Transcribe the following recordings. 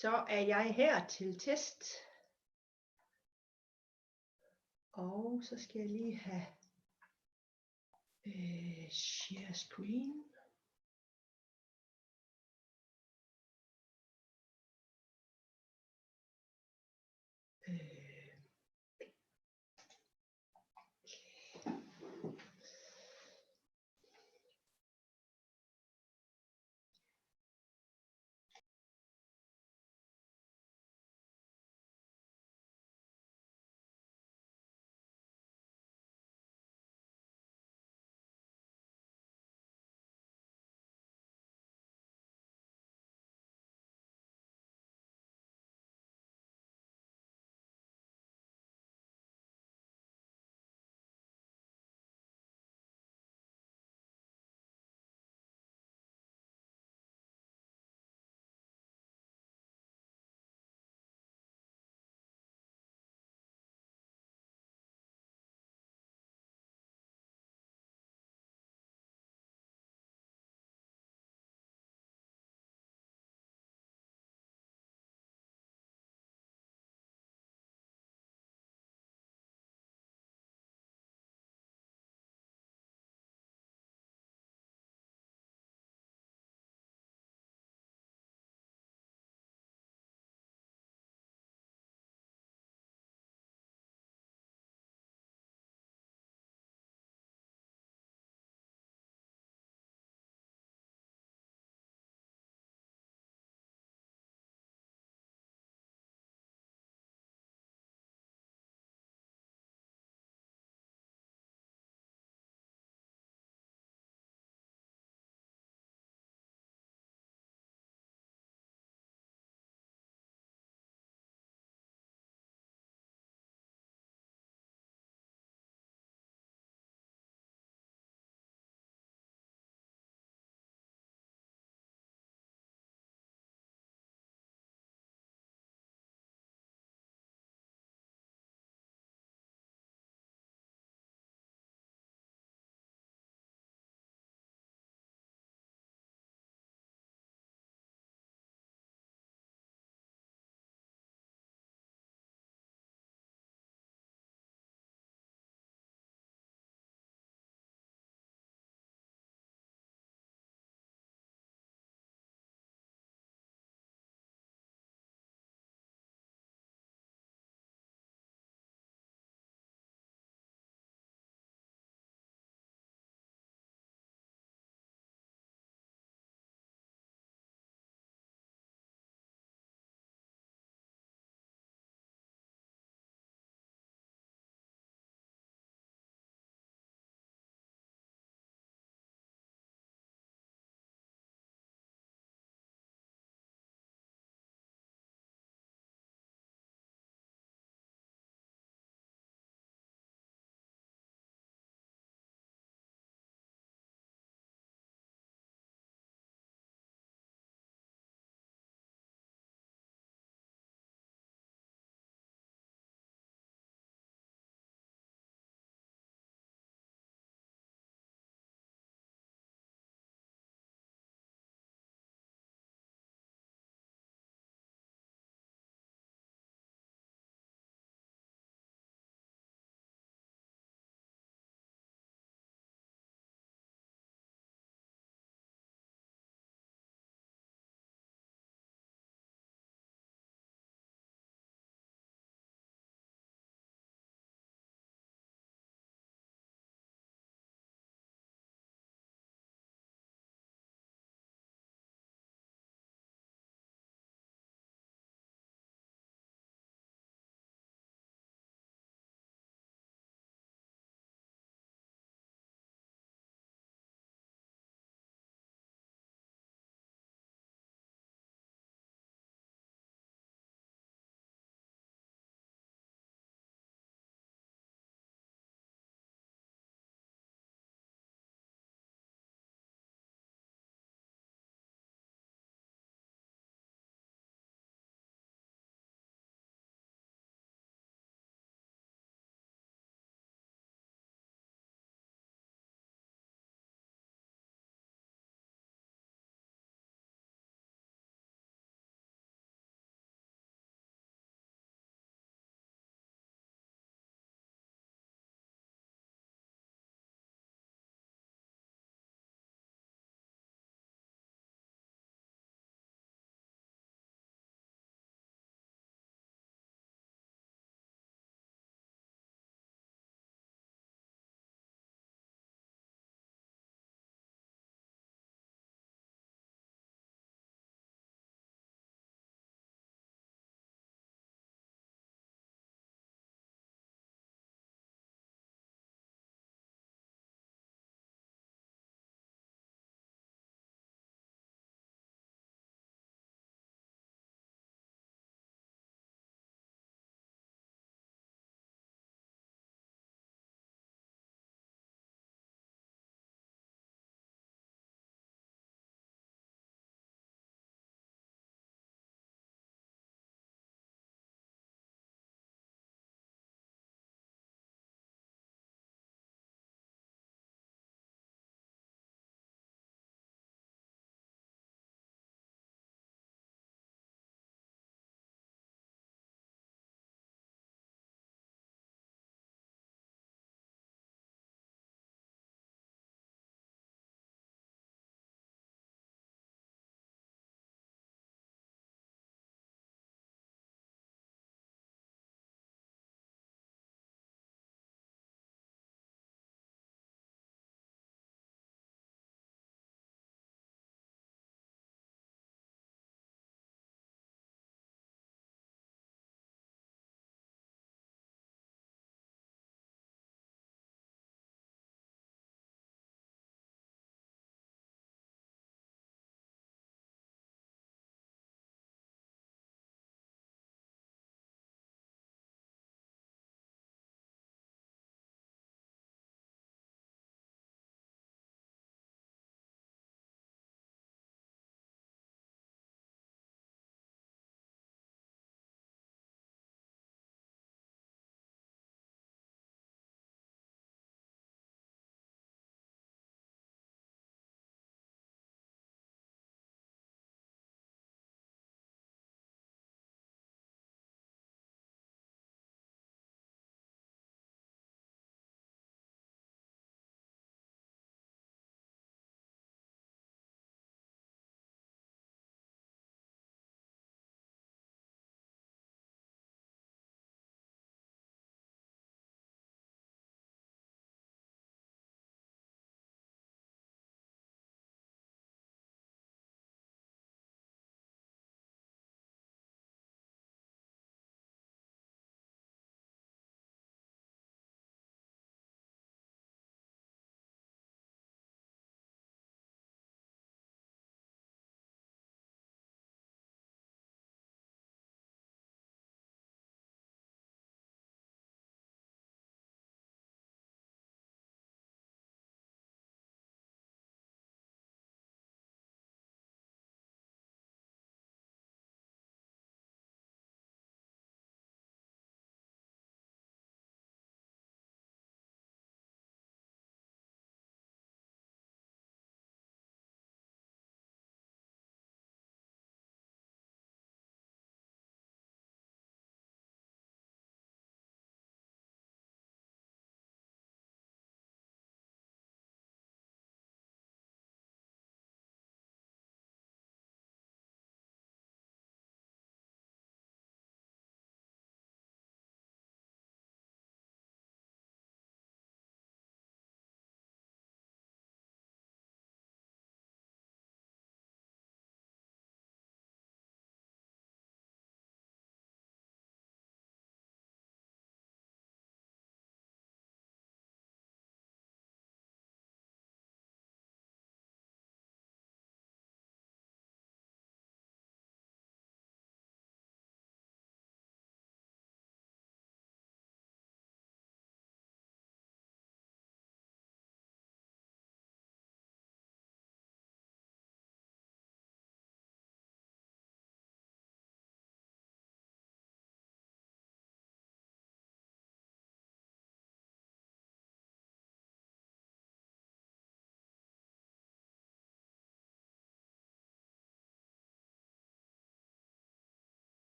Så er jeg her til test. Og så skal jeg lige have share screen.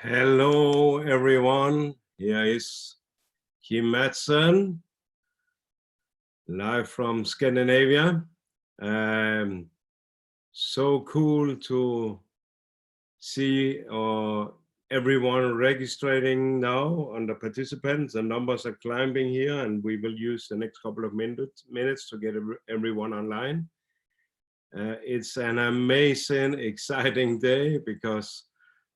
Hello, everyone. Here is Kim Madsen, live from Scandinavia. So cool to see everyone registering now on the participants. The numbers are climbing here, and we will use the next couple of minutes to get everyone online. It's an amazing, exciting day because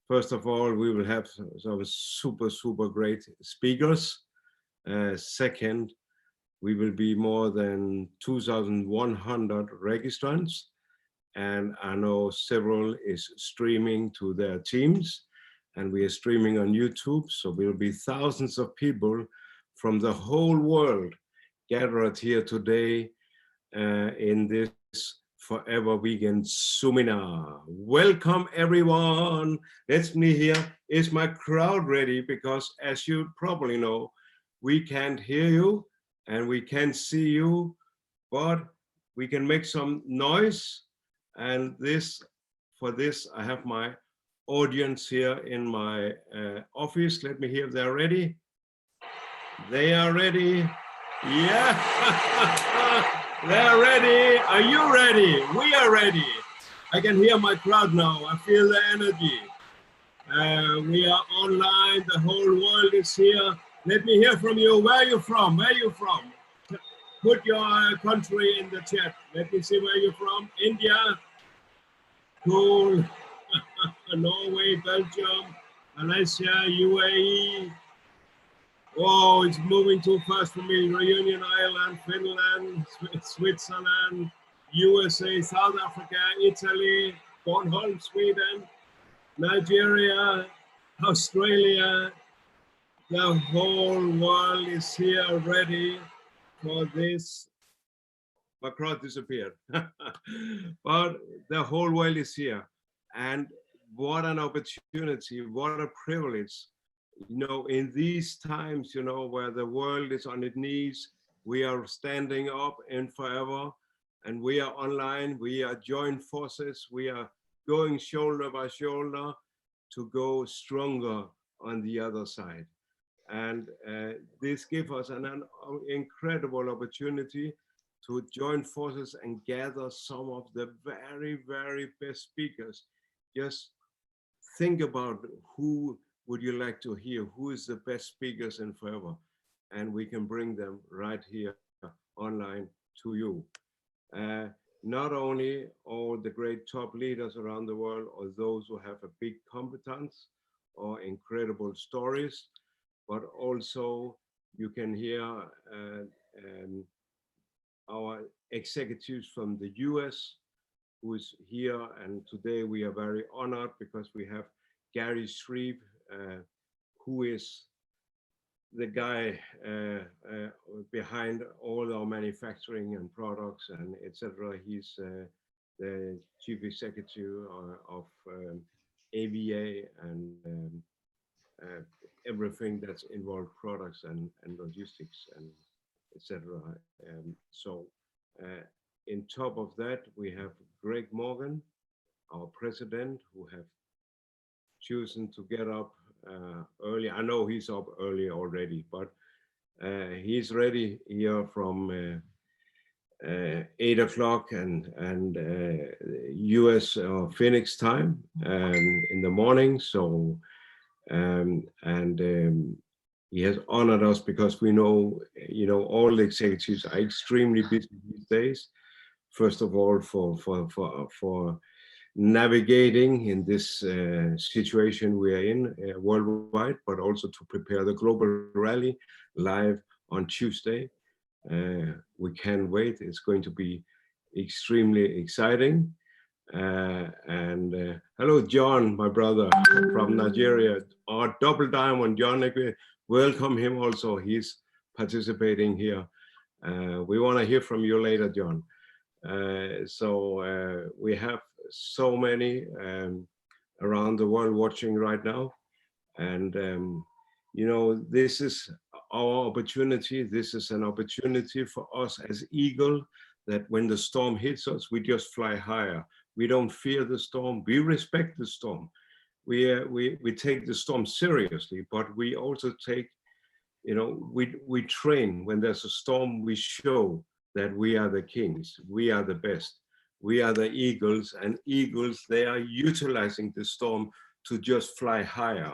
first of all, we will have some super great speakers. Second, we will be more than 2,100 registrants, and I know several is streaming to their teams, and we are streaming on YouTube, so we'll be thousands of people from the whole world gathered here today in this Forever Vegan Zoominar. Welcome everyone. Let me hear, is my crowd ready? Because as you probably know, we can't hear you and we can't see you, but we can make some noise. And for this, I have my audience here in my office. Let me hear if they're ready. They are ready. Yeah. They're ready. Are you ready? We are ready. I can hear my crowd now. I feel the energy. We are online. The whole world is here. Let me hear from you. Where are you from? Where are you from? Put your country in the chat. Let me see where you're from. India. Cool. Norway, Belgium, Malaysia, UAE. Oh, it's moving too fast for me. Reunion Island, Finland, Switzerland, USA, South Africa, Italy, Bornholm, Sweden, Nigeria, Australia. The whole world is here ready for this. My crowd disappeared. But the whole world is here. And what an opportunity, what a privilege. You know, in these times, you know, where the world is on its knees, we are standing up in forever, and we are online, we are joined forces, we are going shoulder by shoulder to go stronger on the other side. And this gives us an incredible opportunity to join forces and gather some of the very best speakers. Just think about who would you like to hear? Who is the best speakers in forever? And we can bring them right here online to you. Not only all the great top leaders around the world, or those who have a big competence or incredible stories, but also you can hear our executives from the US who is here. And today we are very honored because we have Gary Shreve, who is the guy behind all our manufacturing and products and etc. He's the chief executive of AVA and everything that's involved products and logistics and etc. So in top of that, we have Greg Morgan, our president, who have chosen to get up early. I know he's up early already, but he's ready here from 8 o'clock and US Phoenix time in the morning. So he has honored us because we know, you know, all the executives are extremely busy these days. First of all, for navigating in this situation we are in worldwide, but also to prepare the global rally live on Tuesday. We can't wait. It's going to be extremely exciting. Hello, John, my brother from Nigeria, our double diamond, John. Welcome him also. He's participating here. We want to hear from you later, John. We have so many around the world watching right now. And, you know, this is our opportunity. This is an opportunity for us as eagle, that when the storm hits us, we just fly higher. We don't fear the storm. We respect the storm. we take the storm seriously, but we also take, we train. When there's a storm, we show that we are the kings, we are the best, we are the eagles, and eagles, they are utilizing the storm to just fly higher.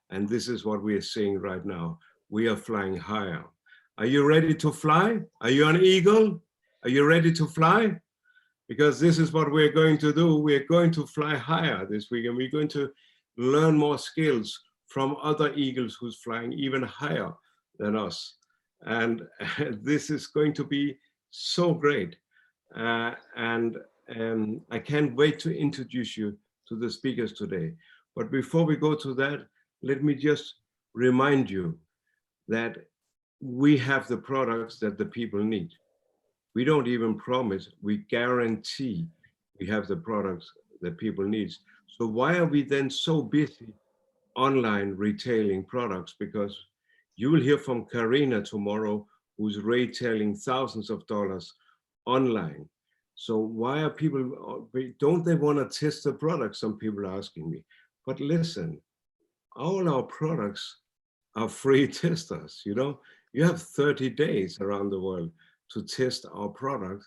And this is what we are seeing right now. We are flying higher. Are you ready to fly? Are you an eagle? Are you ready to fly? Because this is what we're going to do. We're going to fly higher this week, and we're going to learn more skills from other eagles who's flying even higher than us. And this is going to be so great. And I can't wait to introduce you to the speakers today. But before we go to that, let me just remind you that we have the products that the people need. We don't even promise, we guarantee we have the products that people need. So why are we then so busy online retailing products? Because you will hear from Karina tomorrow, who's retailing thousands of dollars online. So why are people, don't they want to test the product? Some people are asking me. But listen, all our products are free testers, You have 30 days around the world to test our product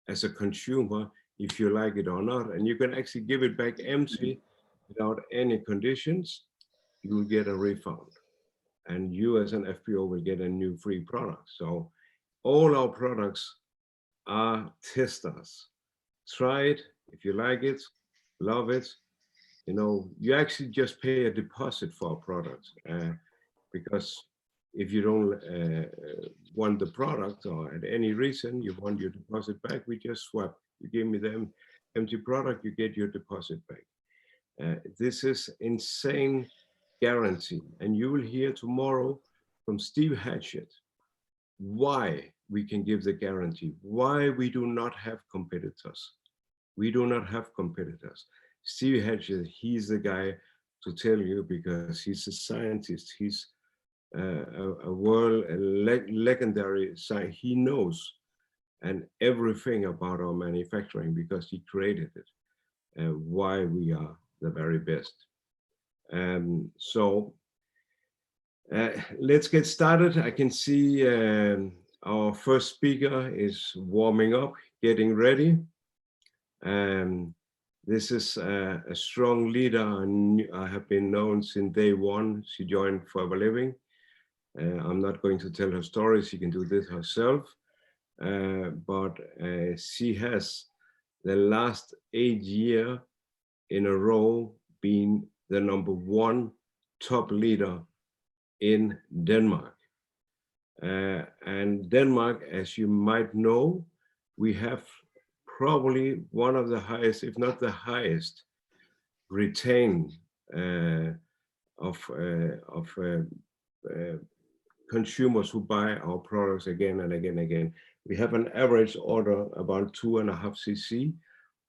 as a consumer, if you like it or not. And you can actually give it back empty without any conditions. You will get a refund. And you as an FPO will get a new free product. So all our products are testers. Try it. If you like it, love it. You actually just pay a deposit for our products. Because if you don't want the product, or at any reason you want your deposit back, we just swap. You give me the empty product, you get your deposit back. This is insane guarantee. And you will hear tomorrow from Steve Hatchett why we can give the guarantee, why we do not have competitors. We do not have competitors. Steve Hatchett, he's the guy to tell you, because he's a scientist. He's a legendary scientist. He knows and everything about our manufacturing because he created it, why we are the very best. So let's get started. I can see our first speaker is warming up, getting ready. This is a strong leader, and I have been known since day one. She joined Forever Living. I'm not going to tell her story. She can do this herself. But she has the last 8 years in a row been the #1 top leader in Denmark. And Denmark, as you might know, we have probably one of the highest, if not the highest, retain of consumers who buy our products again and again and again. We have an average order about 2.5 cc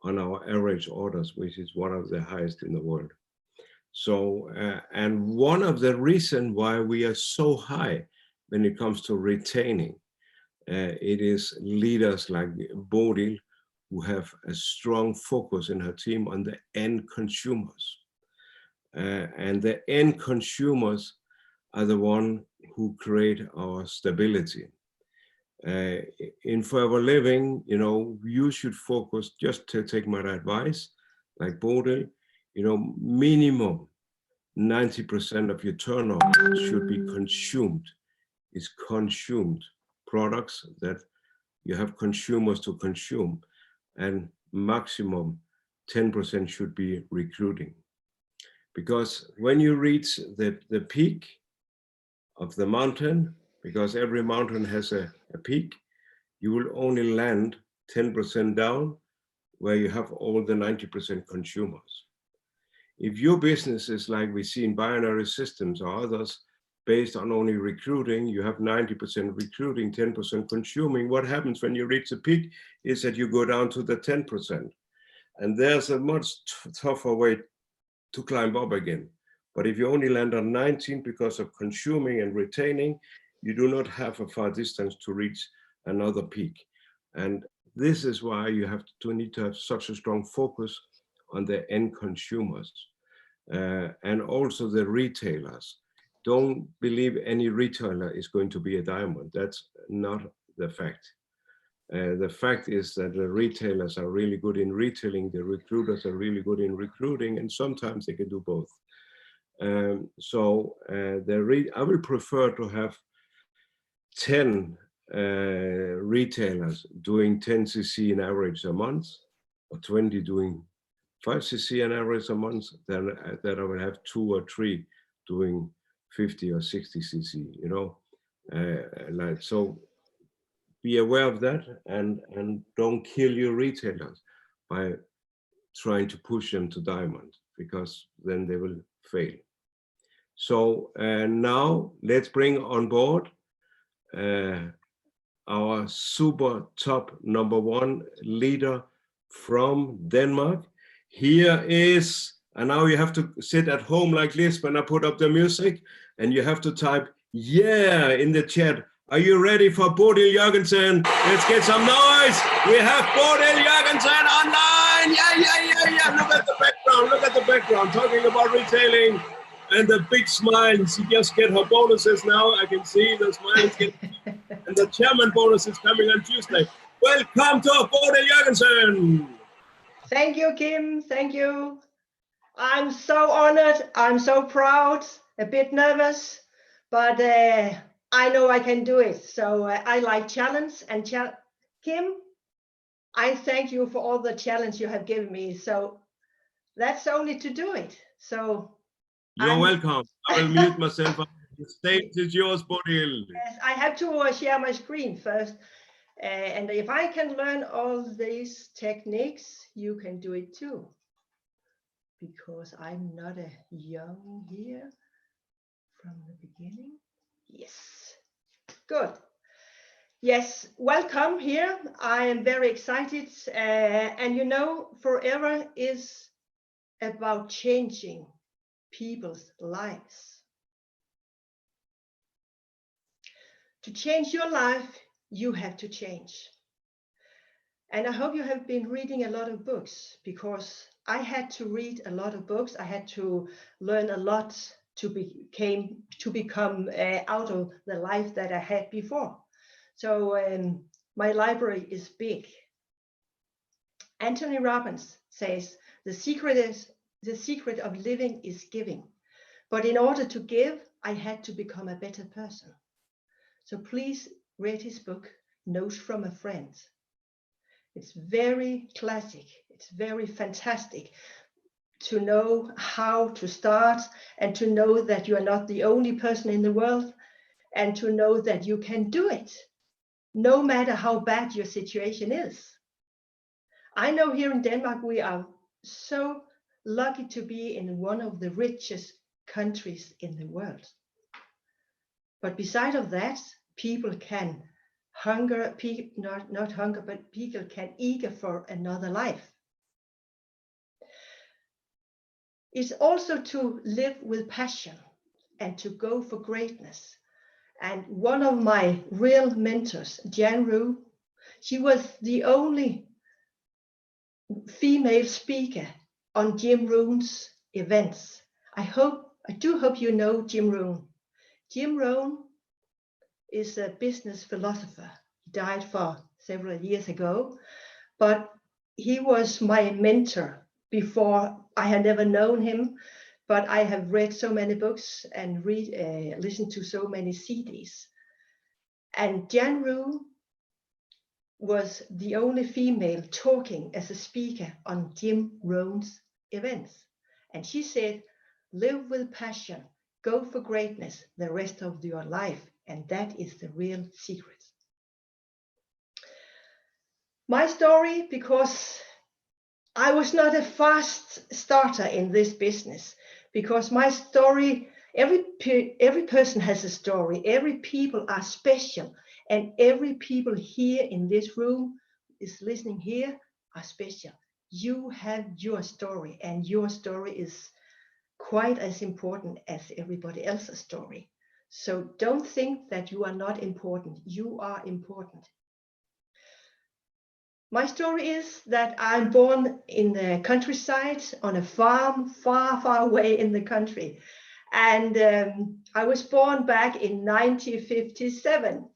on our average orders, which is one of the highest in the world. So, and one of the reasons why we are so high when it comes to retaining, it is leaders like Bodil, who have a strong focus in her team on the end consumers. And the end consumers are the one who create our stability. In Forever Living, you should focus, just to take my advice, like Bodil, minimum 90% of your turnover should be consumed. Is consumed products that you have consumers to consume, and maximum 10% should be recruiting. Because when you reach the peak of the mountain, because every mountain has a peak, you will only land 10% down where you have all the 90% consumers. If your business is like we see in binary systems or others, based on only recruiting, you have 90% recruiting, 10% consuming. What happens when you reach the peak is that you go down to the 10%. And there's a much tougher way to climb up again. But if you only land on 19 because of consuming and retaining, you do not have a far distance to reach another peak. And this is why you need to have such a strong focus on the end consumers. and also the retailers. Don't believe any retailer is going to be a diamond. That's not the fact. The fact is that the retailers are really good in retailing, the recruiters are really good in recruiting, and sometimes they can do both. I will prefer to have 10 retailers doing 10 cc in average a month, or 20 doing 5 cc an average a month, then that I will have 2 or 3 doing 50 or 60 cc, you know, like, so be aware of that, and don't kill your retailers by trying to push them to diamond, because then they will fail. So now let's bring on board our super top #1 leader from Denmark. Here is, and now you have to sit at home like this when I put up the music, and you have to type yeah in the chat. Are you ready for Bodil Jørgensen? Let's get some noise. We have Bodil Jørgensen online. Yeah. Look at the background. Look at the background. Talking about retailing and the big smile. She just get her bonuses now. I can see the smiles getting, and the chairman bonus is coming on Tuesday. Welcome to Bodil Jørgensen. Thank you, Kim. Thank you. I'm so honored. I'm so proud. A bit nervous, but I know I can do it. So I like challenge, and Kim, I thank you for all the challenge you have given me. So that's only to do it. So you're welcome. I will mute myself. The stage is yours, Bodil. Yes, I have to share my screen first. And if I can learn all these techniques, you can do it too. Because I'm not a young here from the beginning. Yes, good. Yes, welcome here. I am very excited. And you know, Forever is about changing people's lives. To change your life, you have to change. And I hope you have been reading a lot of books, because I had to read a lot of books. I had to learn a lot to become out of the life that I had before. So my library is big. Anthony Robbins says, the secret of living is giving. But in order to give, I had to become a better person. So please read his book, Notes from a Friend. It's very classic. It's very fantastic to know how to start, and to know that you are not the only person in the world, and to know that you can do it, no matter how bad your situation is. I know here in Denmark, we are so lucky to be in one of the richest countries in the world. But beside of that, people can hunger, not hunger, but people can eager for another life. It's also to live with passion and to go for greatness. And one of my real mentors, Jan Rue, she was the only female speaker on Jim Rohn's events. I do hope you know Jim Rohn. Jim Rohn is a business philosopher. He died for several years ago, but he was my mentor before. I had never known him, but I have read so many books and listened to so many CDs. And Jan Rue was the only female talking as a speaker on Jim Rohn's events. And she said, live with passion, go for greatness the rest of your life. And that is the real secret. My story, because I was not a fast starter in this business, because my story, every person has a story, every people are special, and every people here in this room is listening here are special. You have your story, and your story is quite as important as everybody else's story. So don't think that you are not important. You are important. My story is that I'm born in the countryside on a farm far, far away in the country. And I was born back in 1957.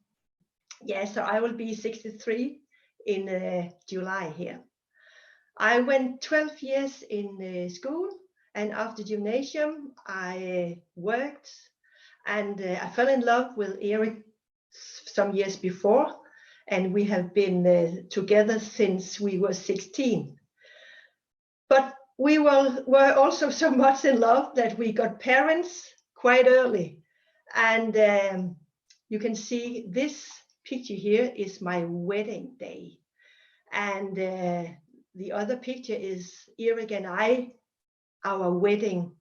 Yes, so I will be 63 in July here. I went 12 years in school, and after gymnasium, I worked, and I fell in love with Eric some years before, and we have been together since we were 16. But we were also so much in love that we got parents quite early. And you can see this picture here is my wedding day. And the other picture is Eric and I, our wedding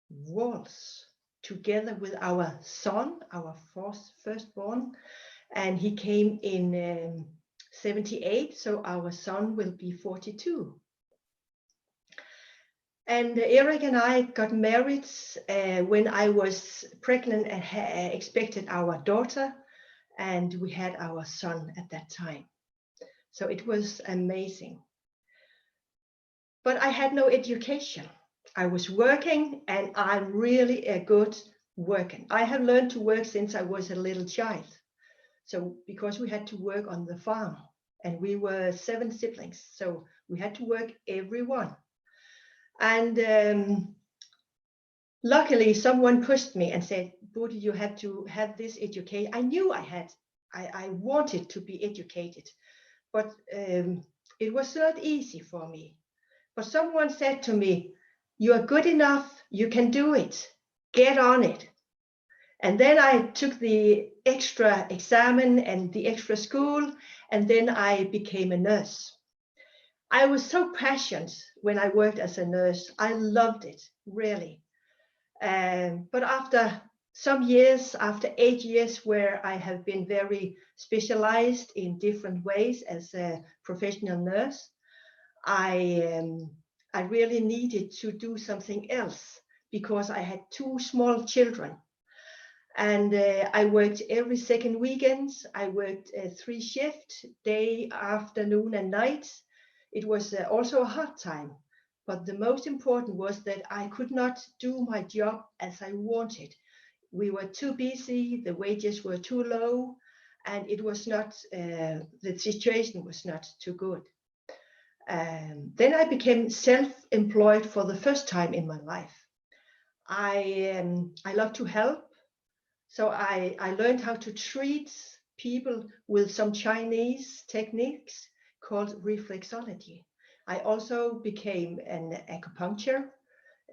waltz, together with our son, our firstborn. And he came in 78, so our son will be 42. And Eric and I got married when I was pregnant and expected our daughter, and we had our son at that time. So it was amazing. But I had no education. I was working, and I'm really a good worker. I have learned to work since I was a little child. So because we had to work on the farm, and we were 7 siblings, so we had to work everyone. And luckily, someone pushed me and said, Bodil, you have to have this education. I knew I wanted to be educated, but it was not easy for me. But someone said to me, you are good enough, you can do it, get on it. And then I took the extra exam and the extra school, and then I became a nurse. I was so passionate when I worked as a nurse. I loved it, really. But after some years, after 8 years where I have been very specialized in different ways as a professional nurse, I really needed to do something else because I had 2 small children. And I worked every second weekend. I worked 3 shifts, day, afternoon, and night. It was also a hard time, but the most important was that I could not do my job as I wanted. We were too busy, the wages were too low, and it was not, the situation was not too good. Then I became self-employed for the first time in my life. I love to help, so I learned how to treat people with some Chinese techniques called reflexology. I also became an acupuncture.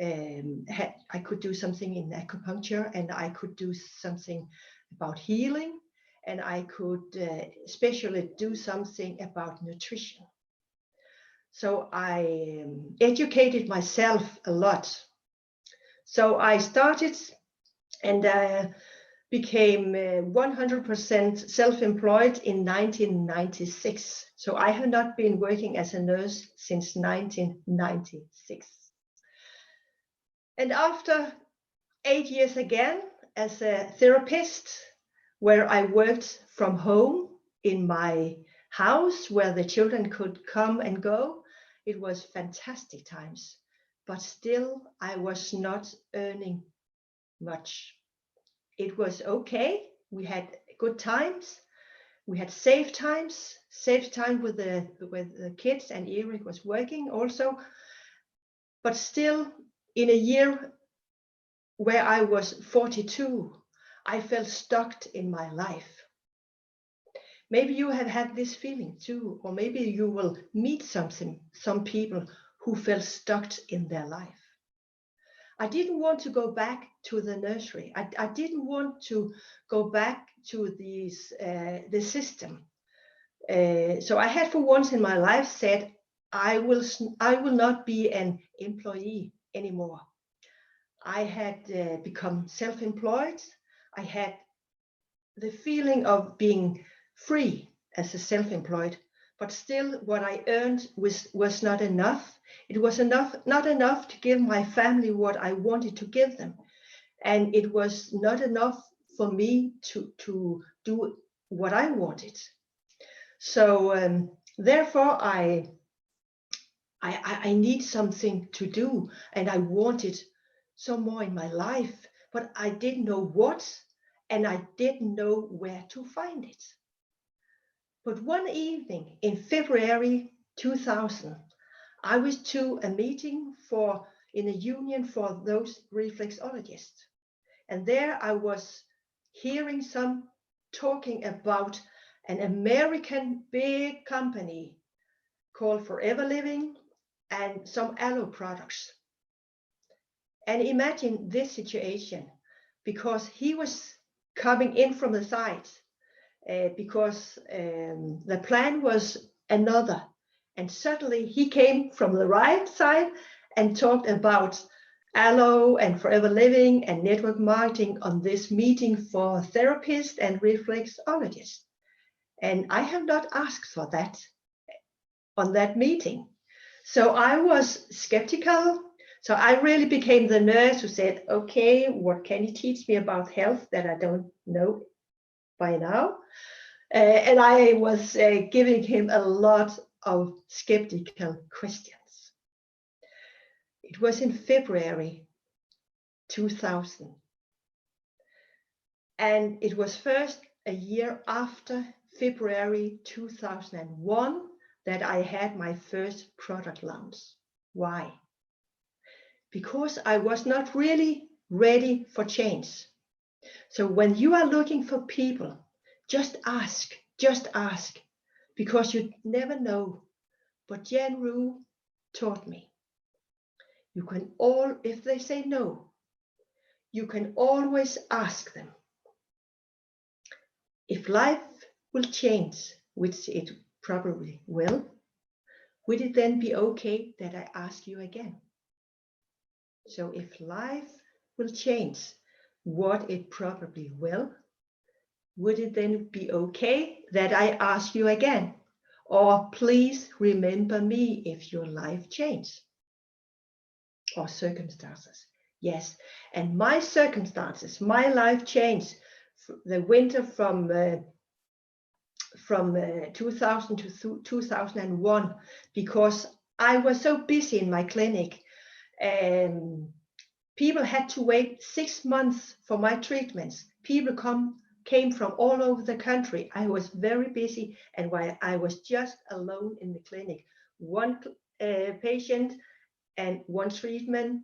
I could do something in acupuncture, and I could do something about healing, and I could especially do something about nutrition. So I educated myself a lot. So I started and became 100% self-employed in 1996. So I have not been working as a nurse since 1996. And after 8 years again as a therapist, where I worked from home in my house where the children could come and go, it was fantastic times. But still, I was not earning much. It was okay. We had good times. We had safe time with the kids, and Eric was working also. But still, in a year where I was 42, I felt stuck in my life. Maybe you have had this feeling too, or maybe you will meet some people who felt stuck in their life. I didn't want to go back to the nursery. I didn't want to go back to the system. So I had for once in my life said, I will not be an employee anymore. I had become self-employed. I had the feeling of being free as a self-employed, but still what I earned was not enough. It was not enough to give my family what I wanted to give them. And it was not enough for me to do what I wanted. So Therefore, I need something to do, and I wanted some more in my life, but I didn't know what, and I didn't know where to find it. But one evening in February 2000, I was to a meeting in a union for those reflexologists. And there I was hearing some talking about an American big company called Forever Living and some aloe products. And imagine this situation, because he was coming in from the side, because the plan was another. And suddenly he came from the right side and talked about aloe and Forever Living and network marketing on this meeting for therapists and reflexologists. And I have not asked for that on that meeting. So I was skeptical. So I really became the nurse who said, okay, what can you teach me about health that I don't know by now? And I was giving him a lot of skeptical questions. It was in February 2000. And it was first a year after February 2001 that I had my first product launch. Why? Because I was not really ready for change. So when you are looking for people, just ask, because you never know. But Jan Rue taught me, if they say no, you can always ask them. If life will change, which it probably will, would it then be okay that I ask you again? So if life will change, what it probably will, would it then be okay that I ask you again? Or please remember me if your life changes or circumstances. Yes, and my circumstances, my life changed the winter from 2000 to 2001, because I was so busy in my clinic. People had to wait 6 months for my treatments. People came from all over the country. I was very busy, and while I was just alone in the clinic, one patient and one treatment,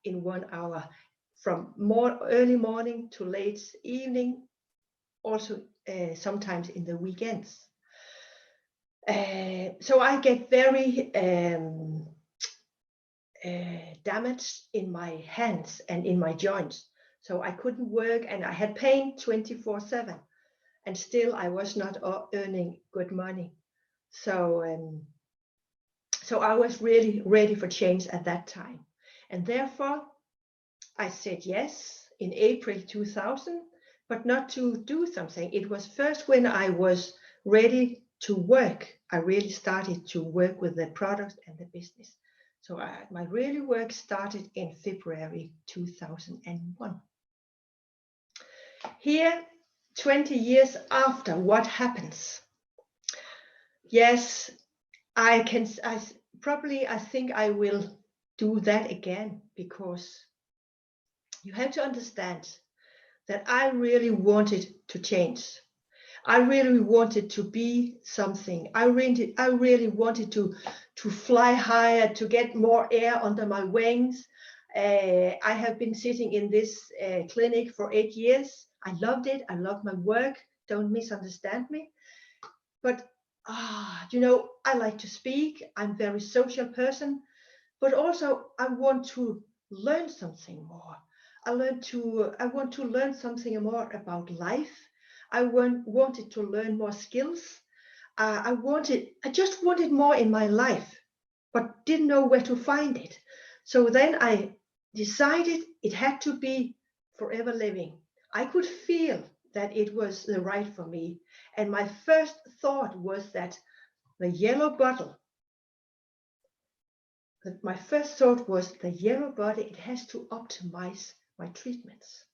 in 1 hour, from early morning to late evening, also sometimes in the weekends. So I get very damaged in my hands and in my joints. So I couldn't work, and I had pain 24/7, and still I was not earning good money. So I was really ready for change at that time. And therefore I said yes in April 2000, but not to do something. It was first when I was ready to work, I really started to work with the product and the business. So my really work started in February 2001. Here, 20 years after, what happens? Yes, I think I will do that again, because you have to understand that I really wanted to change. I really wanted to be something. I really wanted to fly higher, to get more air under my wings. I have been sitting in this clinic for 8 years. I loved it. I love my work. Don't misunderstand me. But I like to speak. I'm a very social person. But also I want to learn something more. I want to learn something more about life. I wanted to learn more skills. I just wanted more in my life, but didn't know where to find it. So then I decided it had to be Forever Living. I could feel that it was the right for me. And my first thought was that the yellow bottle, my first thought was the yellow bottle, it has to optimize my treatments.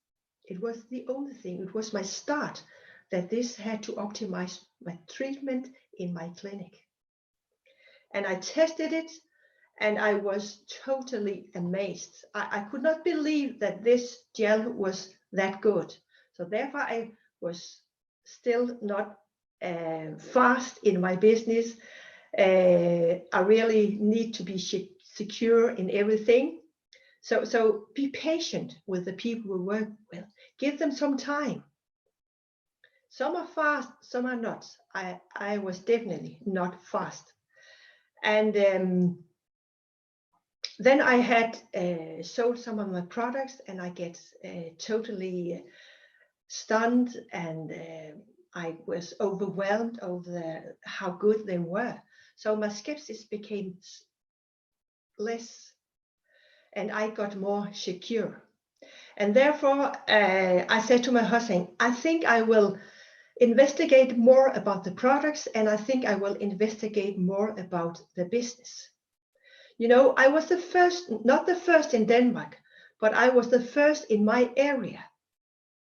It was the only thing, it was my start, that this had to optimize my treatment in my clinic. And I tested it, and I was totally amazed. I could not believe that this gel was that good. So therefore I was still not fast in my business. I really need to be secure in everything. So be patient with the people we work with. Give them some time. Some are fast, some are not. I was definitely not fast. And then I had sold some of my products, and I get totally stunned, and I was overwhelmed over how good they were. So my skepsis became less, and I got more secure. And therefore, I said to my husband, I think I will investigate more about the products, and I think I will investigate more about the business. You know, I was the first, not the first in Denmark, but I was the first in my area.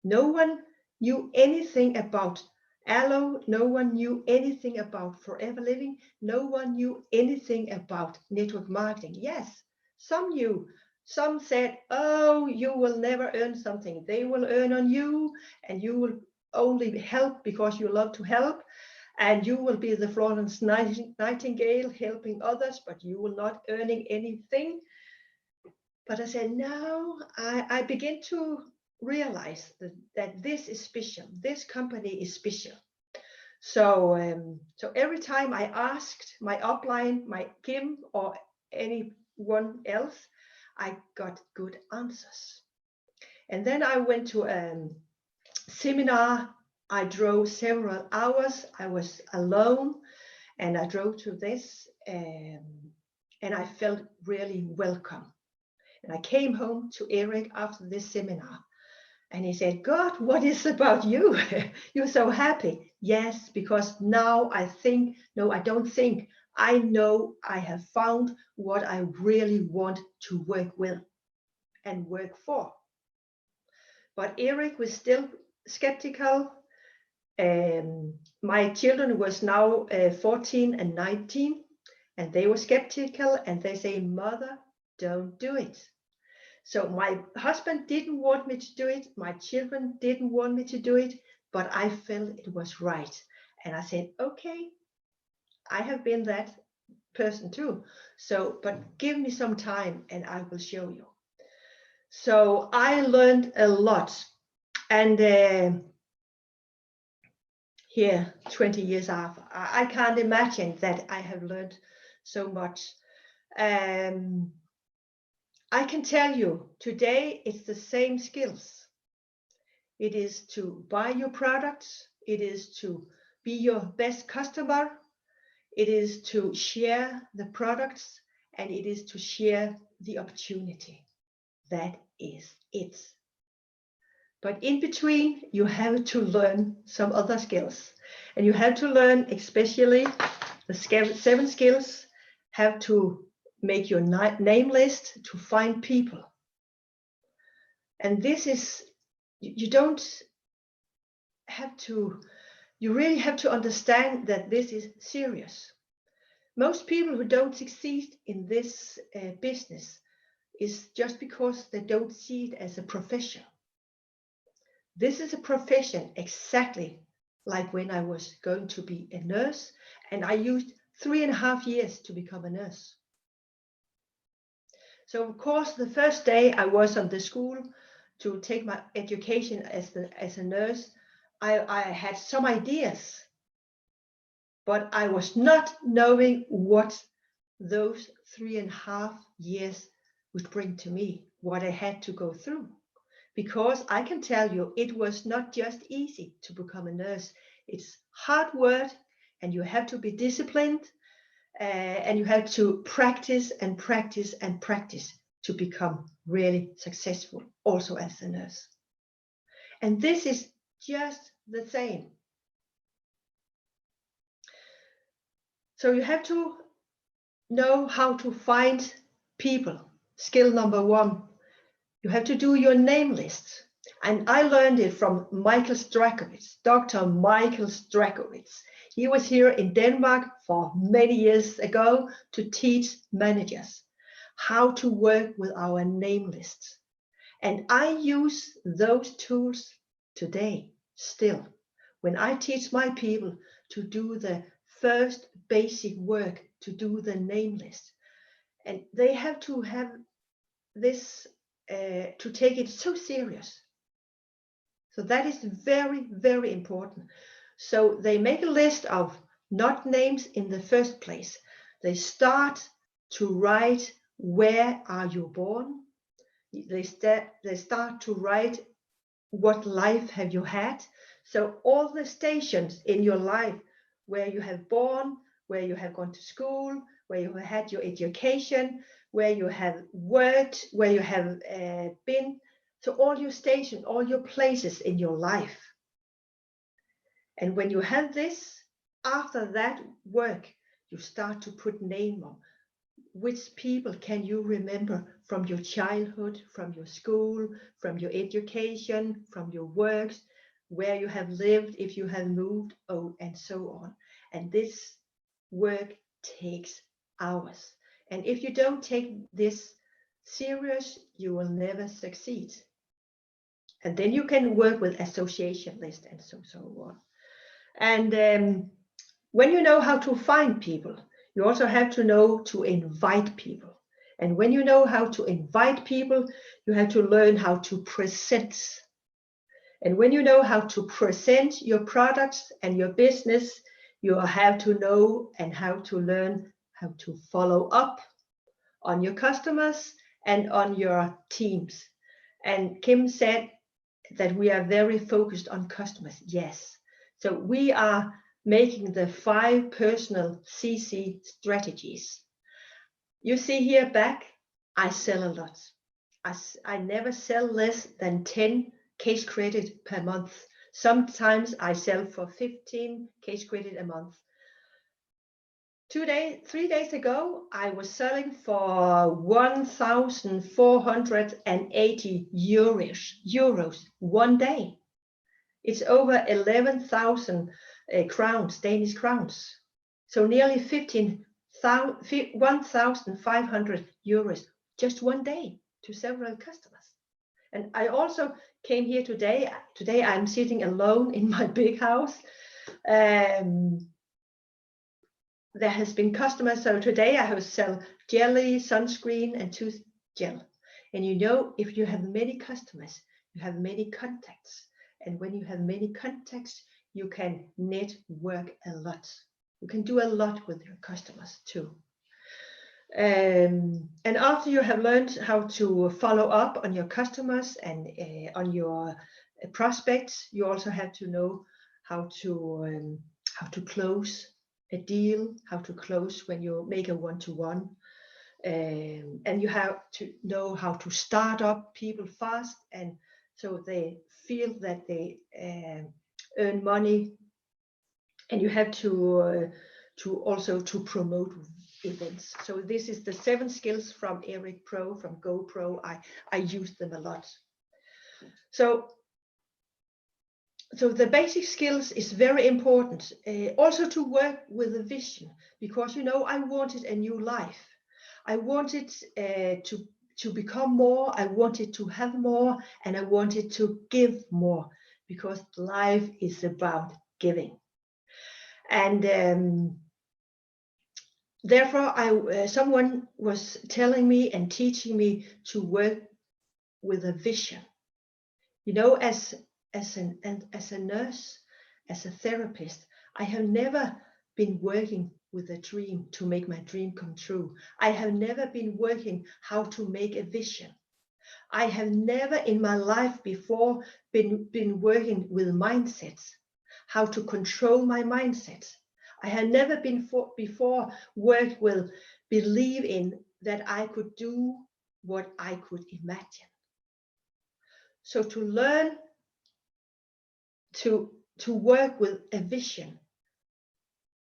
No one knew anything about aloe. No one knew anything about Forever Living. No one knew anything about network marketing. Yes, some knew. Some said, oh, you will never earn something. They will earn on you, and you will only help because you love to help. And you will be the Florence Nightingale helping others, but you will not earning anything. But I said, no, I begin to realize that this is special. This company is special. So, so every time I asked my upline, my Kim or anyone else, I got good answers. And then I went to a seminar. I drove several hours. I was alone, and I drove to this, and I felt really welcome. And I came home to Eric after this seminar, and he said, God, what is about you? You're so happy. Yes, because now I think, no, I don't think, I know I have found what I really want to work with and work for. But Eric was still skeptical. My children was now 14 and 19, and they were skeptical, and they say, Mother, don't do it. So my husband didn't want me to do it. My children didn't want me to do it, but I felt it was right. And I said, okay, I have been that person too. So, but give me some time and I will show you. So I learned a lot. And here, 20 years after, I can't imagine that I have learned so much. I can tell you today it's the same skills. It is to buy your products. It is to be your best customer. It is to share the products, and it is to share the opportunity. That is it. But in between, you have to learn some other skills. And you have to learn, especially the 7 skills, have to make your name list to find people. And this is, you don't have to, you really have to understand that this is serious. Most people who don't succeed in this business is just because they don't see it as a profession. This is a profession exactly like when I was going to be a nurse, and I used 3.5 years to become a nurse. So of course, the first day I was on the school to take my education as a nurse, I had some ideas, but I was not knowing what those 3.5 years would bring to me, what I had to go through. Because I can tell you, it was not just easy to become a nurse. It's hard work, and you have to be disciplined, and you have to practice and practice and practice to become really successful also as a nurse. And this is just the same. So you have to know how to find people. Skill number 1. You have to do your name list. And I learned it from Michael Strakowitz, Dr. Michael Strakowitz. He was here in Denmark for many years ago to teach managers how to work with our name lists. And I use those tools today still. When I teach my people to do the first basic work, to do the name list, and they have to have this, to take it so serious. So that is very, very important. So they make a list of not names in the first place. They start to write, where are you born? They start to write, what life have you had? So all the stations in your life where you have born, where you have gone to school, where you have had your education, where you have worked, where you have been. So all your stations, all your places in your life. And when you have this, after that work, you start to put name on. Which people can you remember from your childhood, from your school, from your education, from your works, where you have lived, if you have moved, and so on. And this work takes hours. And if you don't take this serious, you will never succeed. And then you can work with association list and so on. And when you know how to find people, you also have to know to invite people. And when you know how to invite people, you have to learn how to present. And when you know how to present your products and your business, you have to know and how to learn how to follow up on your customers and on your teams. And Kim said that we are very focused on customers. Yes. So we are making the 5 personal CC strategies. You see here back, I sell a lot. I never sell less than 10 case credit per month. Sometimes I sell for 15 case credit a month. 3 days ago, I was selling for 1,480 euros one day. It's over 11,000 crowns, Danish crowns. So nearly 1,500 euros just one day to several customers. And I also came here today. Today I'm sitting alone in my big house. There has been customers. So today I have sell jelly, sunscreen, and tooth gel. And you know, if you have many customers, you have many contacts. And when you have many contacts, you can network a lot. You can do a lot with your customers too. And after you have learned how to follow up on your customers and on your prospects, you also have to know how to close a deal, how to close when you make a one-to-one. And you have to know how to start up people fast, and so they feel that they earn money. And you have to also to promote events. So this is the 7 skills from Eric Pro, from GoPro. I use them a lot. So the basic skills is very important. Also to work with a vision, because you know I wanted a new life. I wanted to become more. I wanted to have more, and I wanted to give more, because life is about giving. And therefore, someone was telling me and teaching me to work with a vision. You know, as a nurse, as a therapist, I have never been working with a dream to make my dream come true. I have never been working how to make a vision. I have never in my life before been working with mindsets, how to control my mindset. I have never been before worked with believe in that I could do what I could imagine. So to learn to work with a vision,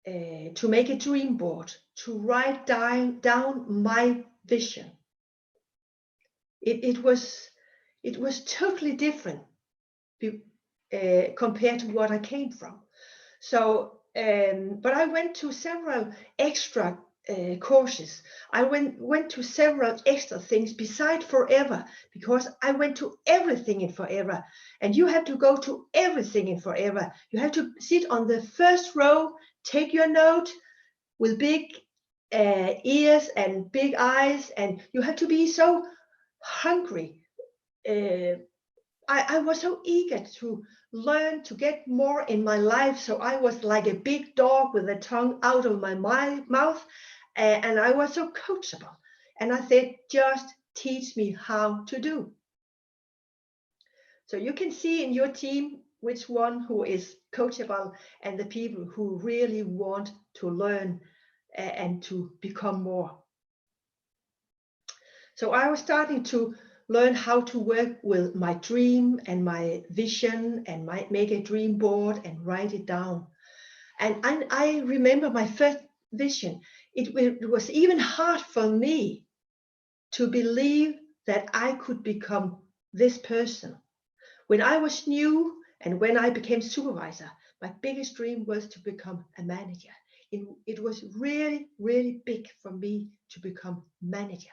to make a dream board, to write down my vision. It was totally different compared to what I came from. So But I went to several extra courses. I went to several extra things beside Forever, because I went to everything in Forever. And you have to go to everything in Forever. You have to sit on the first row, take your note with big ears and big eyes, and you have to be so hungry. I was so eager to learn, to get more in my life. So I was like a big dog with a tongue out of my mouth. And I was so coachable. And I said, just teach me how to do. So you can see in your team which one who is coachable and the people who really want to learn and to become more. So I was starting to learn how to work with my dream and my vision, and make a dream board and write it down. And I remember my first vision. It was even hard for me to believe that I could become this person. When I was new and when I became supervisor, my biggest dream was to become a manager. It was really, really big for me to become manager.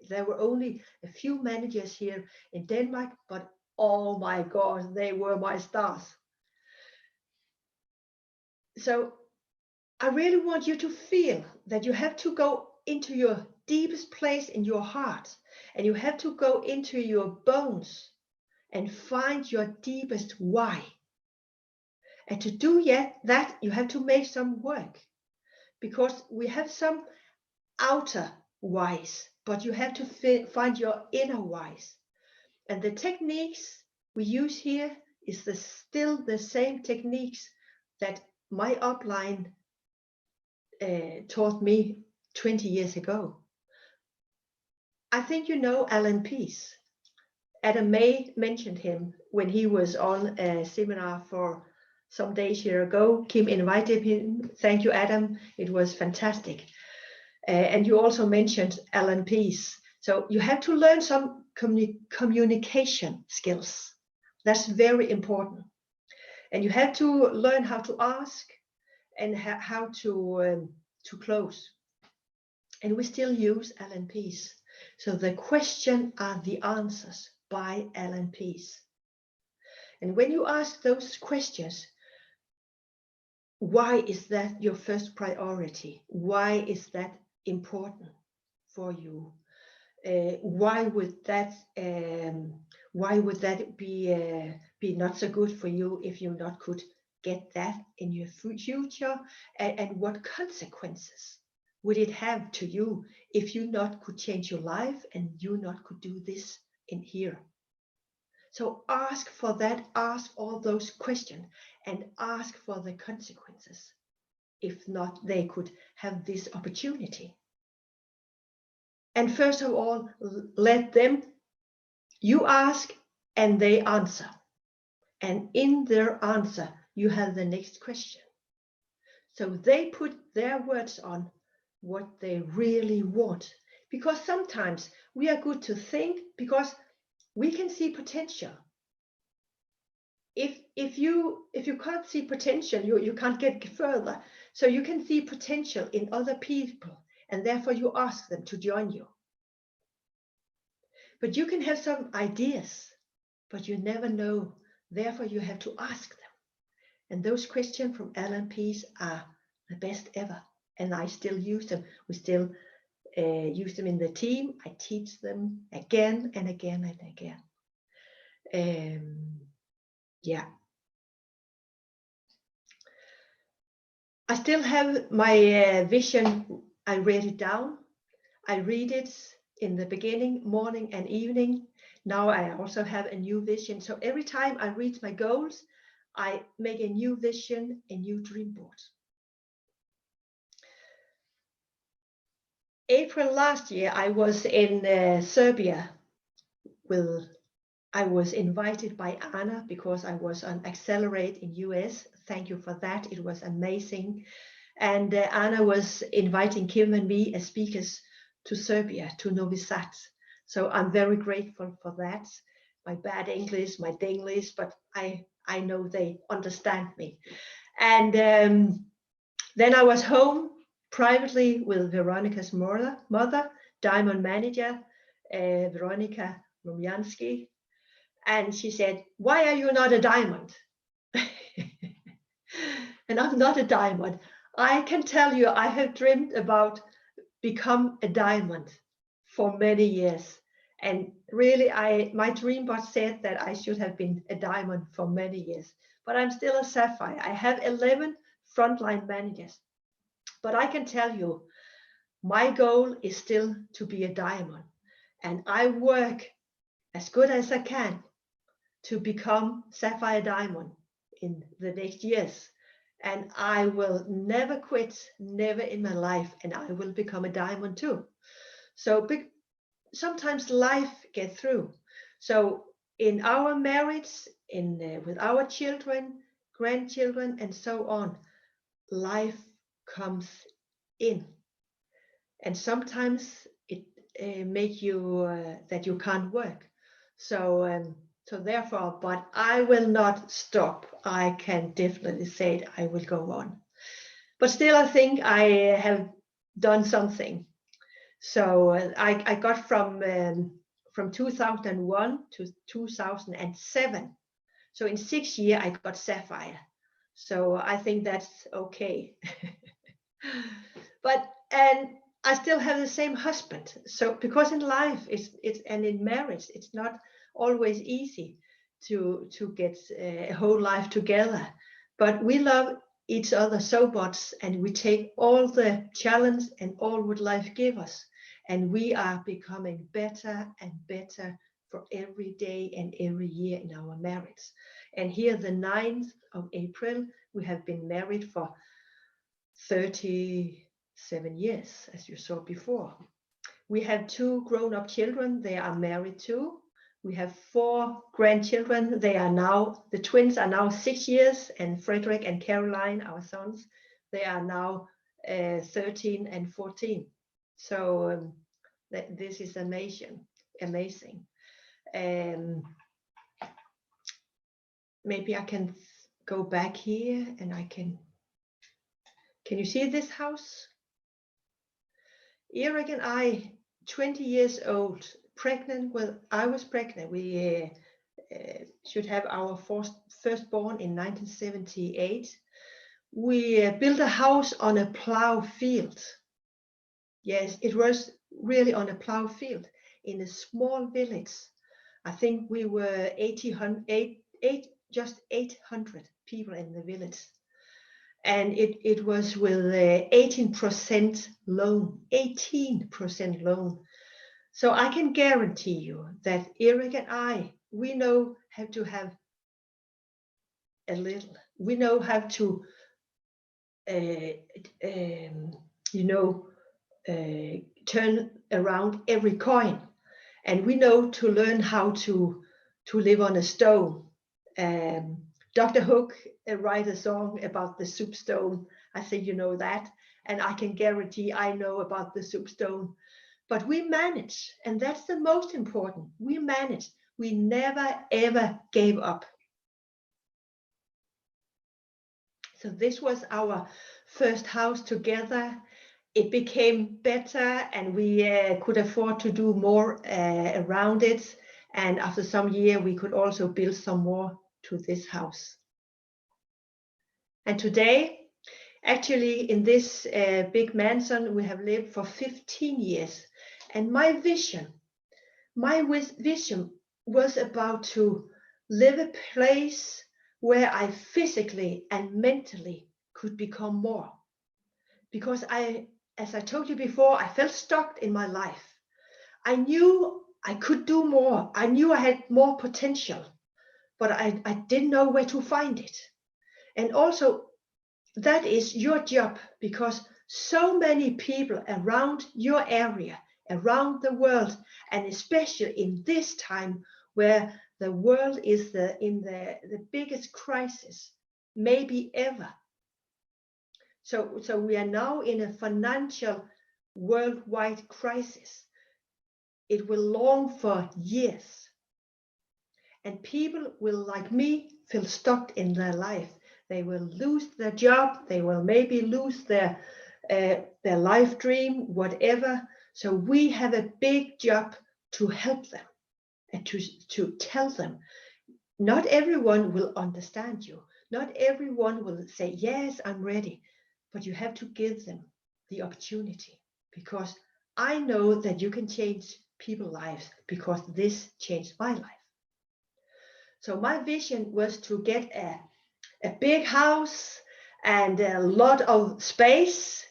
There were only a few managers here in Denmark, but oh my God, they were my stars. So I really want you to feel that you have to go into your deepest place in your heart, and you have to go into your bones and find your deepest why. And to do that, you have to make some work, because we have some outer whys, but you have to find your inner whys. And the techniques we use here is still the same techniques that my upline taught me 20 years ago. I think you know Alan Peace. Adam May mentioned him when he was on a seminar for some days here ago. Kim invited him. Thank you, Adam. It was fantastic. And you also mentioned Alan Peace. So you have to learn some communication skills. That's very important. And you have to learn how to ask and how to close. And we still use Alan Peace. So the question are the answers by Alan Peace. And when you ask those questions, why is that your first priority? Why is that important for you? Why would that be not so good for you if you not could get that in your future? And what consequences would it have to you if you not could change your life and you not could do this in here? So ask for that, ask all those questions, and ask for the consequences. If not, they could have this opportunity. And first of all, let them, you ask and they answer. And in their answer, you have the next question. So they put their words on what they really want. Because sometimes we are good to think because we can see potential. If you can't see potential, you can't get further. So you can see potential in other people, and therefore you ask them to join you. But you can have some ideas, but you never know. Therefore you have to ask them. And those questions from Alan Peace are the best ever. And I still use them. We still use them in the team. I teach them again and again and again. Yeah. I still have my vision. I wrote it down. I read it in the beginning, morning and evening. Now I also have a new vision. So every time I reach my goals, I make a new vision, a new dream board. April last year, I was in Serbia. I was invited by Anna because I was on Accelerate in US. Thank you for that. It was amazing. And Anna was inviting Kim and me as speakers to Serbia, to Novi Sad. So I'm very grateful for that. My bad English, my Denglish, but I know they understand me. And then I was home privately with Veronica's mother, diamond manager, Veronica Rumyansky. And she said, "Why are you not a diamond?" And I'm not a diamond. I can tell you, I have dreamed about become a diamond for many years. And really, my dream board said that I should have been a diamond for many years. But I'm still a sapphire. I have 11 frontline managers. But I can tell you, my goal is still to be a diamond. And I work as good as I can to become sapphire diamond in the next years. And I will never quit, never in my life, and I will become a diamond too. So sometimes life gets through. So in our marriage, with our children, grandchildren, and so on, life comes in, and sometimes it make you that you can't work. So therefore, but I will not stop. I can definitely say it, I will go on. But still, I think I have done something. So I got from 2001 to 2007. So in 6 years, I got sapphire. So I think that's okay. And I still have the same husband. So because in life, and in marriage, it's not always easy to get a whole life together. But we love each other so much, and we take all the challenge and all what life gives us. And we are becoming better and better for every day and every year in our marriage. And here, the 9th of April, we have been married for 37 years, as you saw before. We have 2 grown-up children. They are married too. We have 4 grandchildren. The twins are now 6 years, and Frederick and Caroline, our sons, they are now 13 and 14. So this is amazing. Maybe I can go back here, and I can you see this house? Erik and I, 20 years old, I was pregnant. We should have our firstborn in 1978. We built a house on a plow field. Yes, it was really on a plow field in a small village. I think we were just 800 people in the village. And it was with 18% loan, 18% loan. So I can guarantee you that Erik and I, we know how to have a little. We know how to, turn around every coin. And we know to learn how to live on a stone. Dr. Hook write a song about the soup stone. I think you know that. And I can guarantee I know about the soup stone. But we managed, and that's the most important. We managed. We never, ever gave up. So this was our first house together. It became better, and we could afford to do more around it. And after some year, we could also build some more to this house. And today, actually, in this big mansion, we have lived for 15 years. And my vision was about to live a place where I physically and mentally could become more. Because as I told you before, I felt stuck in my life. I knew I could do more. I knew I had more potential, but I didn't know where to find it. And also, that is your job, because so many people around your area, around the world, and especially in this time where the world is in the biggest crisis, maybe ever. So we are now in a financial worldwide crisis. It will long for years. And people will, like me, feel stuck in their life. They will lose their job. They will maybe lose their life dream, whatever. So we have a big job to help them and to tell them. Not everyone will understand you. Not everyone will say, yes, I'm ready. But you have to give them the opportunity, because I know that you can change people's lives, because this changed my life. So my vision was to get a big house and a lot of space,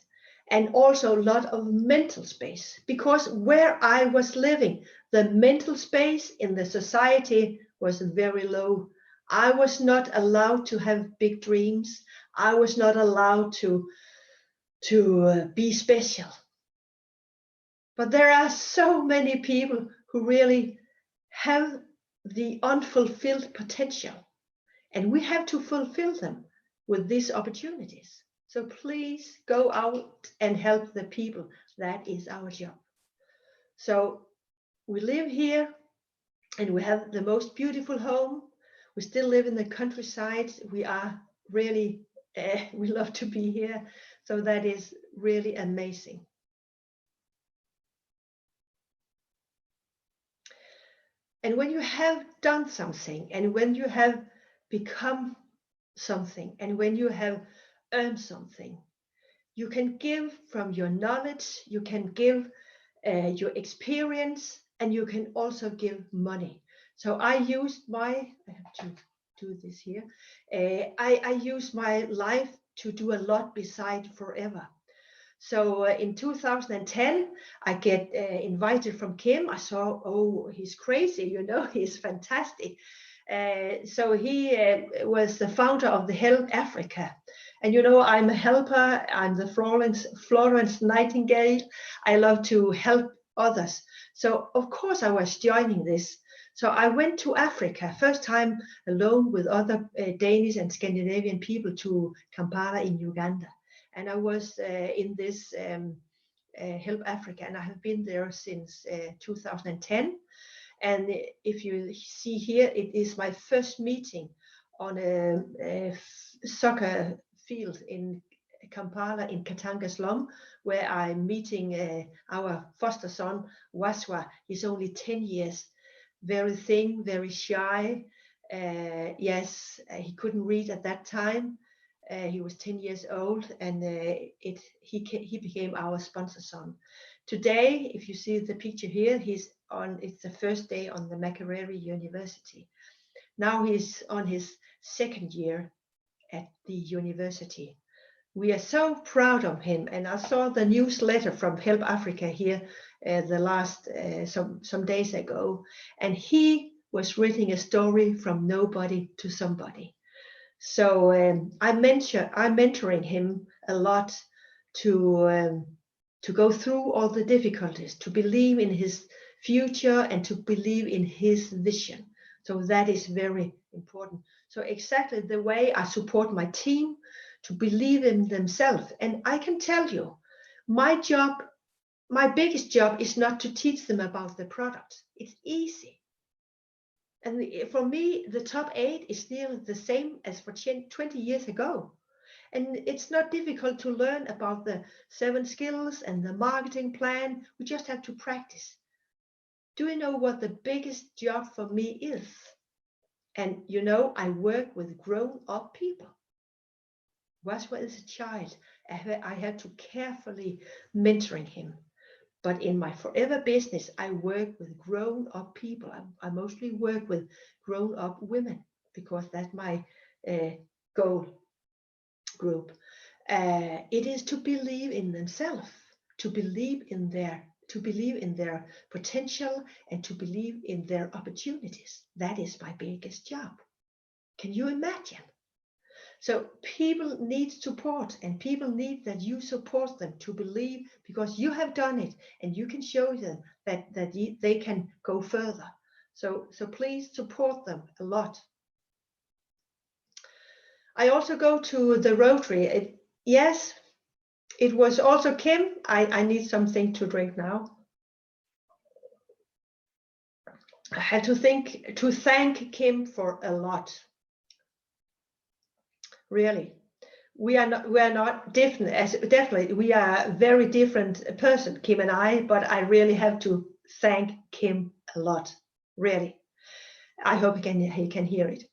and also a lot of mental space, because where I was living, the mental space in the society was very low. I was not allowed to have big dreams. I was not allowed to be special. But there are so many people who really have the unfulfilled potential, and we have to fulfill them with these opportunities. So please go out and help the people. That is our job. So we live here and we have the most beautiful home. We still live in the countryside. We are really, we love to be here. So that is really amazing. And when you have done something, and when you have become something, and when you have earned something, you can give from your knowledge, you can give your experience, and you can also give money. So I used I have to do this here. I used my life to do a lot beside forever. So in 2010, I get invited from Kim. I saw, oh, he's crazy, you know, he's fantastic. So he was the founder of the Help Africa. And, you know, I'm a helper. I'm the Florence Nightingale. I love to help others. So, of course, I was joining this. So I went to Africa, first time alone with other Danish and Scandinavian people, to Kampala in Uganda. And I was in this Help Africa, and I have been there since 2010. And if you see here, it is my first meeting on a soccer field in Kampala in Katanga slum, where I'm meeting our foster son, Waswa. He's only 10 years, very thin, very shy. Yes, he couldn't read at that time. He was 10 years old, and he became our sponsor son. Today, if you see the picture here, it's the first day on the Makerere University. Now he's on his second year at the university. We are so proud of him, and I saw the newsletter from Help Africa here the last some days ago, and he was writing a story from nobody to somebody. So I'm mentoring him a lot to go through all the difficulties, to believe in his future and to believe in his vision. So that is very important. So exactly the way I support my team to believe in themselves. And I can tell you, my biggest job is not to teach them about the product. It's easy. And for me, the top 8 is nearly the same as for 20 years ago. And it's not difficult to learn about the 7 skills and the marketing plan. We just have to practice. Do you know what the biggest job for me is? And you know, I work with grown-up people. Waswa is a child. I had to carefully mentoring him. But in my forever business, I work with grown-up people. I mostly work with grown-up women, because that's my goal group. It is to believe in themselves, to believe in their potential, and to believe in their opportunities. That is my biggest job. Can you imagine? So people need support, and people need that you support them to believe, because you have done it and you can show them that they can go further. So please support them a lot. I also go to the Rotary. Yes, it was also Kim. I need something to drink now. I had to thank Kim for a lot. really. We are not different, as definitely we are a very different person, Kim and I, but I really have to thank Kim a lot, really. I hope he can hear it.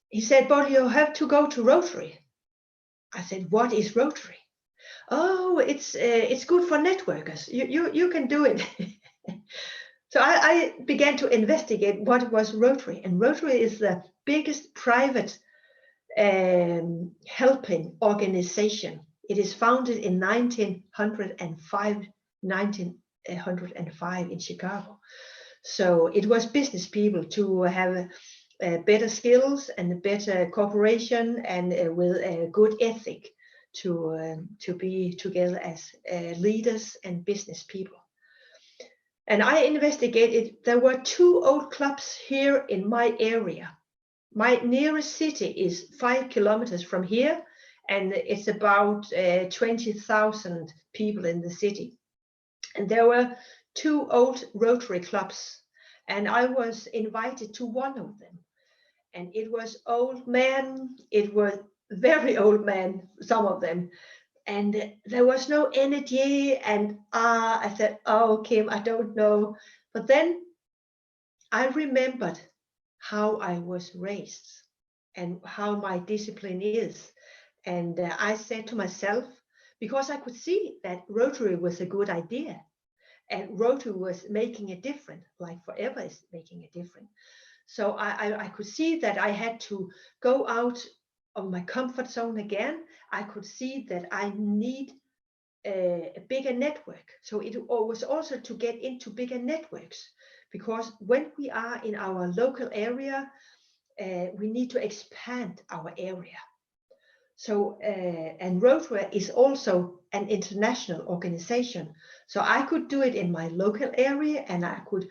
He said, but you have to go to Rotary. I said, what is Rotary? Oh, it's good for networkers. You can do it. So I began to investigate what was Rotary, and Rotary is the biggest private helping organization. It is founded in 1905 in Chicago. So it was business people to have better skills and better cooperation and with a good ethic to be together as leaders and business people. And I investigated, there were 2 old clubs here in my area. My nearest city is 5 kilometers from here, and it's about 20,000 people in the city. And there were 2 old Rotary clubs, and I was invited to one of them. And it was old men, it was very old men, some of them. And there was no energy, and I said, oh, Kim, I don't know. But then I remembered how I was raised and how my discipline is. And I said to myself, because I could see that Rotary was a good idea and Rotary was making a difference, like Forever is making a difference. So I could see that I had to go out of my comfort zone again. I could see that I need a bigger network. So it was also to get into bigger networks, because when we are in our local area, we need to expand our area. So, and Rotary is also an international organization. So I could do it in my local area, and I could,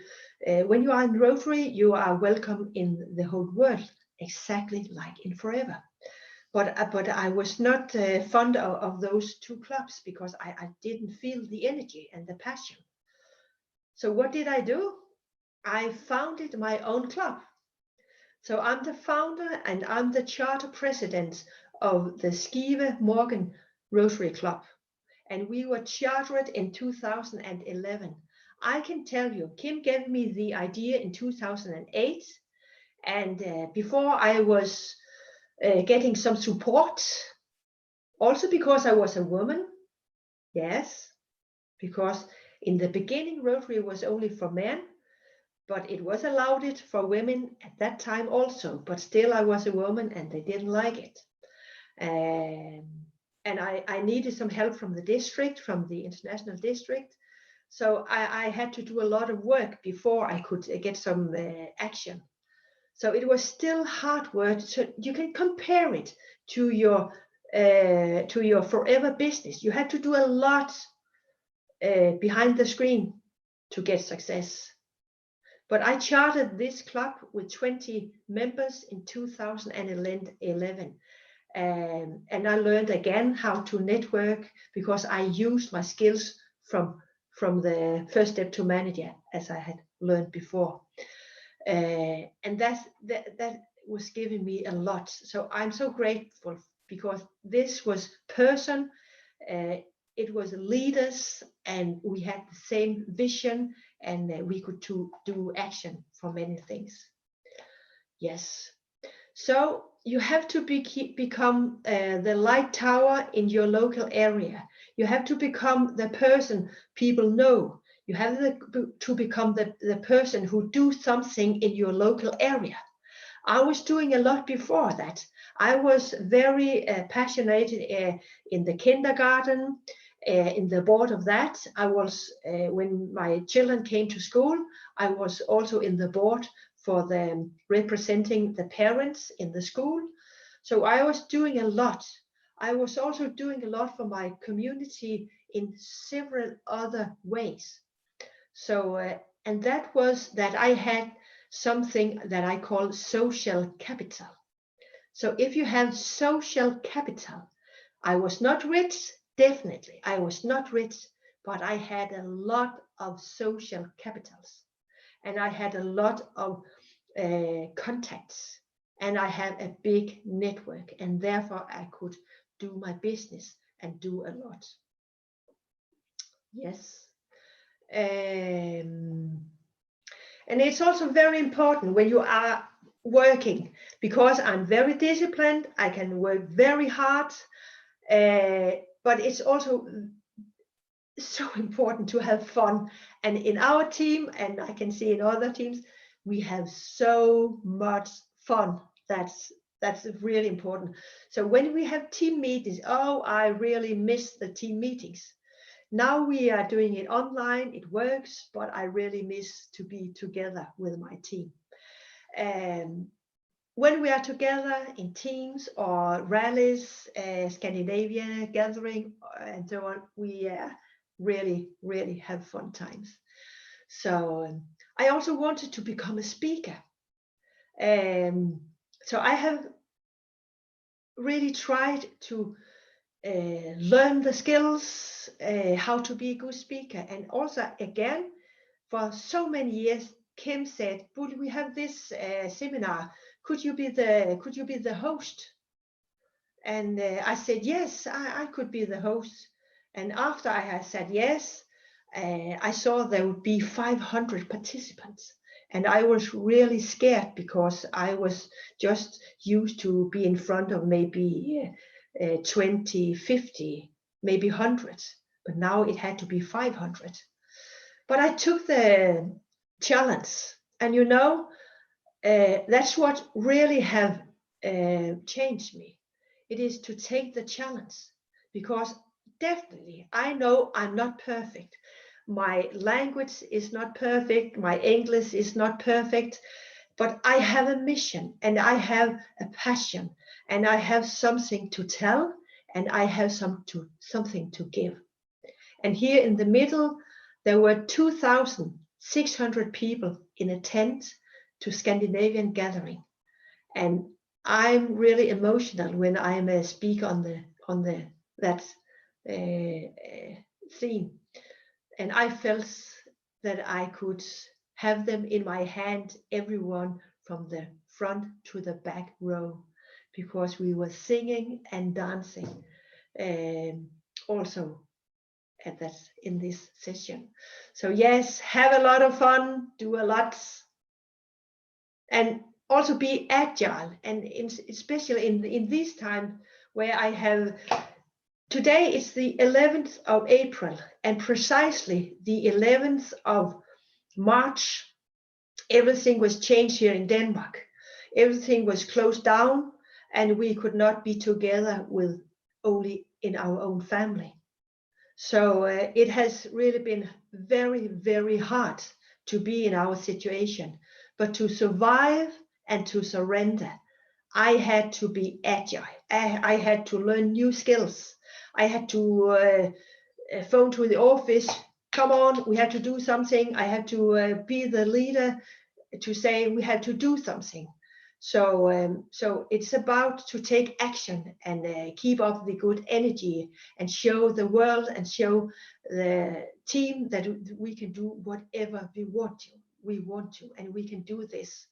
when you are in Rotary, you are welcome in the whole world, exactly like in Forever. But I was not fond of those 2 clubs because I didn't feel the energy and the passion. So what did I do? I founded my own club. So I'm the founder and I'm the charter president of the Skive Morgan Rotary Club. And we were chartered in 2011. I can tell you, Kim gave me the idea in 2008. And before I was getting some support, also because I was a woman. Yes, because in the beginning, Rotary was only for men, but it was allowed it for women at that time also. But still, I was a woman and they didn't like it. And I needed some help from the district, from the international district. So I had to do a lot of work before I could get some action. So it was still hard work. So you can compare it to your Forever business. You had to do a lot behind the screen to get success. But I chartered this club with 20 members in 2011. And I learned again how to network, because I used my skills from the first step to manager, as I had learned before. And that was giving me a lot. So I'm so grateful, because this was person, it was leaders, and we had the same vision, and we could do action for many things. Yes. So you have to become the light tower in your local area. You have to become the person people know. You have to become the person who do something in your local area. I was doing a lot before that. I was very passionate in the kindergarten, in the board of that. I was, when my children came to school, I was also in the board for them representing the parents in the school. So I was doing a lot. I was also doing a lot for my community in several other ways. So, and that was that I had something that I call social capital. So if you have social capital, I was not rich, definitely. I was not rich, but I had a lot of social capitals. And I had a lot of contacts, and I have a big network, and therefore I could do my business and do a lot. Yes. And it's also very important when you are working, because I'm very disciplined, I can work very hard, but it's also so important to have fun. And in our team, and I can see in other teams, we have so much fun. That's really important. So when we have team meetings, oh, I really miss the team meetings. Now we are doing it online, it works, but I really miss to be together with my team. When we are together in teams or rallies, Scandinavia gathering, and so on, we really have fun times. So I also wanted to become a speaker. So I have really tried to learn the skills, how to be a good speaker. And also, again, for so many years, Kim said, "Would we have this seminar? Could you be the host?" And I said, yes, I could be the host. And after I had said yes, I saw there would be 500 participants. And I was really scared, because I was just used to be in front of maybe 20, 50, maybe hundreds. But now it had to be 500. But I took the challenge. And that's what really have changed me. It is to take the challenge, because definitely I know I'm not perfect. My language is not perfect. My English is not perfect, but I have a mission, and I have a passion, and I have something to tell, and I have something to give. And here in the middle, there were 2,600 people in a tent to Scandinavian gathering. And I'm really emotional when I'm a speaker on that theme, and I felt that I could have them in my hand, everyone from the front to the back row, because we were singing and dancing also in this session. So yes, have a lot of fun, do a lot, and also be agile, and especially in this time where I have, today is the 11th of April, and precisely the 11th of March, everything was changed here in Denmark. Everything was closed down, and we could not be together with only in our own family. So it has really been very, very hard to be in our situation, but to survive and to surrender, I had to be agile. I had to learn new skills. I had to phone to the office. Come on, we have to do something. I had to be the leader to say we had to do something. So it's about to take action and keep up the good energy and show the world and show the team that we can do whatever we want to, and we can do this.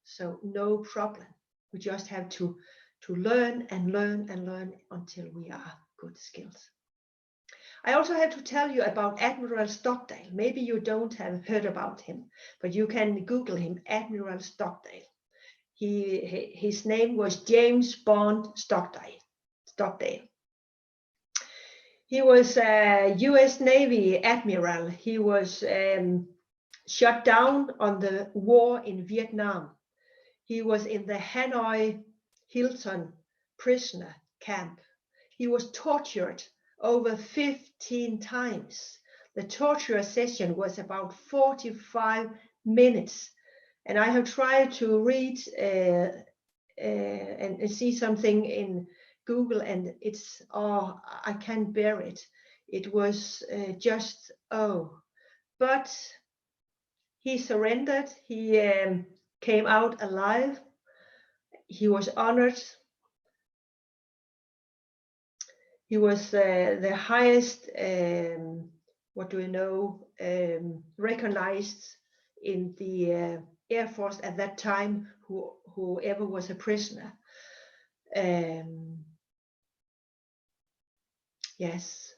So no problem. We just have to learn and learn and learn until we are good skills. I also have to tell you about Admiral Stockdale. Maybe you don't have heard about him, but you can Google him, Admiral Stockdale. His name was James Bond Stockdale. He was a US Navy admiral. He was shot down on the war in Vietnam. He was in the Hanoi Hilton prisoner camp. He was tortured over 15 times. The torture session was about 45 minutes. And I have tried to read and see something in Google, and it's, oh, I can't bear it. It was just, oh. But he surrendered. He came out alive. He was honored. He was the highest, recognized in the Air Force at that time, whoever was a prisoner. Yes.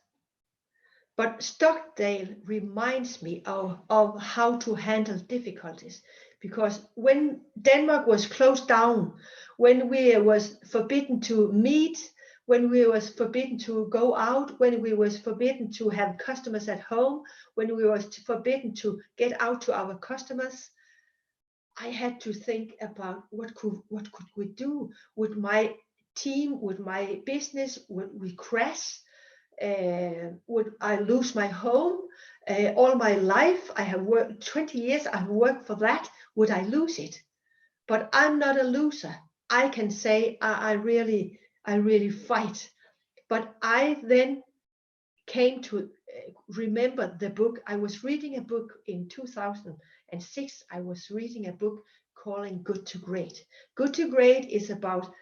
But Stockdale reminds me of how to handle difficulties, because when Denmark was closed down, when we was forbidden to meet, when we was forbidden to go out, when we was forbidden to have customers at home, when we was forbidden to get out to our customers, I had to think about what could we do? Would my team, would my business, would we crash? Would I lose my home? All my life, I have worked 20 years, I've worked for that. Would I lose it? But I'm not a loser. I can say I really fight. But I then came to remember the book. I was reading a book in 2006. I was reading a book calling Good to Great. Good to Great is about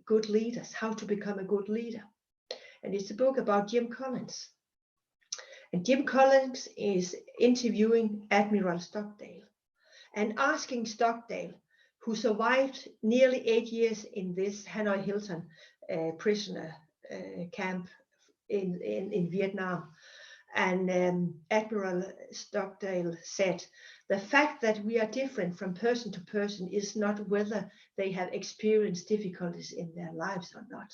good leaders, how to become a good leader. And it's a book about Jim Collins. And Jim Collins is interviewing Admiral Stockdale and asking Stockdale, who survived nearly 8 years in this Hanoi Hilton prisoner camp in Vietnam. And Admiral Stockdale said, the fact that we are different from person to person is not whether they have experienced difficulties in their lives or not,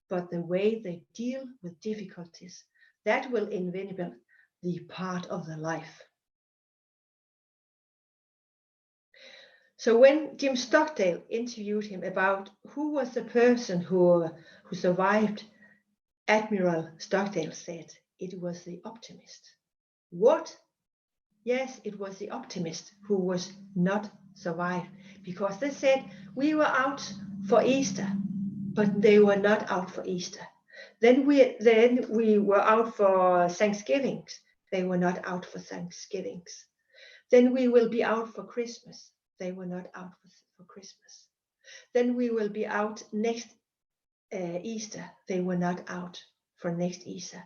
but the way they deal with difficulties, that will inevitably be part of their life. So when Jim Stockdale interviewed him about who was the person who survived, Admiral Stockdale said it was the optimist. What? Yes, it was the optimist who was not survived, because they said we were out for Easter, but they were not out for Easter. Then we were out for Thanksgivings. They were not out for Thanksgivings. Then we will be out for Christmas. They were not out for Christmas. Then we will be out next Easter. They were not out for next Easter.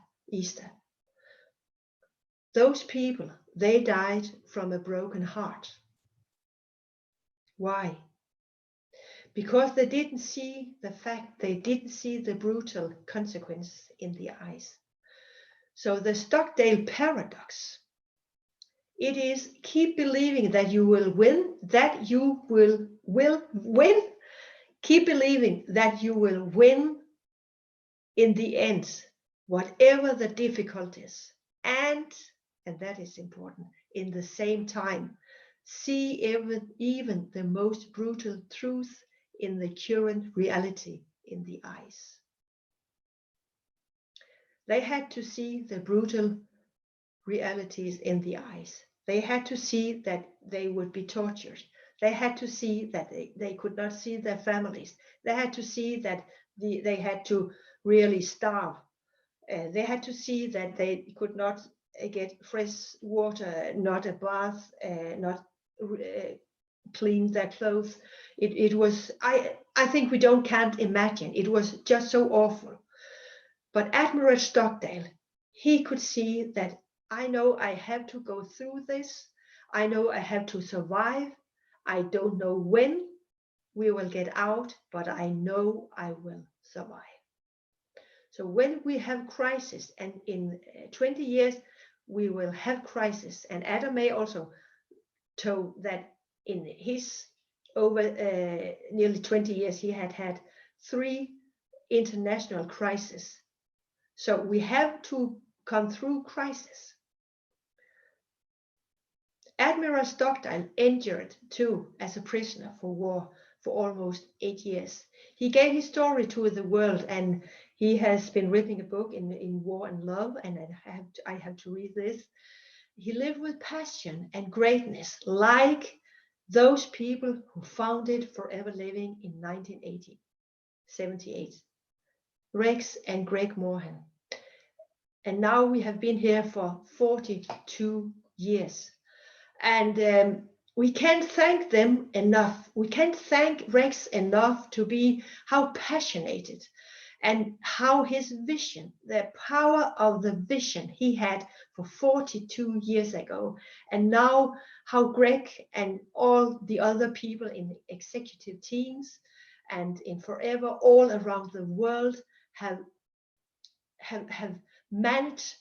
Those people, they died from a broken heart. Why? Because they didn't see the fact, they didn't see the brutal consequences in the eyes. So the Stockdale paradox, it is keep believing that you will win, that you will win. Keep believing that you will win in the end, whatever the difficulties. And that is important, in the same time, see even the most brutal truth in the current reality in the eyes. They had to see the brutal realities in the eyes. They had to see that they would be tortured. They had to see that they could not see their families. They had to see that they had to really starve. They had to see that they could not get fresh water, not a bath, not clean their clothes. It was, I think we can't imagine. It was just so awful. But Admiral Stockdale, he could see that I know I have to go through this. I know I have to survive. I don't know when we will get out, but I know I will survive. So when we have crisis, and in 20 years, we will have crisis. And Adam May also told that in his over nearly 20 years, he had 3 international crises. So we have to come through crisis. Admiral Stockdale endured too as a prisoner for war for almost 8 years. He gave his story to the world, and he has been writing a book in War and Love, and I have to read this. He lived with passion and greatness, like those people who founded Forever Living in 1978, Rex and Greg Mohan. And now we have been here for 42 years. And we can't thank them enough. We can't thank Rex enough to be how passionate and how his vision, the power of the vision he had for 42 years ago, and now how Greg and all the other people in the executive teams and in Forever all around the world have managed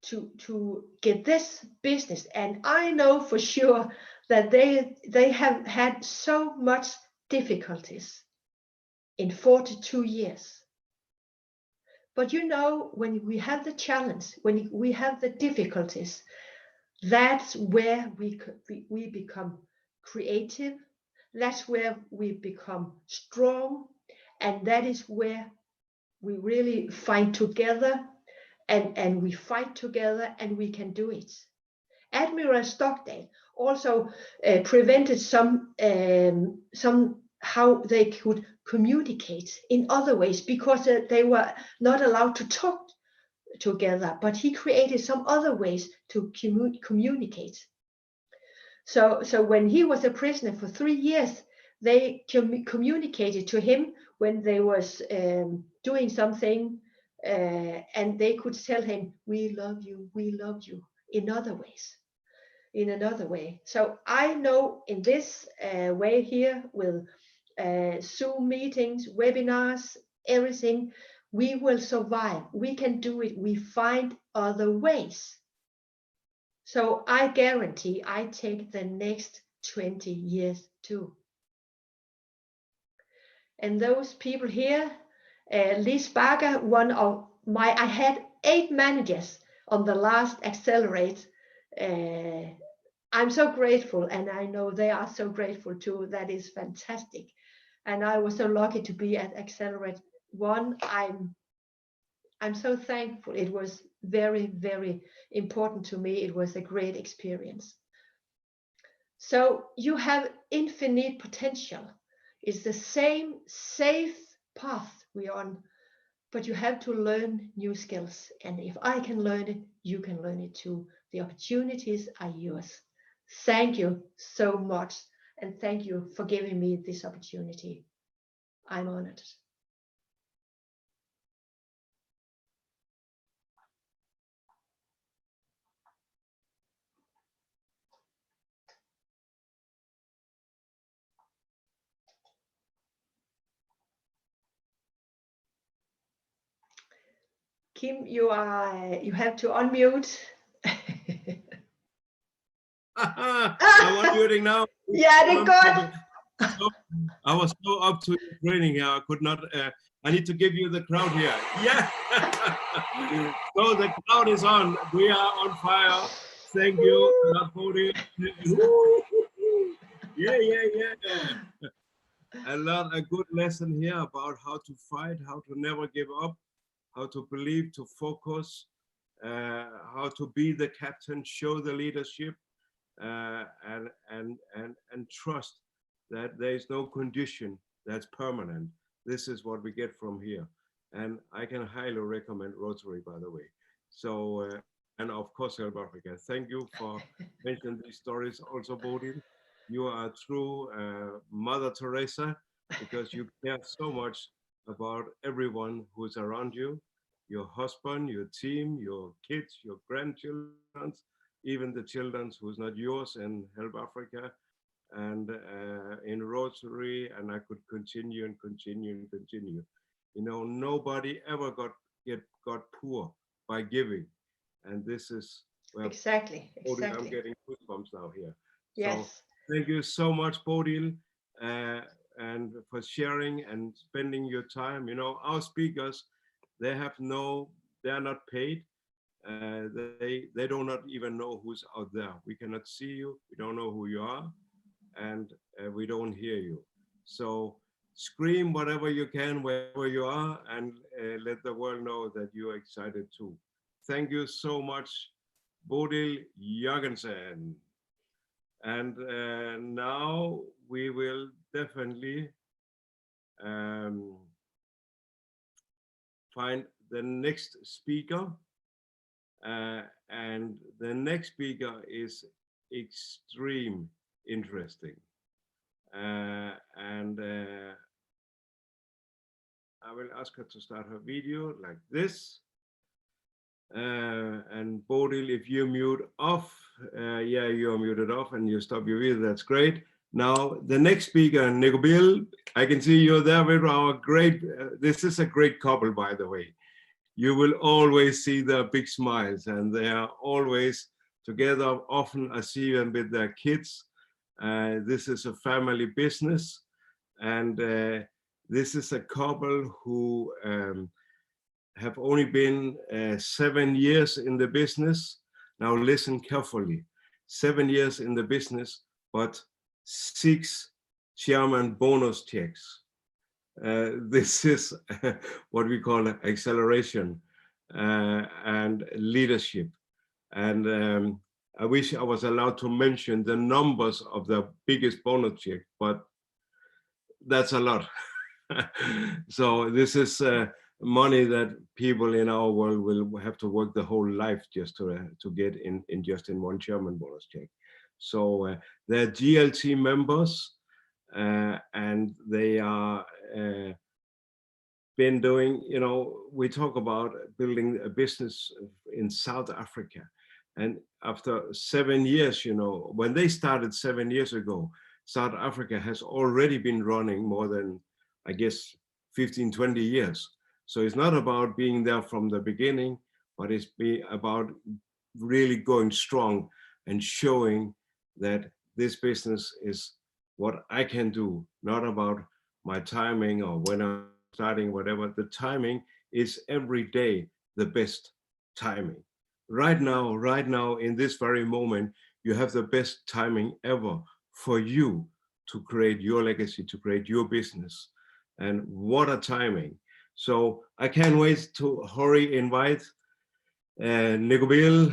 to get this business. And I know for sure that they have had so much difficulties in 42 years. But you know, when we have the challenge, when we have the difficulties, that's where we become creative. That's where we become strong. And that is where we really find together, and we fight together, and we can do it. Admiral Stockdale also prevented some how they could communicate in other ways, because they were not allowed to talk together, but he created some other ways to communicate. So when he was a prisoner for 3 years, they communicated to him when they was doing something, and they could tell him, we love you, in other ways, in another way. So I know in this way here with Zoom meetings, webinars, everything, we will survive. We can do it. We find other ways. So I guarantee I take the next 20 years too. And those people here, Liz Barker, I had 8 managers on the last Accelerate. I'm so grateful, and I know they are so grateful too. That is fantastic. And I was so lucky to be at Accelerate 1. I'm so thankful. It was very, very important to me. It was a great experience. So you have infinite potential. It's the same safe path we're on, but you have to learn new skills. And if I can learn it, you can learn it too. The opportunities are yours. Thank you so much. And thank you for giving me this opportunity. I'm honored. Kim, you have to unmute. I'm unmuting now. Yeah, they got. I was so up to training here. I could not. I need to give you the crowd here. Yeah. So the crowd is on. We are on fire. Thank you. Yeah. A good lesson here about how to fight, how to never give up, how to believe, to focus, how to be the captain, show the leadership, and trust that there is no condition that's permanent. This is what we get from here. And I can highly recommend Rotary, by the way. So, and of course, Help Africa. Thank you for mentioning these stories also, Bodil. You are a true Mother Teresa, because you care so much about everyone who's around you, your husband, your team, your kids, your grandchildren, even the children who's not yours, in Help Africa and in Rotary, and I could continue and continue and continue. You know, nobody ever got poor by giving, and this is where Exactly. I'm getting goosebumps now here. Yes. So thank you so much, Bodil, and for sharing and spending your time. You know, our speakers, they're not paid. They do not even know who's out there. We cannot see you. We don't know who you are, and we don't hear you. So scream whatever you can, wherever you are, and let the world know that you are excited too. Thank you so much, Bodil Jørgensen. And now we will definitely find the next speaker. And the next speaker is extreme interesting. And I will ask her to start her video like this. And Bodil, if you mute off, yeah, you're muted off and you stop your video, that's great. Now, the next speaker, Nicobil, I can see you're there with our great, this is a great couple, by the way. You will always see their big smiles and they are always together. Often I see them with their kids. This is a family business. And this is a couple who have only been 7 years in the business. Now listen carefully, 7 years in the business, but 6 chairman bonus checks. This is what we call acceleration and leadership. And I wish I was allowed to mention the numbers of the biggest bonus check, but that's a lot. So this is money that people in our world will have to work the whole life just to get in just in one chairman bonus check. So they're GLT members, and they are been doing, you know, we talk about building a business in South Africa. And after 7 years, you know, when they started 7 years ago, South Africa has already been running more than, I guess, 15, 20 years. So it's not about being there from the beginning, but it's about really going strong and showing that this business is what I can do, not about my timing or when I'm starting, whatever. The timing is every day the best timing. Right now, in this very moment, you have the best timing ever for you to create your legacy, to create your business. And what a timing. So I can't wait to hurry invite Nicobil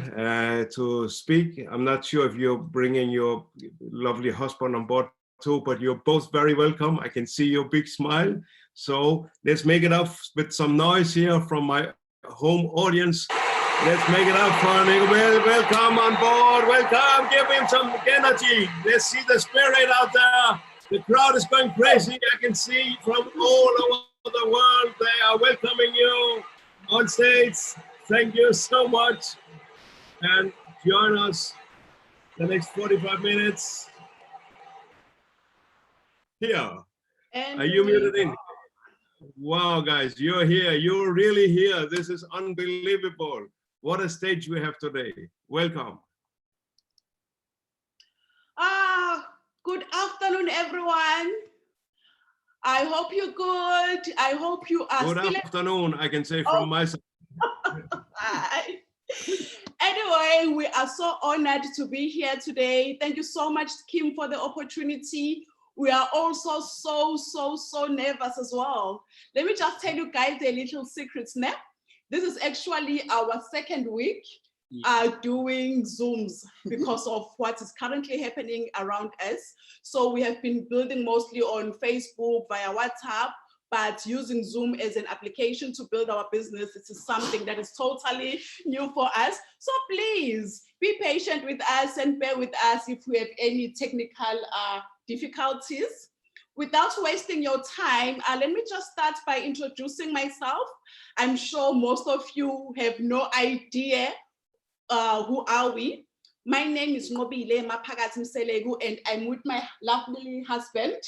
to speak. I'm not sure if you're bringing your lovely husband on board too, but you're both very welcome. I can see your big smile. So let's make it up with some noise here from my home audience. Let's make it up for Nicobil. Welcome on board. Welcome. Give him some energy. Let's see the spirit out there. The crowd is going crazy. I can see from all over the world. They are welcoming you on stage. Thank you so much. And join us the next 45 minutes. Here. And are you muted in? Wow, guys, you're here. You're really here. This is unbelievable. What a stage we have today. Welcome. Good afternoon, everyone. I hope you're good. I hope you are Good afternoon, I can say from my side. Anyway, we are so honored to be here today. Thank you so much, Kim, for the opportunity. We are also so nervous as well. Let me just tell you guys a little secret snap. This is actually our second week doing Zooms because of what is currently happening around us. So we have been building mostly on Facebook via WhatsApp, but using Zoom as an application to build our business, this is something that is totally new for us. So please be patient with us and bear with us if we have any technical difficulties. Without wasting your time, let me just start by introducing myself. I'm sure most of you have no idea who are we. My name is Nqobile Maphakathi Mselegu, and I'm with my lovely husband,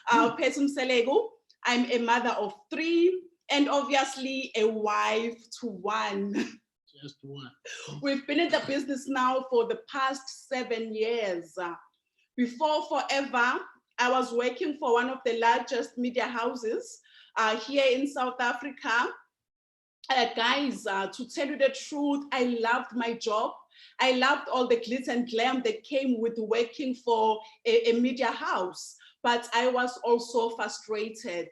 Phezu Mselegu. I'm a mother of 3 and obviously a wife to 1. Just 1. We've been in the business now for the past 7 years. Before forever, I was working for one of the largest media houses here in South Africa. Guys, to tell you the truth, I loved my job. I loved all the glitz and glam that came with working for a media house, but I was also frustrated.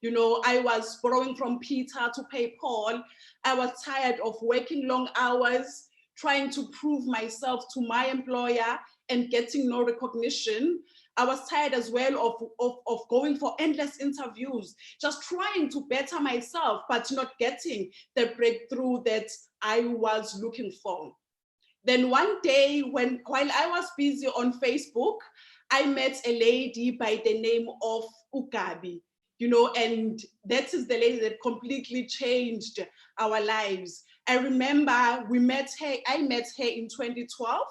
You know, I was borrowing from Peter to pay Paul. I was tired of working long hours, trying to prove myself to my employer and getting no recognition. I was tired as well of going for endless interviews, just trying to better myself, but not getting the breakthrough that I was looking for. Then one day, while I was busy on Facebook, I met a lady by the name of Ugabi. you know, and that is the lady that completely changed our lives. I remember I met her in 2012,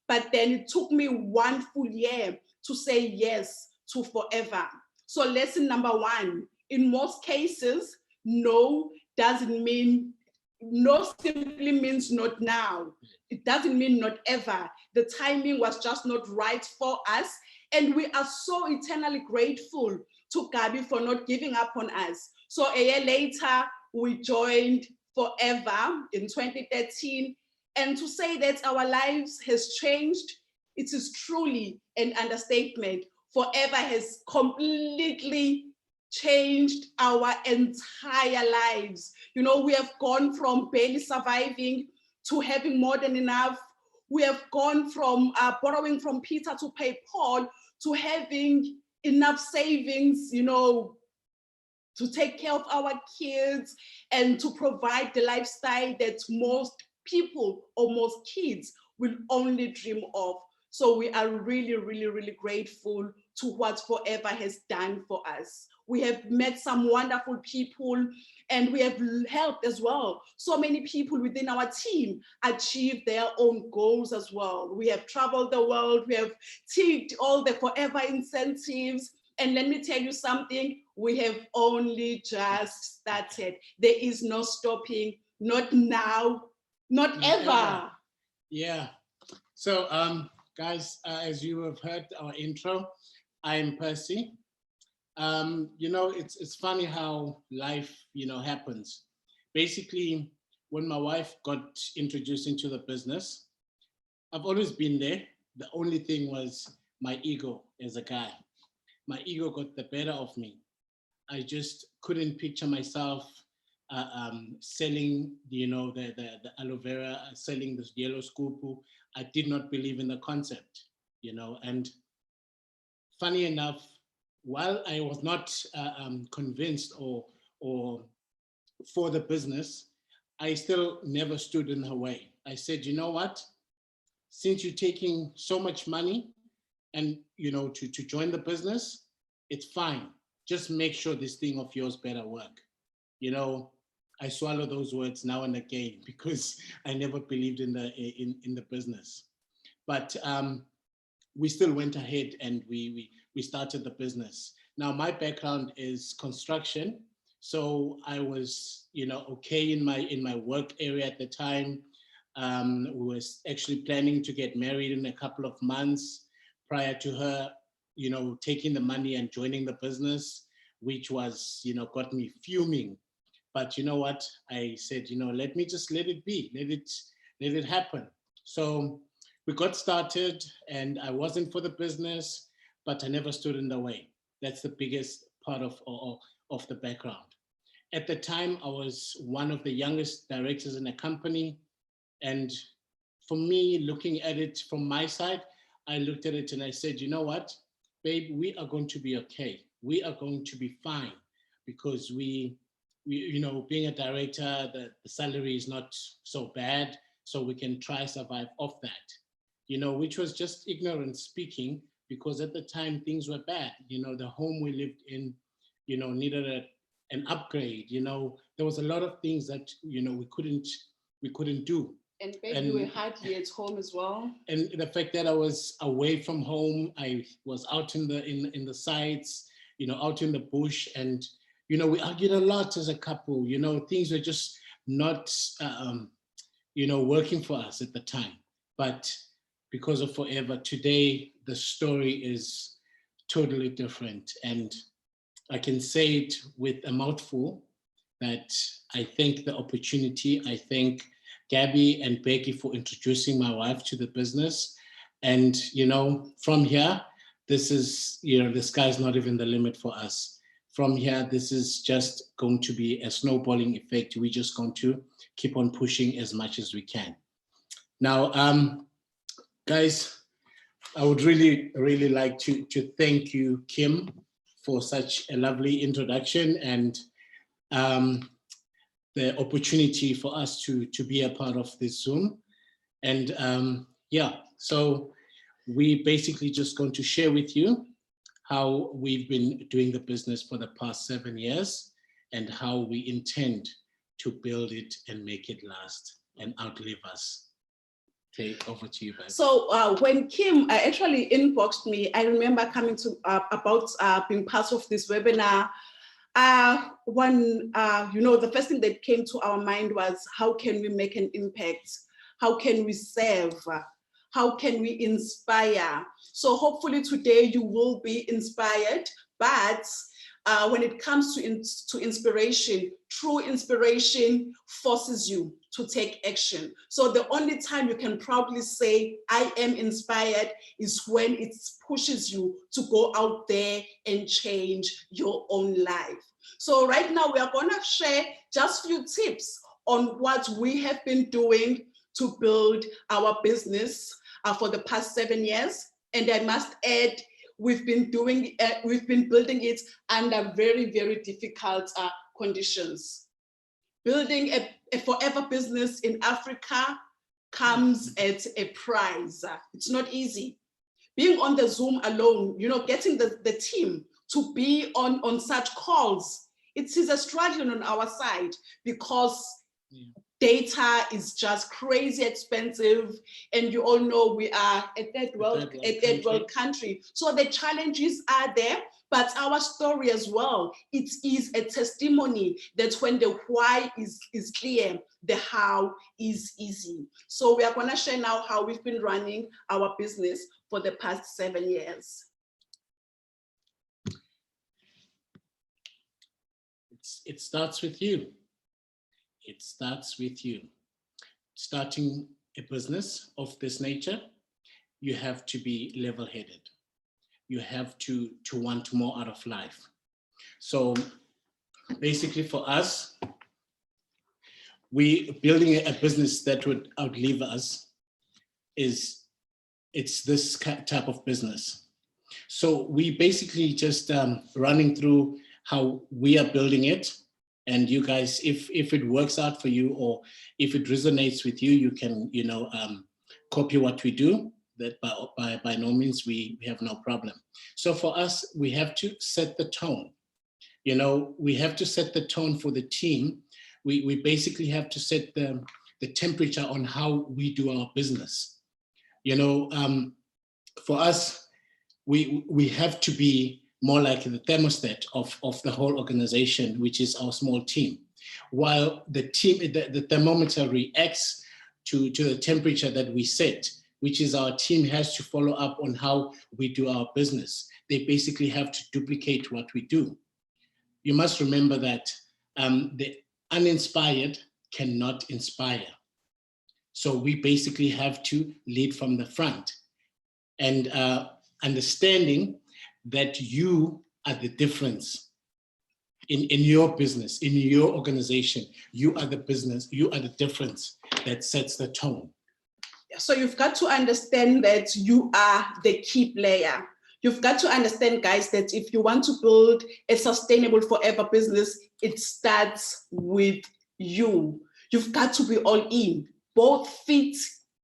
but then it took me 1 full year to say yes to forever. So lesson number 1, in most cases, no doesn't mean, no simply means not now. It doesn't mean not ever. The timing was just not right for us. And we are so eternally grateful to Gabi for not giving up on us. So a year later, we joined forever in 2013. And to say that our lives has changed, it is truly an understatement. Forever has completely changed our entire lives. You know, we have gone from barely surviving to having more than enough. We have gone from borrowing from Peter to pay Paul to having enough savings, you know, to take care of our kids and to provide the lifestyle that most people or most kids will only dream of. So we are really, really, really grateful to what Forever has done for us. We have met some wonderful people, and we have helped as well so many people within our team achieve their own goals as well. We have traveled the world, we have ticked all the Forever incentives, and let me tell you something, we have only just started. There is no stopping, not now, not ever. Yeah. So guys, as you have heard our intro, I'm Percy. You know, it's funny how life, you know, happens. Basically, when my wife got introduced into the business, I've always been there. The only thing was my ego as a guy. My ego got the better of me. I just couldn't picture myself selling, you know, the aloe vera, selling this yellow scoopoo. I did not believe in the concept, you know. And funny enough, while I was not convinced or for the business, I still never stood in her way. I said, you know what? Since you're taking so much money and, you know, to join the business, it's fine. Just make sure this thing of yours better work. You know, I swallow those words now and again because I never believed in the business. But we still went ahead and we started the business. Now my background is construction, so I was, you know, okay in my work area at the time. We was actually planning to get married in a couple of months prior to her, you know, taking the money and joining the business, which was, you know, got me fuming. But you know what? I said, you know, let me just let it be, let it happen. So we got started, and I wasn't for the business, but I never stood in the way. That's the biggest part of the background. At the time, I was one of the youngest directors in the company. And for me, looking at it from my side, I looked at it and I said, you know what, babe, we are going to be okay. We are going to be fine because we you know, being a director, the salary is not so bad, so we can try survive off that, you know, which was just ignorance speaking, because at the time things were bad. You know, the home we lived in, you know, needed an upgrade. You know, there was a lot of things that, you know, we couldn't do. And baby, you were hardly at home as well. And the fact that I was away from home, I was out in the sites, you know, out in the bush, and you know, we argued a lot as a couple. You know, things were just not, you know, working for us at the time. But because of Forever, today the story is totally different, and I can say it with a mouthful that I thank the opportunity. I thank Gabby and Becky for introducing my wife to the business. And, you know, from here, this is, you know, the sky's not even the limit for us. From here, this is just going to be a snowballing effect. We're just going to keep on pushing as much as we can. Now, guys, I would really, really like to thank you, Kim, for such a lovely introduction and the opportunity for us to be a part of this Zoom. And yeah, so we basically just going to share with you how we've been doing the business for the past 7 years and how we intend to build it and make it last and outlive us. Okay, over to you, Bev. So when Kim actually inboxed me, I remember coming to about being part of this webinar. The first thing that came to our mind was, how can we make an impact? How can we serve? How can we inspire? So hopefully today you will be inspired, but when it comes to inspiration, true inspiration forces you to take action. So the only time you can proudly say, I am inspired, is when it pushes you to go out there and change your own life. So right now we are gonna share just a few tips on what we have been doing to build our business for the past 7 years. And I must add, we've been building it under very, very difficult conditions. Building a forever business in Africa comes at a price. It's not easy. Being on the Zoom alone, getting the team to be on such calls, it is a struggle on our side because data is just crazy expensive, and you all know we are a third world country. So the challenges are there, but our story as well, it is a testimony that when the why is clear, the how is easy. So we are going to share now how we've been running our business for the past 7 years. It starts with you. It starts with you. Starting a business of this nature, you have to be level-headed. You have to want more out of life. So basically for us, building a business that would outlive us it's this type of business. So we basically just running through how we are building it. And you guys, if it works out for you or if it resonates with you, you can, copy what we do. That by no means we have no problem. So for us, we have to set the tone. We have to set the tone for the team. We basically have to set the temperature on how we do our business. For us, we have to be more like the thermostat of the whole organization, which is our small team. While the thermometer reacts to the temperature that we set, which is our team has to follow up on how we do our business. They basically have to duplicate what we do. You must remember that the uninspired cannot inspire. So we basically have to lead from the front and understanding that you are the difference in your business, in your organization. You are the business, you are the difference that sets the tone. So you've got to understand that you are the key player. You've got to understand, guys, that if you want to build a sustainable forever business, it starts with you. You've got to be all in, both feet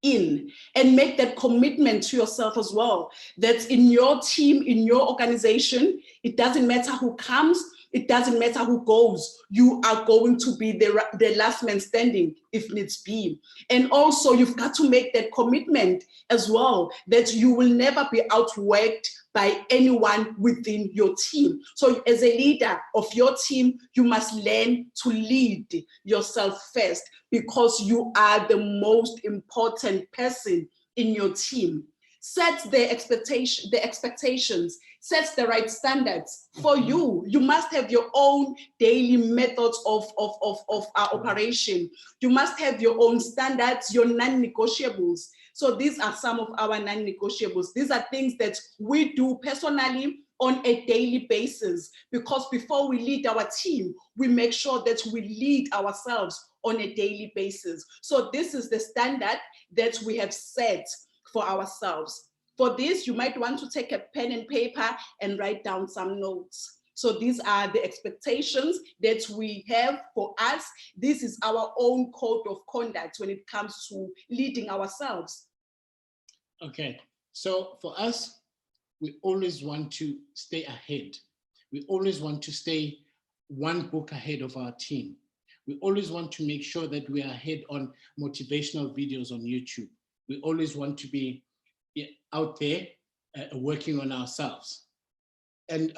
in, and make that commitment to yourself as well. That in your team, in your organization, it doesn't matter who comes, it doesn't matter who goes, you are going to be the last man standing if needs be. And also you've got to make that commitment as well, that you will never be outworked by anyone within your team. So as a leader of your team, you must learn to lead yourself first, because you are the most important person in your team. Set the expectations, set the right standards for you. You must have your own daily methods of operation. You must have your own standards, your non-negotiables. So these are some of our non-negotiables. These are things that we do personally on a daily basis, because before we lead our team, we make sure that we lead ourselves on a daily basis. So this is the standard that we have set for ourselves. For this, you might want to take a pen and paper and write down some notes. So these are the expectations that we have for us. This is our own code of conduct when it comes to leading ourselves. Okay, so for us, we always want to stay ahead. We always want to stay one book ahead of our team. We always want to make sure that we are ahead on motivational videos on YouTube. We always want to be out there working on ourselves. And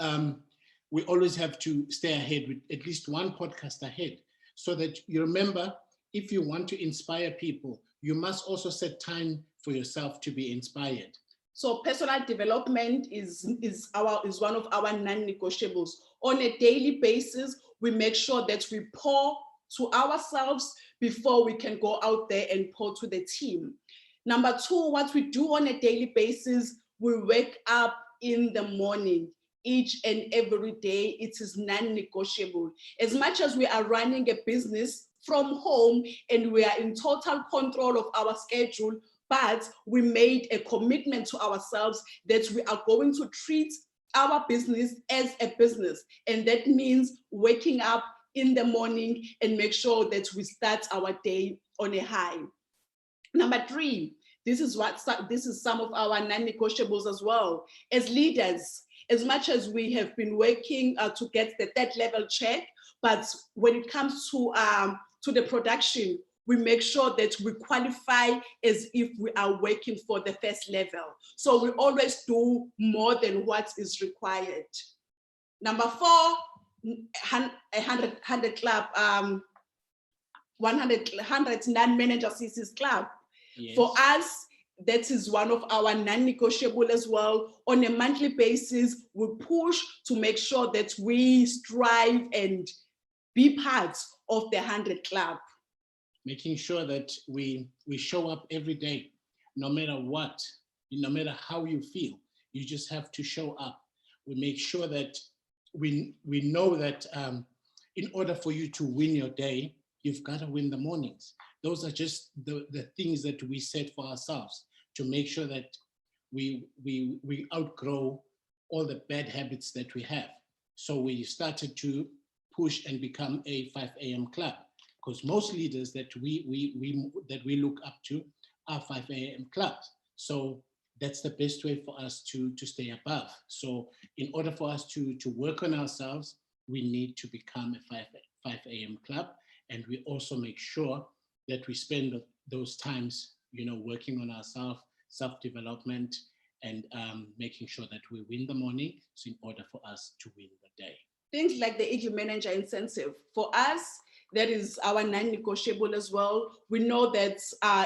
we always have to stay ahead with at least one podcast ahead, so that you remember, if you want to inspire people, you must also set time for yourself to be inspired. So personal development is one of our non-negotiables. On a daily basis, we make sure that we pour to ourselves before we can go out there and pour to the team. Number two, what we do on a daily basis, we wake up in the morning. Each and every day, it is non-negotiable. As much as we are running a business from home and we are in total control of our schedule, but we made a commitment to ourselves that we are going to treat our business as a business. And that means waking up in the morning and make sure that we start our day on a high. Number three, this is some of our non-negotiables as well. As leaders, as much as we have been working to get the third level check, but when it comes to the production, we make sure that we qualify as if we are working for the first level. So we always do more than what is required. Number four, 100 club, 100 non-manager CCs club. Yes. For us, that is one of our non-negotiable as well. On a monthly basis, we push to make sure that we strive and be part of the 100 club. Making sure that we show up every day, no matter what, no matter how you feel, you just have to show up. We make sure that we know that in order for you to win your day, you've got to win the mornings. Those are just the things that we set for ourselves to make sure that we outgrow all the bad habits that we have. So we started to push and become a 5 a.m. club, because most leaders that we look up to are 5 a.m. clubs. So that's the best way for us to stay above. So in order for us to work on ourselves, we need to become a 5 a.m. club. And we also make sure that we spend those times, working on ourselves, self-development, and making sure that we win the morning, so in order for us to win the day. Things like the Eagle Manager incentive. For us, that is our non-negotiable as well. We know that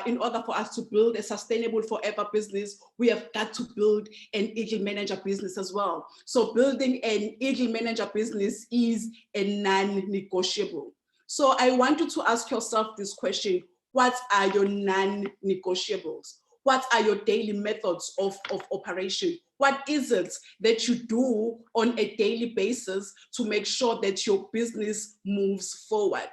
in order for us to build a sustainable forever business, we have got to build an Eagle Manager business as well. So building an Eagle Manager business is a non-negotiable. So I want you to ask yourself this question: what are your non-negotiables? What are your daily methods of operation? What is it that you do on a daily basis to make sure that your business moves forward?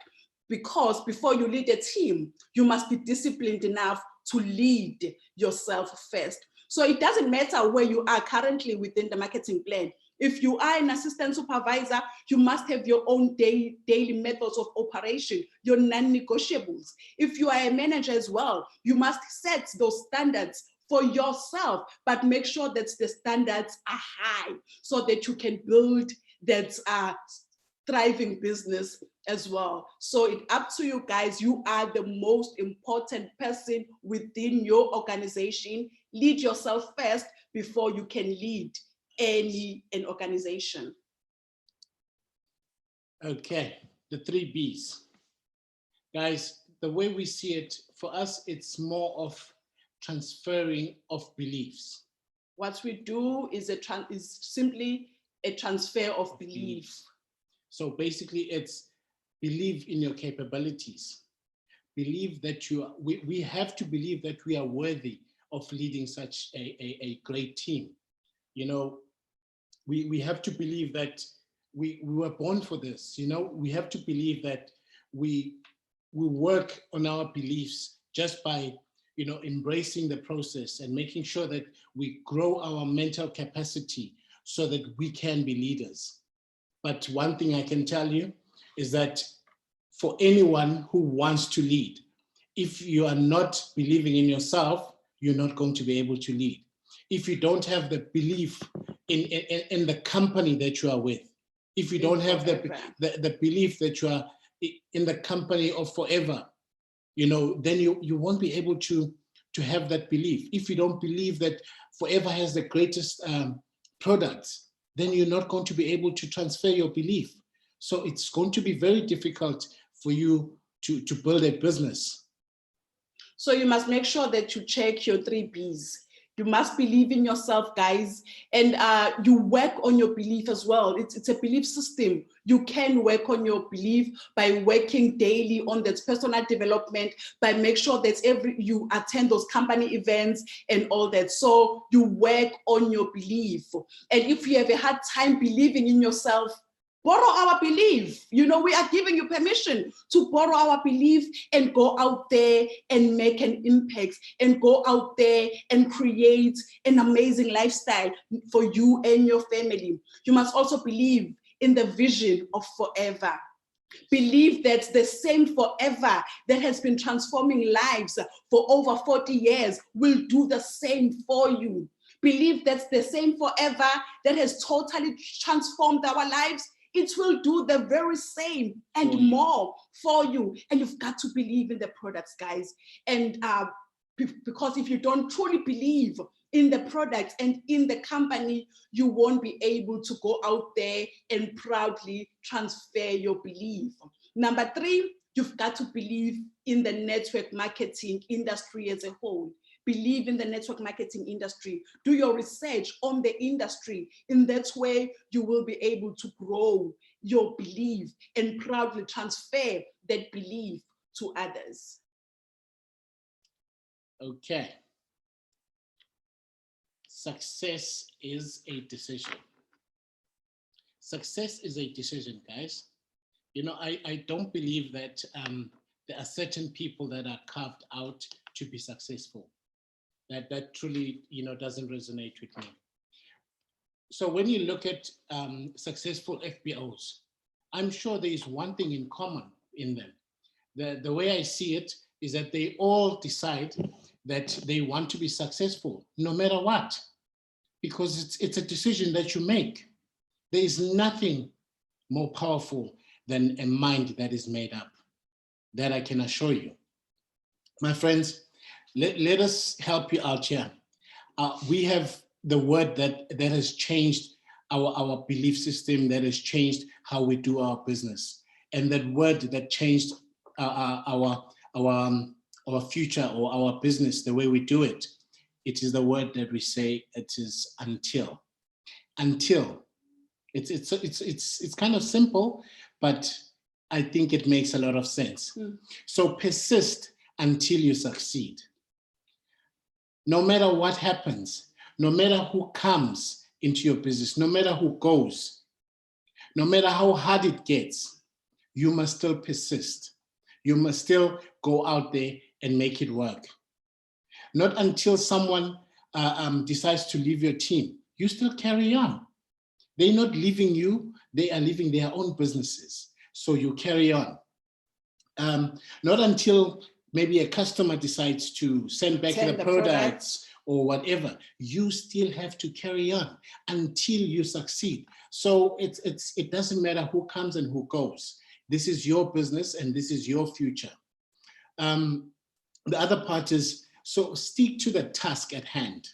Because before you lead a team, you must be disciplined enough to lead yourself first. So it doesn't matter where you are currently within the marketing plan. If you are an assistant supervisor, you must have your own daily methods of operation, your non-negotiables. If you are a manager as well, you must set those standards for yourself, but make sure that the standards are high so that you can build that thriving business as well. So it's up to you guys. You are the most important person within your organization. Lead yourself first before you can lead an organization. Okay, the 3 B's. Guys, the way we see it, for us, it's more of transferring of beliefs. What we do is simply a transfer of belief. So basically it's believe in your capabilities. Believe that we have to believe that we are worthy of leading such a great team. We have to believe that we were born for this. We have to believe that we work on our beliefs just by embracing the process and making sure that we grow our mental capacity so that we can be leaders. But one thing I can tell you is that for anyone who wants to lead, if you are not believing in yourself, you're not going to be able to lead. if you don't have the belief in the company that you are with, if you don't have the belief that you are in the company of forever, you know, then you won't be able to have that belief. If you don't believe that forever has the greatest products, then you're not going to be able to transfer your belief. So it's going to be very difficult for you to build a business. So you must make sure that you check your 3 Bs. You must believe in yourself, guys, and you work on your belief as well. It's a belief system. You can work on your belief by working daily on that personal development, by make sure that you attend those company events and all that. So you work on your belief. And if you have a hard time believing in yourself, borrow our belief. You know, we are giving you permission to borrow our belief and go out there and make an impact and go out there and create an amazing lifestyle for you and your family. You must also believe in the vision of forever. Believe that the same forever that has been transforming lives for over 40 years will do the same for you. Believe that the same forever that has totally transformed our lives, it will do the very same and more for you. And you've got to believe in the products, guys. And because if you don't truly believe in the product and in the company, you won't be able to go out there and proudly transfer your belief. Number 3, you've got to believe in the network marketing industry as a whole. Believe in the network marketing industry. Do your research on the industry. In that way, you will be able to grow your belief and proudly transfer that belief to others. Okay. Success is a decision. Success is a decision, guys. You know, I don't believe that there are certain people that are carved out to be successful. That truly, you know, doesn't resonate with me. So when you look at successful FBOs, I'm sure there is one thing in common in them. The way I see it is that they all decide that they want to be successful no matter what, because it's a decision that you make. There is nothing more powerful than a mind that is made up. That I can assure you. My friends, let us help you out here. We have the word that has changed our belief system, that has changed how we do our business. And that word that changed our future or our business, the way we do it, it is the word that we say, it is until. Until. It's kind of simple, but I think it makes a lot of sense. So persist until you succeed. No matter what happens, no matter who comes into your business, no matter who goes, no matter how hard it gets, you must still persist. You must still go out there and make it work. Not until someone decides to leave your team, you still carry on. They're not leaving you, they are leaving their own businesses. So you carry on. Not until maybe a customer decides to send back the products or whatever, you still have to carry on until you succeed. So it doesn't matter who comes and who goes. This is your business and this is your future. The other part is, so stick to the task at hand,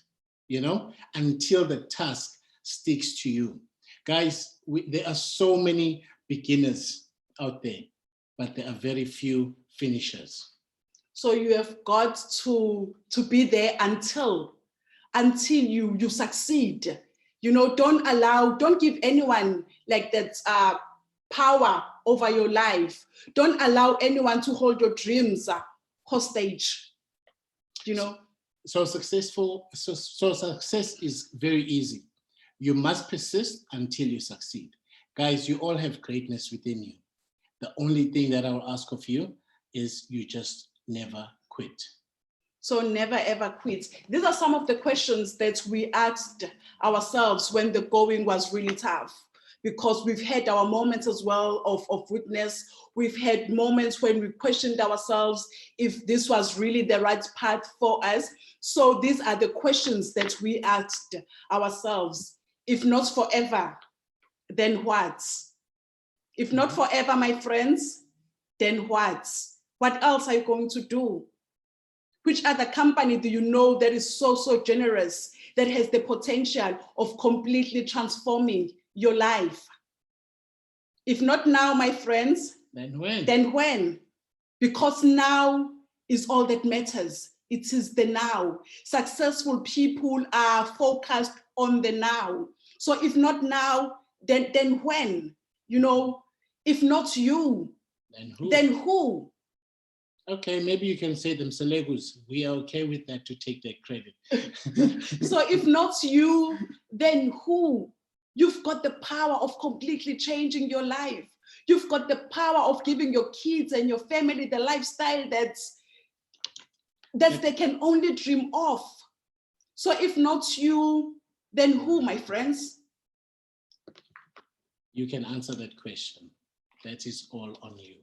you know, until the task sticks to you. Guys, there are so many beginners out there, but there are very few finishers. So you have got to be there until you succeed. You know, don't give anyone like that power over your life. Don't allow anyone to hold your dreams hostage, you know. So success is very easy. You must persist until you succeed. Guys, you all have greatness within you. The only thing that I will ask of you is you just never quit. So never ever quit. These are some of the questions that we asked ourselves when the going was really tough. because we've had our moments as well of witness. We've had moments when we questioned ourselves if this was really the right path for us. So these are the questions that we asked ourselves. If not forever, then what? If not forever, my friends, then what? What else are you going to do? Which other company do you know that is so generous, that has the potential of completely transforming your life? If not now, my friends, Then when? then when? Because now is all that matters. It is the now. Successful people are focused on the now. So if not now, then when? You know, if not you, Then who? then who? Okay, maybe you can say them Selegus. We are okay with that to take their credit. So if not you, then who? You've got the power of completely changing your life. You've got the power of giving your kids and your family the lifestyle that they can only dream of. So if not you, then who, my friends? You can answer that question. That is all on you.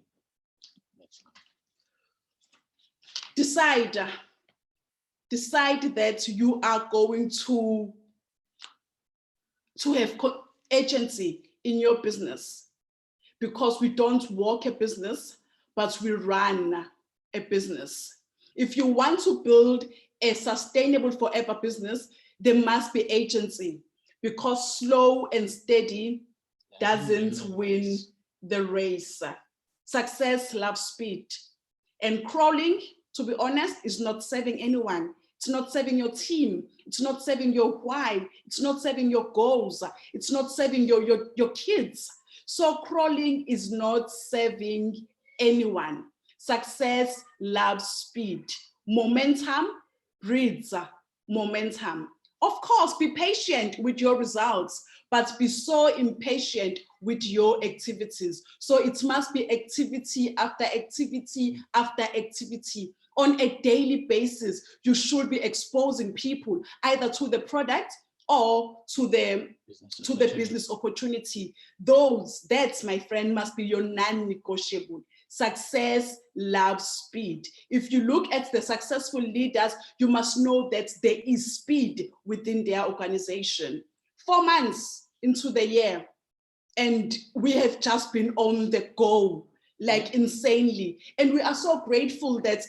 Decide that you are going to have agency in your business, because we don't walk a business, but we run a business. If you want to build a sustainable forever business, there must be agency, because slow and steady doesn't win the race. Success loves speed, and crawling, to be honest, is not serving anyone. It's not serving your team. It's not serving your why. It's not serving your goals. It's not serving your kids. So crawling is not serving anyone. Success loves speed. Momentum breeds momentum. Of course, be patient with your results, but be so impatient with your activities. So it must be activity after activity after activity. On a daily basis, you should be exposing people either to the product or to the business opportunity. That, my friend, must be your non-negotiable. Success loves speed. If you look at the successful leaders, you must know that there is speed within their organization. 4 months into the year, and we have just been on the go, like insanely. And we are so grateful that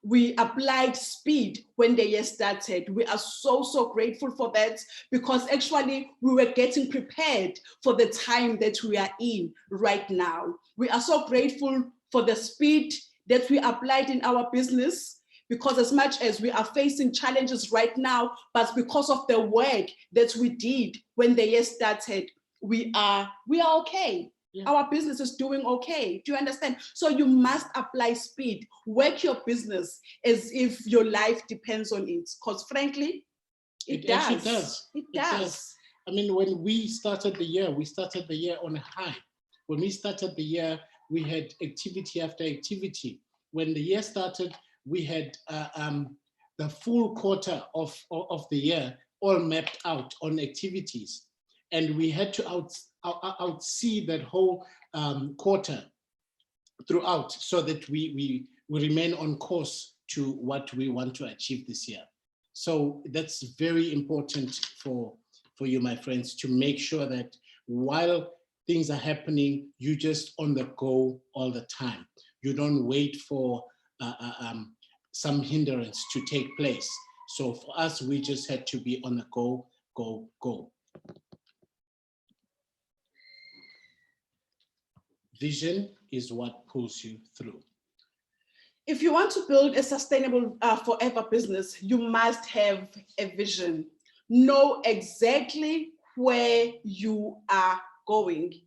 we applied speed when the year started. We are so grateful for that, because actually we were getting prepared for the time that we are in right now. We are so grateful for the speed that we applied in our business, because as much as we are facing challenges right now, but because of the work that we did when the year started, we are okay. Yeah. Our business is doing okay. Do you understand? So you must apply speed. Work your business as if your life depends on it. Because frankly, it does. Actually does. It does. I mean, when we started the year on a high. When we started the year, we had activity after activity. When the year started, we had the full quarter of the year all mapped out on activities. And we had to outsee that whole quarter throughout, so that we remain on course to what we want to achieve this year. So that's very important for you, my friends, to make sure that while things are happening, you just on the go all the time. You don't wait for some hindrance to take place. So for us, we just had to be on the go, go, go. Vision is what pulls you through. If you want to build a sustainable forever business, you must have a vision. Know exactly where you are going.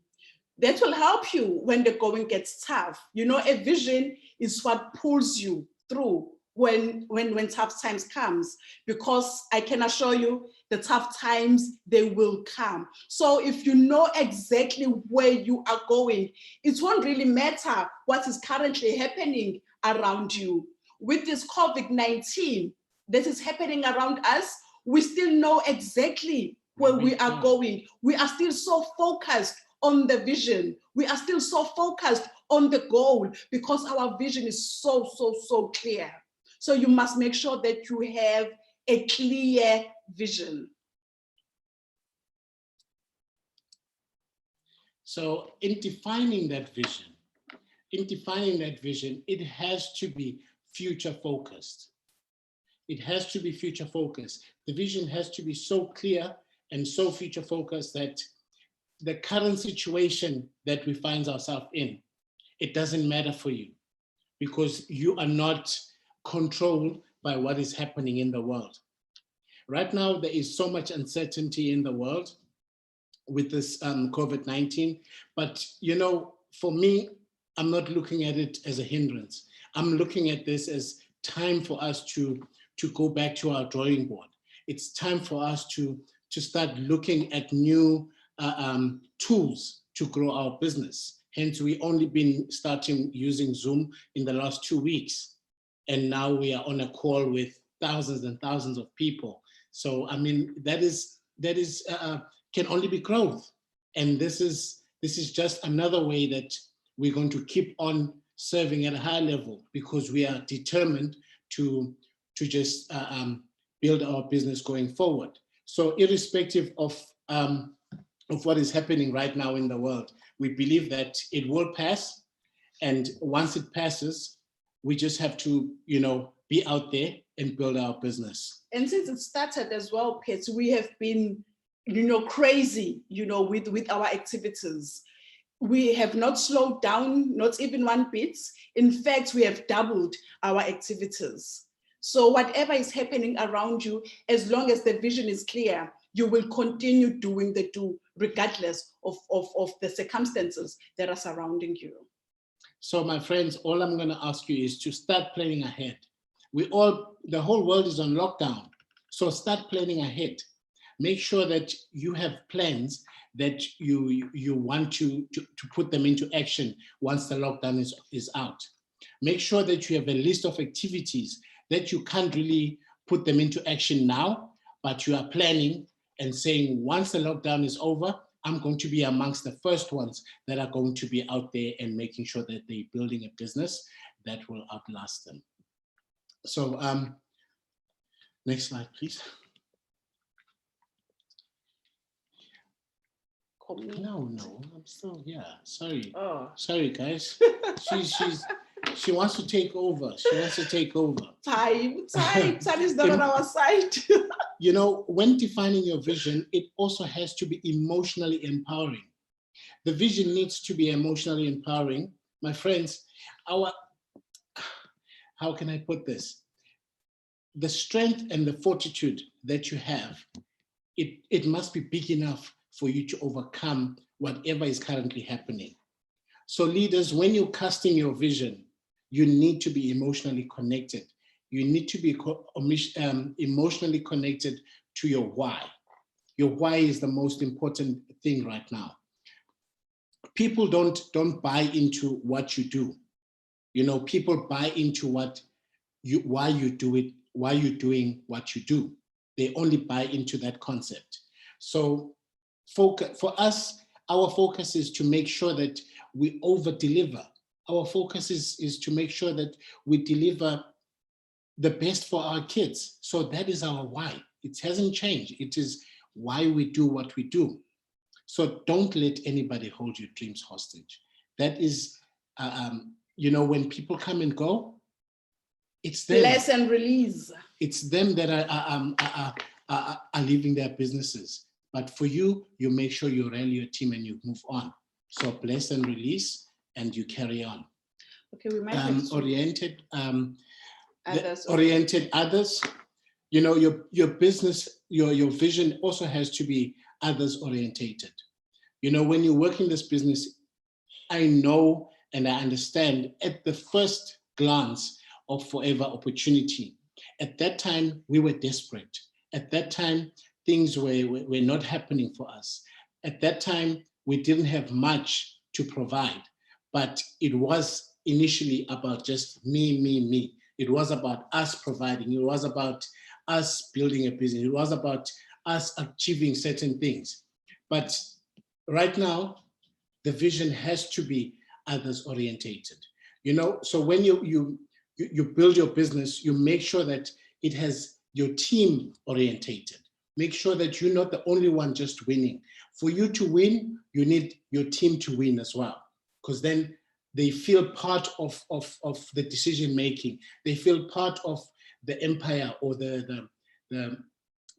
That will help you when the going gets tough. You know, a vision is what pulls you through when tough times comes, because I can assure you the tough times, they will come. So if you know exactly where you are going, it won't really matter what is currently happening around you. With this COVID-19 that is happening around us, we still know exactly where we are going. We are still so focused on the vision. We are still so focused on the goal because our vision is so, so clear. So you must make sure that you have a clear vision. So in defining that vision, it has to be future focused. It has to be future focused. The vision has to be so clear and so future focused that the current situation that we find ourselves in, it doesn't matter for you because you are not controlled by what is happening in the world. Right now, there is so much uncertainty in the world with this COVID-19, but for me, I'm not looking at it as a hindrance. I'm looking at this as time for us to go back to our drawing board. It's time for us to start looking at new tools to grow our business. Hence, we only been starting using Zoom in the last 2 weeks. And now we are on a call with thousands and thousands of people. So, I mean, that can only be growth. And this is just another way that we're going to keep on serving at a high level because we are determined to just build our business going forward. So irrespective of what is happening right now in the world, we believe that it will pass. And once it passes, we just have to, be out there and build our business. And since it started as well, Pets, we have been, crazy, with our activities. We have not slowed down, not even one bit. In fact, we have doubled our activities. So whatever is happening around you, as long as the vision is clear, you will continue doing the do, regardless of the circumstances that are surrounding you. So my friends, all I'm going to ask you is to start planning ahead. The whole world is on lockdown. So start planning ahead. Make sure that you have plans that you want to put them into action once the lockdown is out. Make sure that you have a list of activities that you can't really put them into action now, but you are planning and saying, once the lockdown is over, I'm going to be amongst the first ones that are going to be out there and making sure that they're building a business that will outlast them. So next slide, please. No, I'm still, sorry. Oh. Sorry, guys. She wants to take over. Time is not on our side. When defining your vision, it also has to be emotionally empowering. The vision needs to be emotionally empowering. My friends, how can I put this? The strength and the fortitude that you have, it must be big enough for you to overcome whatever is currently happening. So leaders, when you're casting your vision, you need to be emotionally connected. You need to be emotionally connected to your why. Your why is the most important thing right now. People don't buy into what you do. People buy into why you do it, why you're doing what you do. They only buy into that concept. So for us, our focus is to make sure that we over-deliver. Our focus is to make sure that we deliver the best for our kids. So that is our why. It hasn't changed. It is why we do what we do. So don't let anybody hold your dreams hostage. That is, when people come and go, it's them. Bless and release. It's them that are leaving their businesses. But for you, you make sure you rally your team and you move on. So bless and release, and you carry on. Okay, we might have oriented others. Oriented others. Your business, your vision also has to be others orientated. When you work in this business, I know and I understand at the first glance of Forever Opportunity. At that time, we were desperate. At that time, things were not happening for us. At that time, we didn't have much to provide, but it was initially about just me. It was about us providing. It was about us building a business. It was about us achieving certain things. But right now, the vision has to be others orientated. You know, so when you build your business, you make sure that it has your team orientated. Make sure that you're not the only one just winning. For you to win, you need your team to win as well, because then they feel part of the decision making. They feel part of the empire or the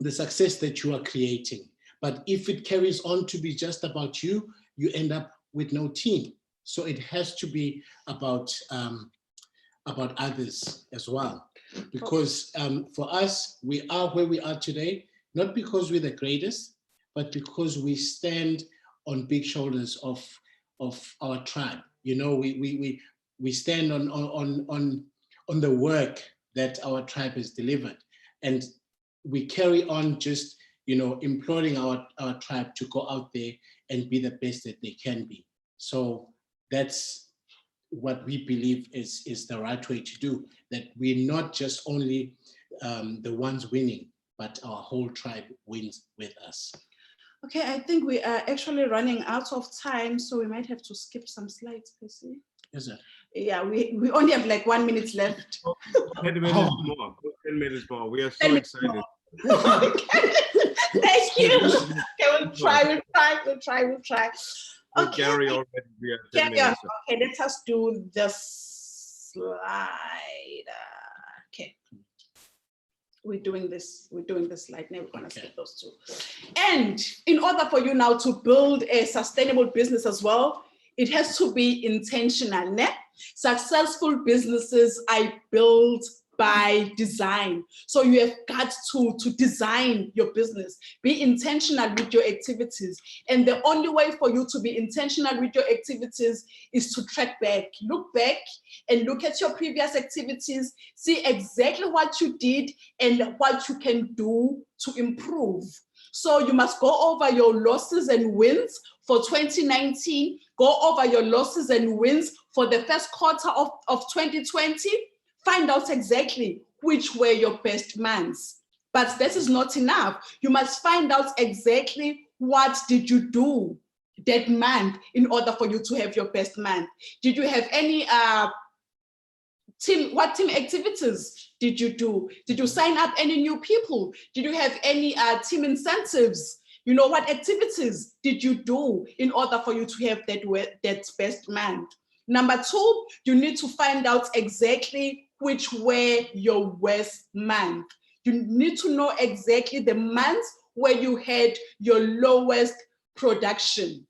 success that you are creating. But if it carries on to be just about you, you end up with no team. So it has to be about others as well. Because for us, we are where we are today, not because we're the greatest, but because we stand on big shoulders of our tribe. You know, we stand on the work that our tribe has delivered, and we carry on just, you know, imploring our tribe to go out there and be the best that they can be. So that's what we believe is the right way to do, that we're not just only the ones winning, but our whole tribe wins with us. Okay, I think we are actually running out of time, so we might have to skip some slides, Percy. Is it? Yeah, we only have like 1 minute left. 10 minutes more. 10 minutes more. We are so excited. Thank you. Okay, we'll try. With Okay. Gary already, we are 10 minutes. Okay, let us do the slide. Okay. We're doing this slide. Now we're gonna skip those two. And in order for you now to build a sustainable business as well, it has to be intentional. Ne? Successful businesses are built by design. So you have got to design your business, be intentional with your activities. And the only way for you to be intentional with your activities is to track back. Look back and look at your previous activities, see exactly what you did and what you can do to improve. So you must go over your losses and wins for 2019, go over your losses and wins for the first quarter of 2020, find out exactly which were your best months. But this is not enough. You must find out exactly what did you do that month in order for you to have your best month. Did you have any team activities did you do? Did you sign up any new people? Did you have any team incentives? You know, what activities did you do in order for you to have that best month? Number two, you need to find out exactly which were your worst month. You need to know exactly the months where you had your lowest production.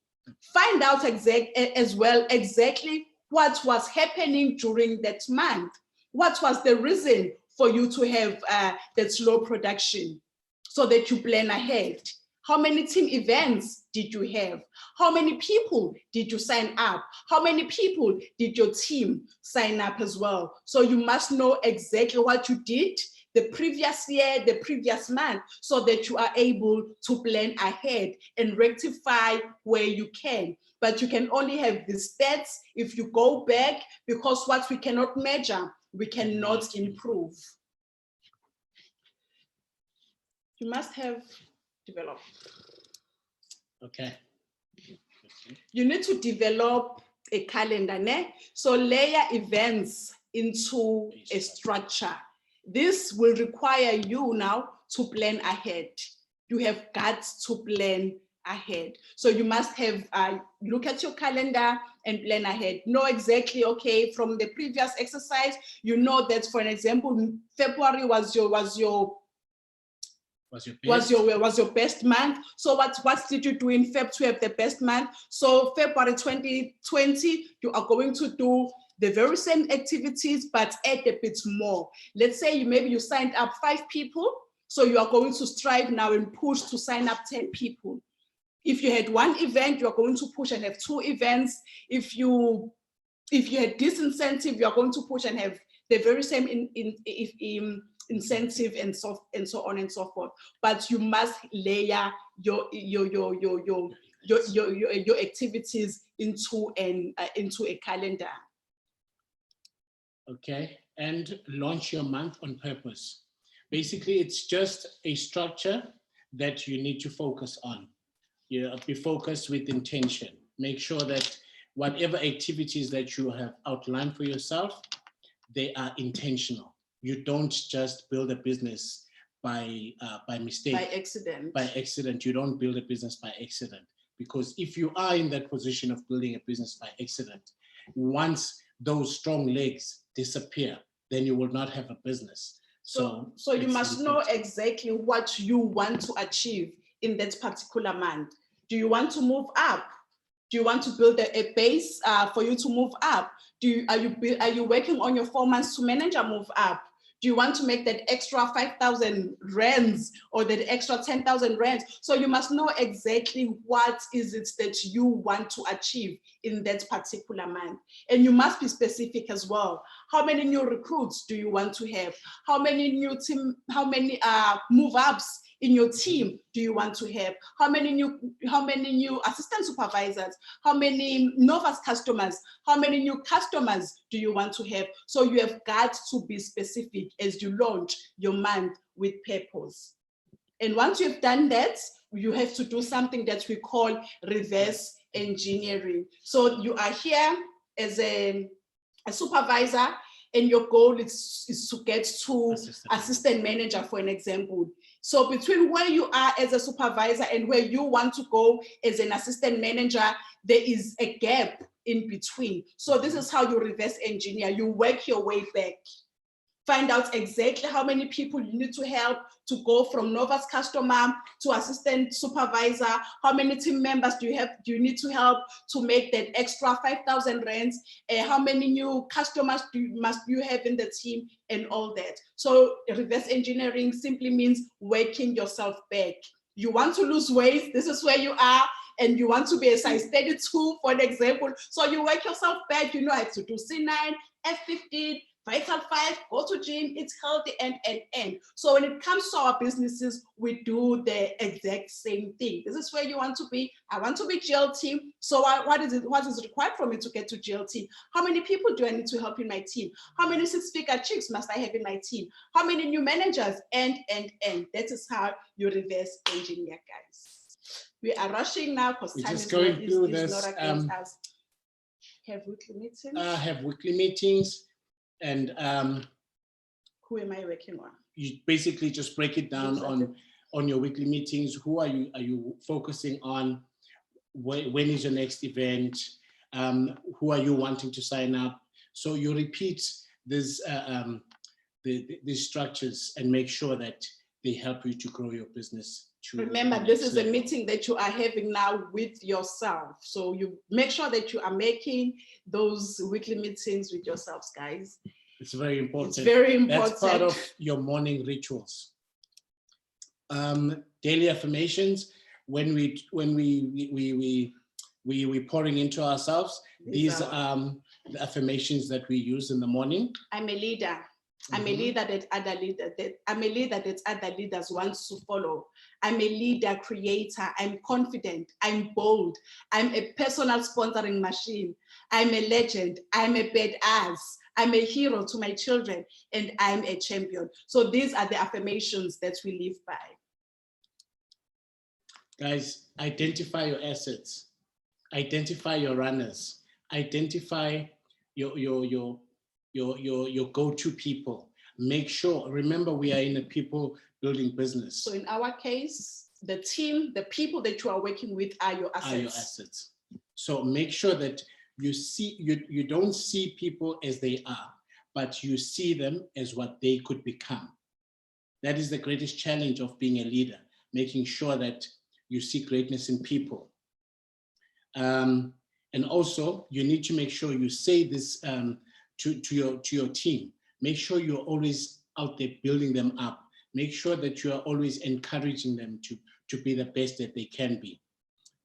Find out as well exactly what was happening during that month. What was the reason for you to have that slow production, so that you plan ahead? How many team events did you have? How many people did you sign up? How many people did your team sign up as well? So you must know exactly what you did the previous year, the previous month, so that you are able to plan ahead and rectify where you can. But you can only have the stats if you go back, because what we cannot measure, we cannot improve. You must have developed. Okay. You need to develop a calendar, ne? So layer events into a structure. This will require you now to plan ahead. You have got to plan ahead. So you must have, look at your calendar and plan ahead. Know exactly, okay, from the previous exercise, you know that, for an example, February was your best month. So what did you do in Feb to have the best month? So February 2020, you are going to do the very same activities, but add a bit more. Let's say maybe you signed up 5 people. So you are going to strive now and push to sign up 10 people. If you had 1 event, you are going to push and have 2 events. If you had this incentive, you are going to push and have the very same incentive and so on and so forth. But you must layer your activities into a calendar. Okay, and launch your month on purpose. Basically, it's just a structure that you need to focus on. Be focused with intention. Make sure that whatever activities that you have outlined for yourself, they are intentional. You don't just build a business by mistake. By accident. By accident. You don't build a business by accident. Because if you are in that position of building a business by accident, once those strong legs disappear, then you will not have a business. So you must know exactly what you want to achieve in that particular month. Do you want to move up? Do you want to build a base for you to move up? Are you working on your 4 months to manager move up? Do you want to make that extra 5,000 rands or that extra 10,000 rands? So you must know exactly what is it that you want to achieve in that particular month. And you must be specific as well. How many new recruits do you want to have? How many new team, how many move ups in your team do you want to have? How many new assistant supervisors? How many novice customers? How many new customers do you want to have? So you have got to be specific as you launch your month with purpose. And once you've done that, you have to do something that we call reverse engineering. So you are here as a supervisor, and your goal is to get to assistant manager, for an example. So between where you are as a supervisor and where you want to go as an assistant manager, there is a gap in between. So this is how you reverse engineer. You work your way back. Find out exactly how many people you need to help to go from novice customer to assistant supervisor. How many team members do you need to help to make that extra 5,000 rands? How many new customers must you have in the team, and all that. So reverse engineering simply means working yourself back. You want to lose weight, this is where you are, and you want to be a size 32, for an example. So you work yourself back. You know how to do C9, F15, Vital 5, go to gym, it's healthy, and. So when it comes to our businesses, we do the exact same thing. This is where you want to be. I want to be GLT. So what is required for me to get to GLT? How many people do I need to help in my team? How many six-figure chicks must I have in my team? How many new managers? And. That is how you reverse engineer, guys. We are rushing now because time is not against us. Have weekly meetings. Have weekly meetings. And who am I working on? You basically just break it down on your weekly meetings. Who are you focusing on? When is your next event? Who are you wanting to sign up? So you repeat these structures and make sure that they help you to grow your business. Remember, this is a meeting that you are having now with yourself. So you make sure that you are making those weekly meetings with yourselves, guys. It's very important. It's very important. That's part of your morning rituals. Daily affirmations. When we pouring into ourselves, these are the affirmations that we use in the morning. I'm a leader. I'm a leader that other leaders want to follow. I'm a leader creator. I'm confident. I'm bold. I'm a personal sponsoring machine. I'm a legend. I'm a badass. I'm a hero to my children, and I'm a champion. So these are the affirmations that we live by. Guys, identify your assets. Identify your runners. Identify your go-to people. Make sure, remember, we are in a people building business. So in our case, the team, the people that you are working with are your assets. Are your assets. So make sure that you don't see people as they are, but you see them as what they could become. That is the greatest challenge of being a leader, making sure that you see greatness in people. And also, you need to make sure you say this to your team. Make sure you're always out there building them up. Make sure that you are always encouraging them to be the best that they can be.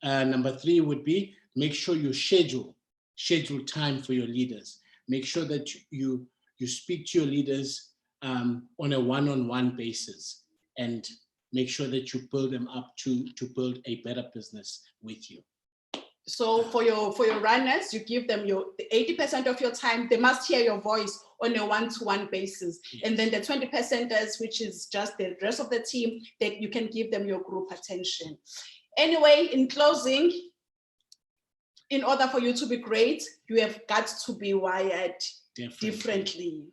Number 3 would be, make sure you schedule time for your leaders. Make sure that you speak to your leaders on a one-on-one basis, and make sure that you build them up to build a better business with you. So for your runners, you give them the 80% of your time. They must hear your voice on a one-to-one basis. Yes. And then the 20%ers, which is just the rest of the team, that you can give them your group attention. Anyway, in closing, in order for you to be great, you have got to be wired differently.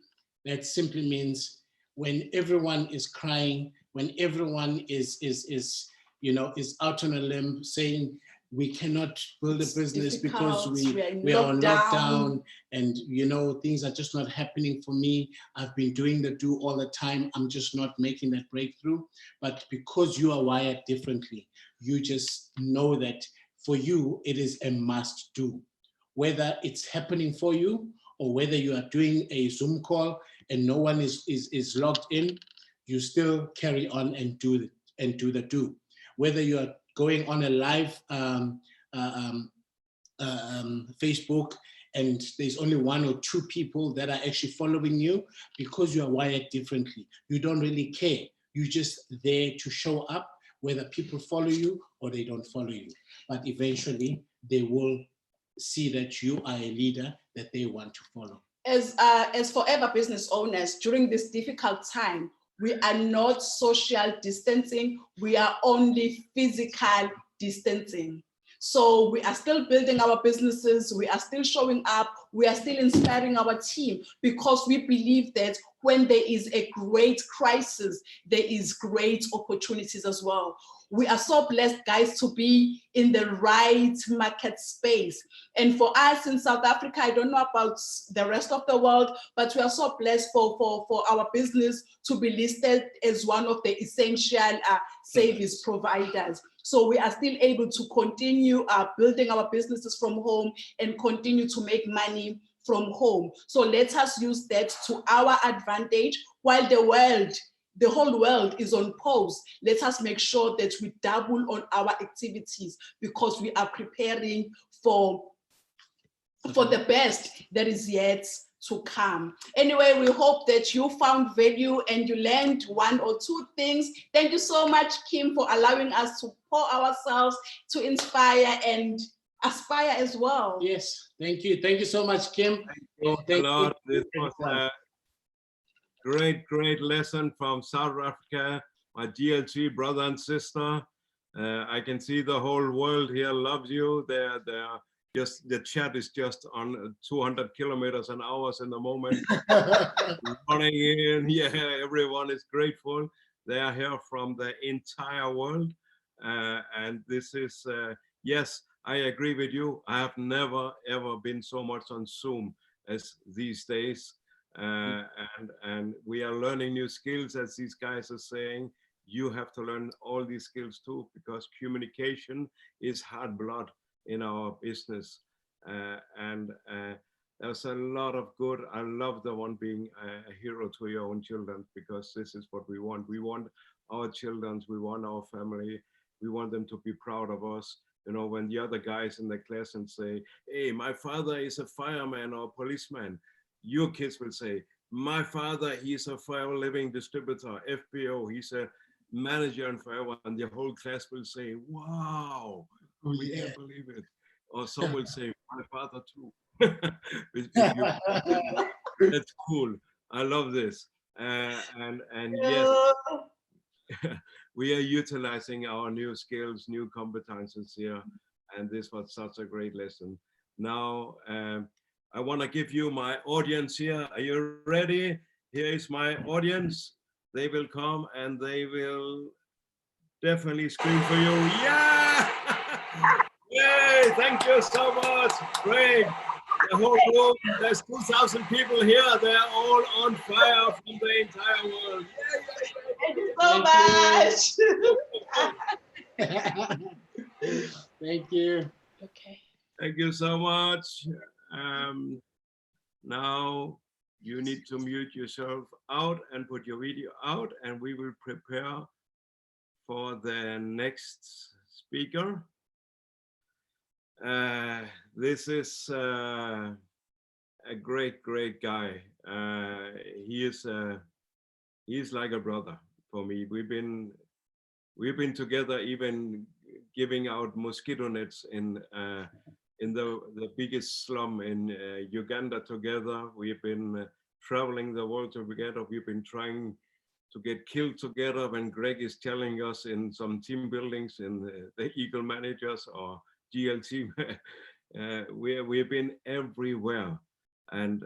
That simply means when everyone is crying, when everyone is out on a limb saying we cannot build a business because we are on lockdown and things are just not happening for me. I've been doing the do all the time. I'm just not making that breakthrough. But because you are wired differently, you just know that for you, it is a must do. Whether it's happening for you or whether you are doing a Zoom call and no one is logged in, you still carry on and do the do. Whether you are going on a live Facebook and there's only 1 or 2 people that are actually following you, because you are wired differently. You don't really care. You're just there to show up, whether people follow you or they don't follow you. But eventually they will see that you are a leader that they want to follow. As forever business owners, during this difficult time, we are not social distancing, we are only physical distancing. So we are still building our businesses, we are still showing up, we are still inspiring our team, because we believe that when there is a great crisis, there is great opportunities as well. We are so blessed, guys, to be in the right market space. And for us in South Africa, I don't know about the rest of the world, but we are so blessed for our business to be listed as one of the essential service providers. So we are still able to continue building our businesses from home and continue to make money from home. So let us use that to our advantage while the whole world is on pause. Let us make sure that we double on our activities, because we are preparing for the best that is yet to come. Anyway, we hope that you found value and you learned 1 or 2 things. Thank you so much, Kim, for allowing us to pour ourselves, to inspire and aspire as well. Yes, thank you. Thank you so much, Kim. Thank you a lot. This was a great lesson from South Africa, my GLG brother and sister. I can see the whole world here loves you. They're just, the chat is just on 200 kilometers an hour in the moment. Running in, yeah, everyone is grateful. They are here from the entire world. And this is, yes, I agree with you. I have never, ever been so much on Zoom as these days. And we are learning new skills, as these guys are saying. You have to learn all these skills too, because communication is hard blood in our business. There's a lot of good. I love the one being a hero to your own children, because this is what we want. We want our children, we want our family, we want them to be proud of us. You know, when the other guys in the class and say, hey, my father is a fireman or a policeman, your kids will say, my father, he's a forever living distributor, FBO, he's a manager and forever, and the whole class will say, wow, we can't believe it. Or some will say, my father too. That's cool. I love this. And yes, we are utilizing our new skills, new competences here. And this was such a great lesson. Now, I want to give you my audience here. Are you ready? Here is my audience. They will come and they will definitely scream for you. Yeah! Yay! Thank you so much. Great. The whole room, there's 2,000 people here. They're all on fire from the entire world. Thank you so much. Thank you. Okay. Thank you so much. Now you need to mute yourself out and put your video out, and we will prepare for the next speaker. This is a great guy. He is like a brother for me. We've been together even giving out mosquito nets in the biggest slum in Uganda together. We've been traveling the world together. We've been trying to get killed together when Greg is telling us in some team buildings in the Eagle Managers or GLT. We've been everywhere. And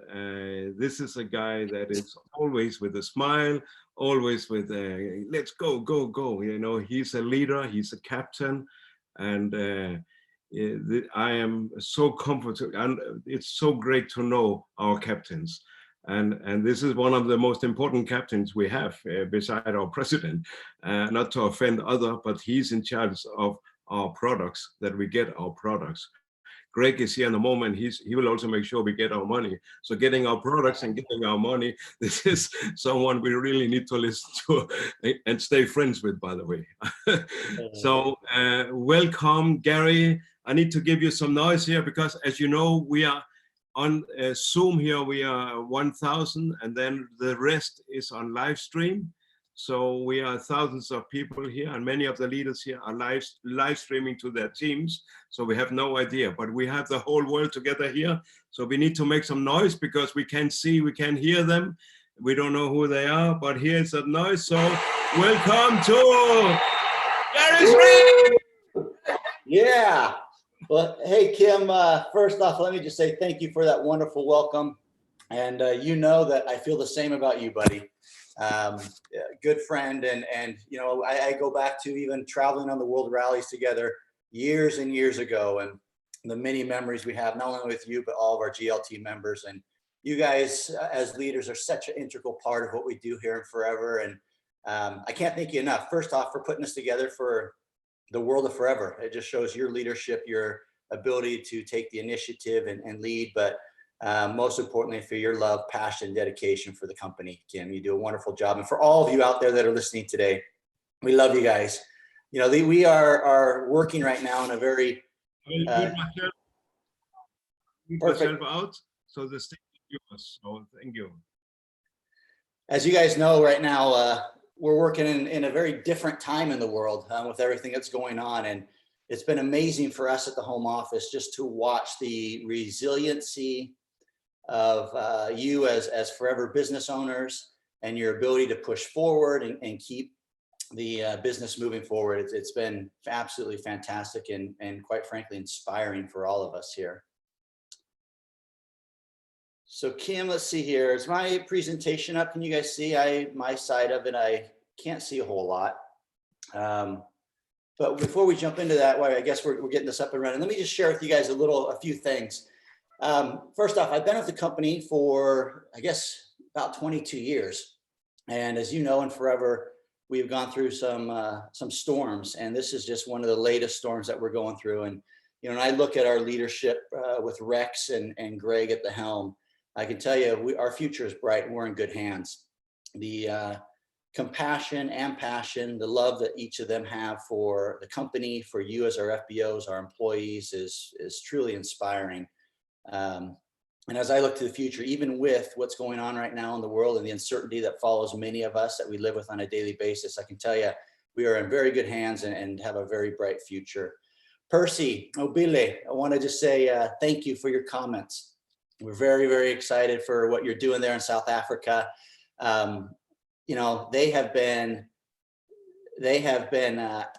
this is a guy that is always with a smile, always with a, let's go, go, go. You know, he's a leader, he's a captain. And I am so comfortable, and it's so great to know our captains. And this is one of the most important captains we have beside our president, not to offend other, but he's in charge of our products, that we get our products. Greg is here in the moment. He will also make sure we get our money. So getting our products and getting our money, this is someone we really need to listen to and stay friends with, by the way. So welcome, Gary. I need to give you some noise here because, as you know, we are on Zoom here. We are 1,000, and then the rest is on live stream. So we are thousands of people here, and many of the leaders here are live streaming to their teams. So we have no idea, but we have the whole world together here. So we need to make some noise because we can't see, we can't hear them. We don't know who they are, but here's that noise. So welcome to Gary's Ring! Yeah. Well, hey, Kim, first off, let me just say thank you for that wonderful welcome. And you know that I feel the same about you, buddy. Good friend. And you know, I go back to even traveling on the world rallies together years and years ago, and the many memories we have, not only with you, but all of our GLT members. And you guys as leaders are such an integral part of what we do here in Forever. And I can't thank you enough, first off, for putting us together for the World of Forever. It just shows your leadership, your ability to take the initiative and lead, but most importantly, for your love, passion, dedication for the company. Kim, you do a wonderful job. And for all of you out there that are listening today, we love you guys. You know, we are working right now in a very perfect out. So the stage is yours. So thank you. As you guys know, right now, we're working in a very different time in the world with everything that's going on. And it's been amazing for us at the home office just to watch the resiliency of you as Forever business owners and your ability to push forward and keep the business moving forward. It's been absolutely fantastic and quite frankly, inspiring for all of us here. So Kim, let's see here. Is my presentation up? Can you guys see my side of it? I can't see a whole lot. But before we jump into that, well, I guess we're getting this up and running. Let me just share with you guys a few things. First off, I've been with the company for, I guess, about 22 years. And as you know, in Forever, we've gone through some storms, and this is just one of the latest storms that we're going through. And, you know, when I look at our leadership with Rex and Greg at the helm, I can tell you our future is bright and we're in good hands. The compassion and passion, the love that each of them have for the company, for you as our FBOs, our employees is truly inspiring. And as I look to the future, even with what's going on right now in the world and the uncertainty that follows many of us that we live with on a daily basis, I can tell you we are in very good hands and have a very bright future. Percy Obile, I want to just say thank you for your comments. We're very, very excited for what you're doing there in South Africa. You know, they have been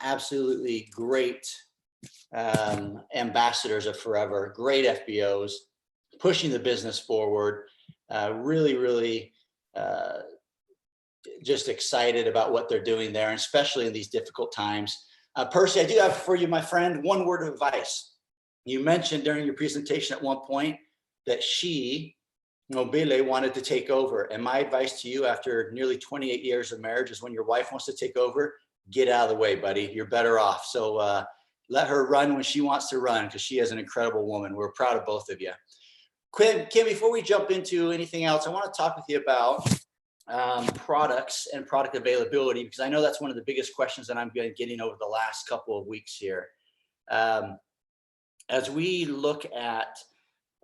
absolutely great ambassadors of Forever, great FBOs, pushing the business forward, really just excited about what they're doing there, and especially in these difficult times. Percy, I do have for you, my friend, one word of advice. You mentioned during your presentation at one point that she, Mobile, wanted to take over. And my advice to you after nearly 28 years of marriage is when your wife wants to take over, get out of the way, buddy. You're better off. So let her run when she wants to run, because she is an incredible woman. We're proud of both of you. Kim, before we jump into anything else, I want to talk with you about products and product availability, because I know that's one of the biggest questions that I'm getting over the last couple of weeks here. As we look at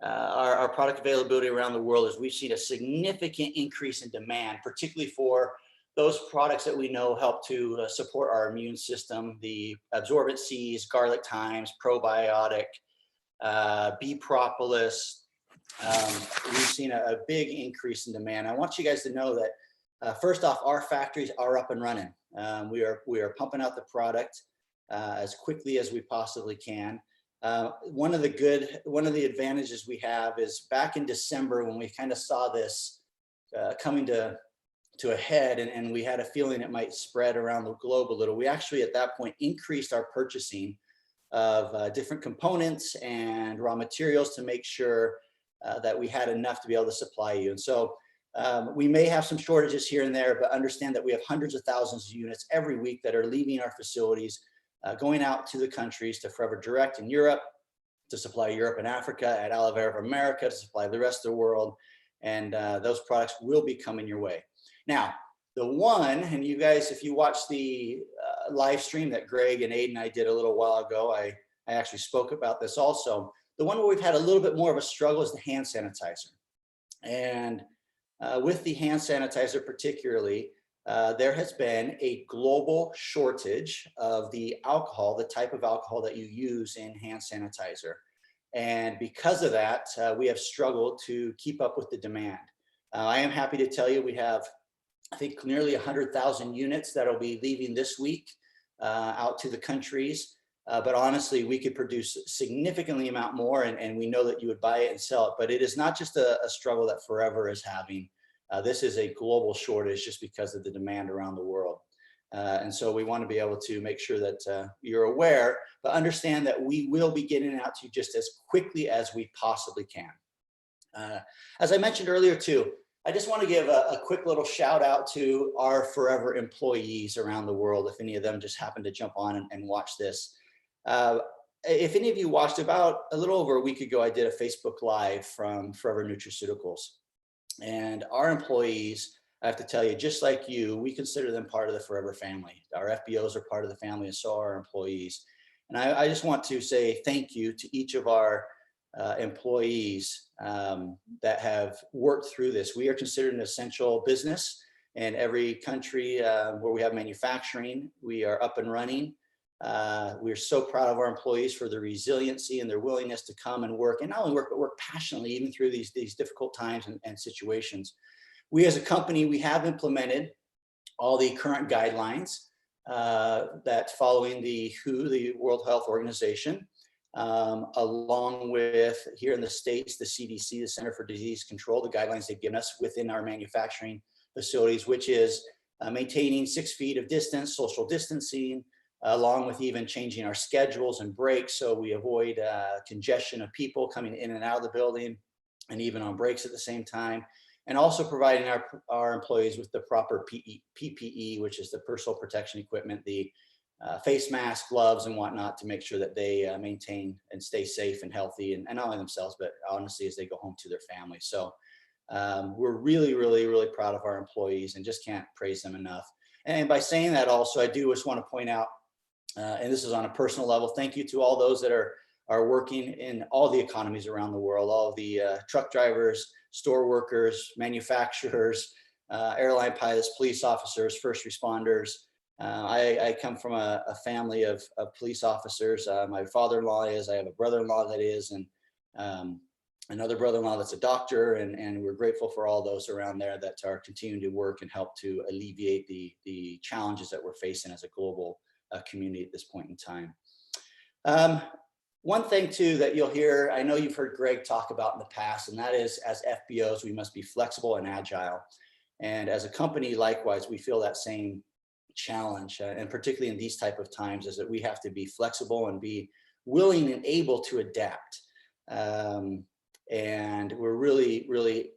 our product availability around the world, as we've seen a significant increase in demand, particularly for those products that we know help to support our immune system, the absorbent C's, garlic thymes, probiotic, bee propolis. We've seen a big increase in demand. I want you guys to know that first off, our factories are up and running. We are pumping out the product as quickly as we possibly can. One of the advantages we have is back in December when we kind of saw this coming to a head, and we had a feeling it might spread around the globe a little. We actually at that point increased our purchasing of different components and raw materials to make sure that we had enough to be able to supply you. And so we may have some shortages here and there, but understand that we have hundreds of thousands of units every week that are leaving our facilities, going out to the countries, to Forever Direct in Europe, to supply Europe and Africa, at Aloe Vera of America to supply the rest of the world. And those products will be coming your way. Now, the one, and you guys, if you watch the live stream that Greg and Aiden and I did a little while ago, I actually spoke about this also. The one where we've had a little bit more of a struggle is the hand sanitizer. And with the hand sanitizer particularly, there has been a global shortage of the alcohol, the type of alcohol that you use in hand sanitizer. And because of that, we have struggled to keep up with the demand. I am happy to tell you we have, I think, nearly 100,000 units that will be leaving this week out to the countries. But honestly, we could produce significantly amount more, and we know that you would buy it and sell it. But it is not just a struggle that Forever is having. This is a global shortage just because of the demand around the world. And so we want to be able to make sure that you're aware, but understand that we will be getting it out to you just as quickly as we possibly can. As I mentioned earlier too, I just want to give a quick little shout out to our Forever employees around the world, if any of them just happen to jump on and watch this. If any of you watched, about a little over a week ago, I did a Facebook Live from Forever Nutraceuticals. And our employees, I have to tell you, just like you, we consider them part of the Forever family. Our FBOs are part of the family, and so are our employees. And I just want to say thank you to each of our employees that have worked through this. We are considered an essential business in every country where we have manufacturing. We are up and running. We're so proud of our employees for their resiliency and their willingness to come and work, and not only work, but work passionately even through these difficult times and situations. We as a company, we have implemented all the current guidelines that following the WHO, the World Health Organization, along with here in the States, the CDC, the Center for Disease Control, the guidelines they've given us within our manufacturing facilities, which is maintaining 6 feet of distance, social distancing, along with even changing our schedules and breaks so we avoid congestion of people coming in and out of the building, and even on breaks at the same time. And also providing our employees with the proper PPE, which is the personal protection equipment, the face mask, gloves, and whatnot, to make sure that they maintain and stay safe and healthy, and not only themselves, but honestly, as they go home to their families. So we're really, really, really proud of our employees and just can't praise them enough. And by saying that also, I do just want to point out, and this is on a personal level, thank you to all those that are working in all the economies around the world, all of the truck drivers, store workers, manufacturers, airline pilots, police officers, first responders. I come from a family of police officers. My father-in-law is, I have a brother-in-law that is, and another brother-in-law that's a doctor, and we're grateful for all those around there that are continuing to work and help to alleviate the challenges that we're facing as a global community at this point in time. One thing too that you'll hear, I know you've heard Greg talk about in the past, and that is, as FBOs, we must be flexible and agile. And as a company, likewise, we feel that same challenge, and particularly in these type of times, is that we have to be flexible and be willing and able to adapt. And we're really, really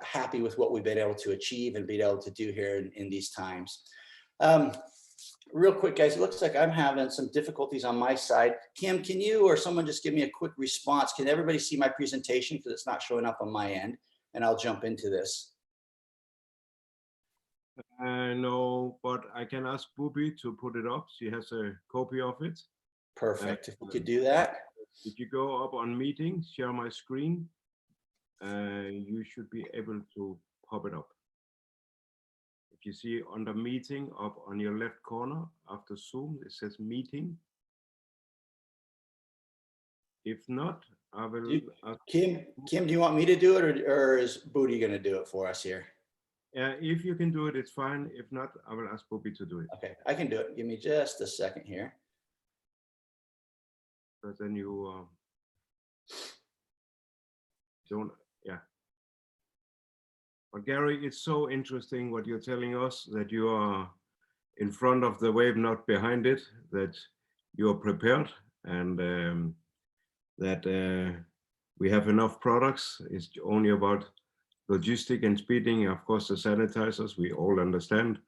happy with what we've been able to achieve and be able to do here in these times. Real quick, guys, it looks like I'm having some difficulties on my side. Kim, can you or someone just give me a quick response? Can everybody see my presentation, because it's not showing up on my end? And I'll jump into this. No, but I can ask Booby to put it up. She has a copy of it. Perfect. If we could do that. If you go up on meetings, share my screen, you should be able to pop it up. If you see under meeting up on your left corner after Zoom, it says meeting. If not, I will. Kim, do you want me to do it, or is Booty going to do it for us here? If you can do it, it's fine. If not, I will ask Bobby to do it. Okay, I can do it. Give me just a second here. But then you don't, yeah. But Gary, it's so interesting what you're telling us, that you are in front of the wave, not behind it, that you are prepared, and that we have enough products. It's only about logistic and speeding. Of course, the sanitizers, we all understand.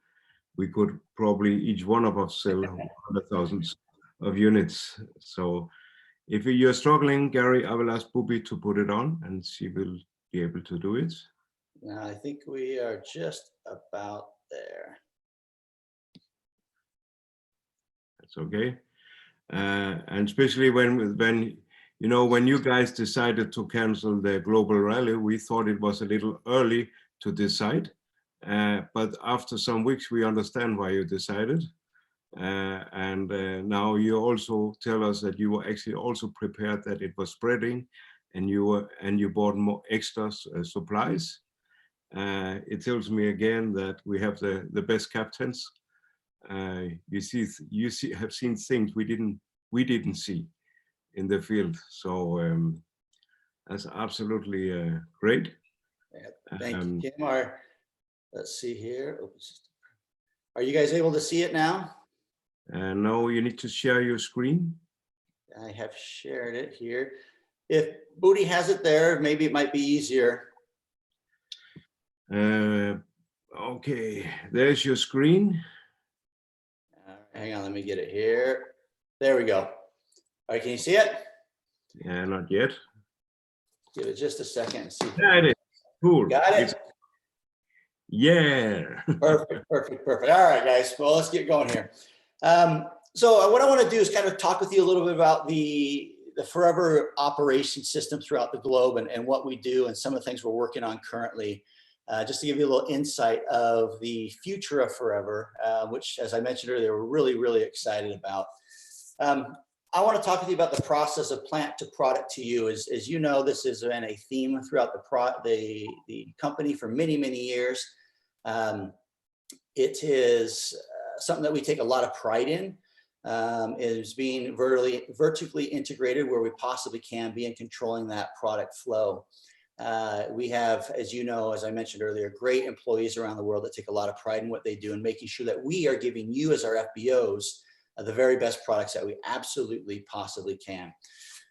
We could probably, each one of us, sell 100,000 of units. So if you're struggling, Gary, I will ask Booby to put it on and she will be able to do it. Now, I think we are just about there. That's okay. And especially when you know, when you guys decided to cancel the global rally, we thought it was a little early to decide. But after some weeks, we understand why you decided. And now you also tell us that you were actually also prepared that it was spreading, and you bought more extra supplies. It tells me again that we have the best captains. You have seen things we didn't see in the field. So that's absolutely great. Yeah, thank you, Kim. Let's see here. Are you guys able to see it now? No, you need to share your screen. I have shared it here. If Booty has it there, maybe it might be easier. Okay, there's your screen. Hang on, let me get it here. There we go. All right, can you see it? Yeah, not yet. Give it just a second and see. There it is. Cool. Got it? Yeah. Perfect, perfect, perfect. All right, guys. Well, let's get going here. So what I want to do is kind of talk with you a little bit about the Forever operation system throughout the globe and what we do and some of the things we're working on currently, just to give you a little insight of the future of Forever, which, as I mentioned earlier, we're really, really excited about. I want to talk with you about the process of plant to product to you. As you know, this has been a theme throughout the company for many, many years. It is something that we take a lot of pride in, is being vertically integrated where we possibly can be, and controlling that product flow. We have, as you know, as I mentioned earlier, great employees around the world that take a lot of pride in what they do and making sure that we are giving you as our FBOs the very best products that we absolutely possibly can.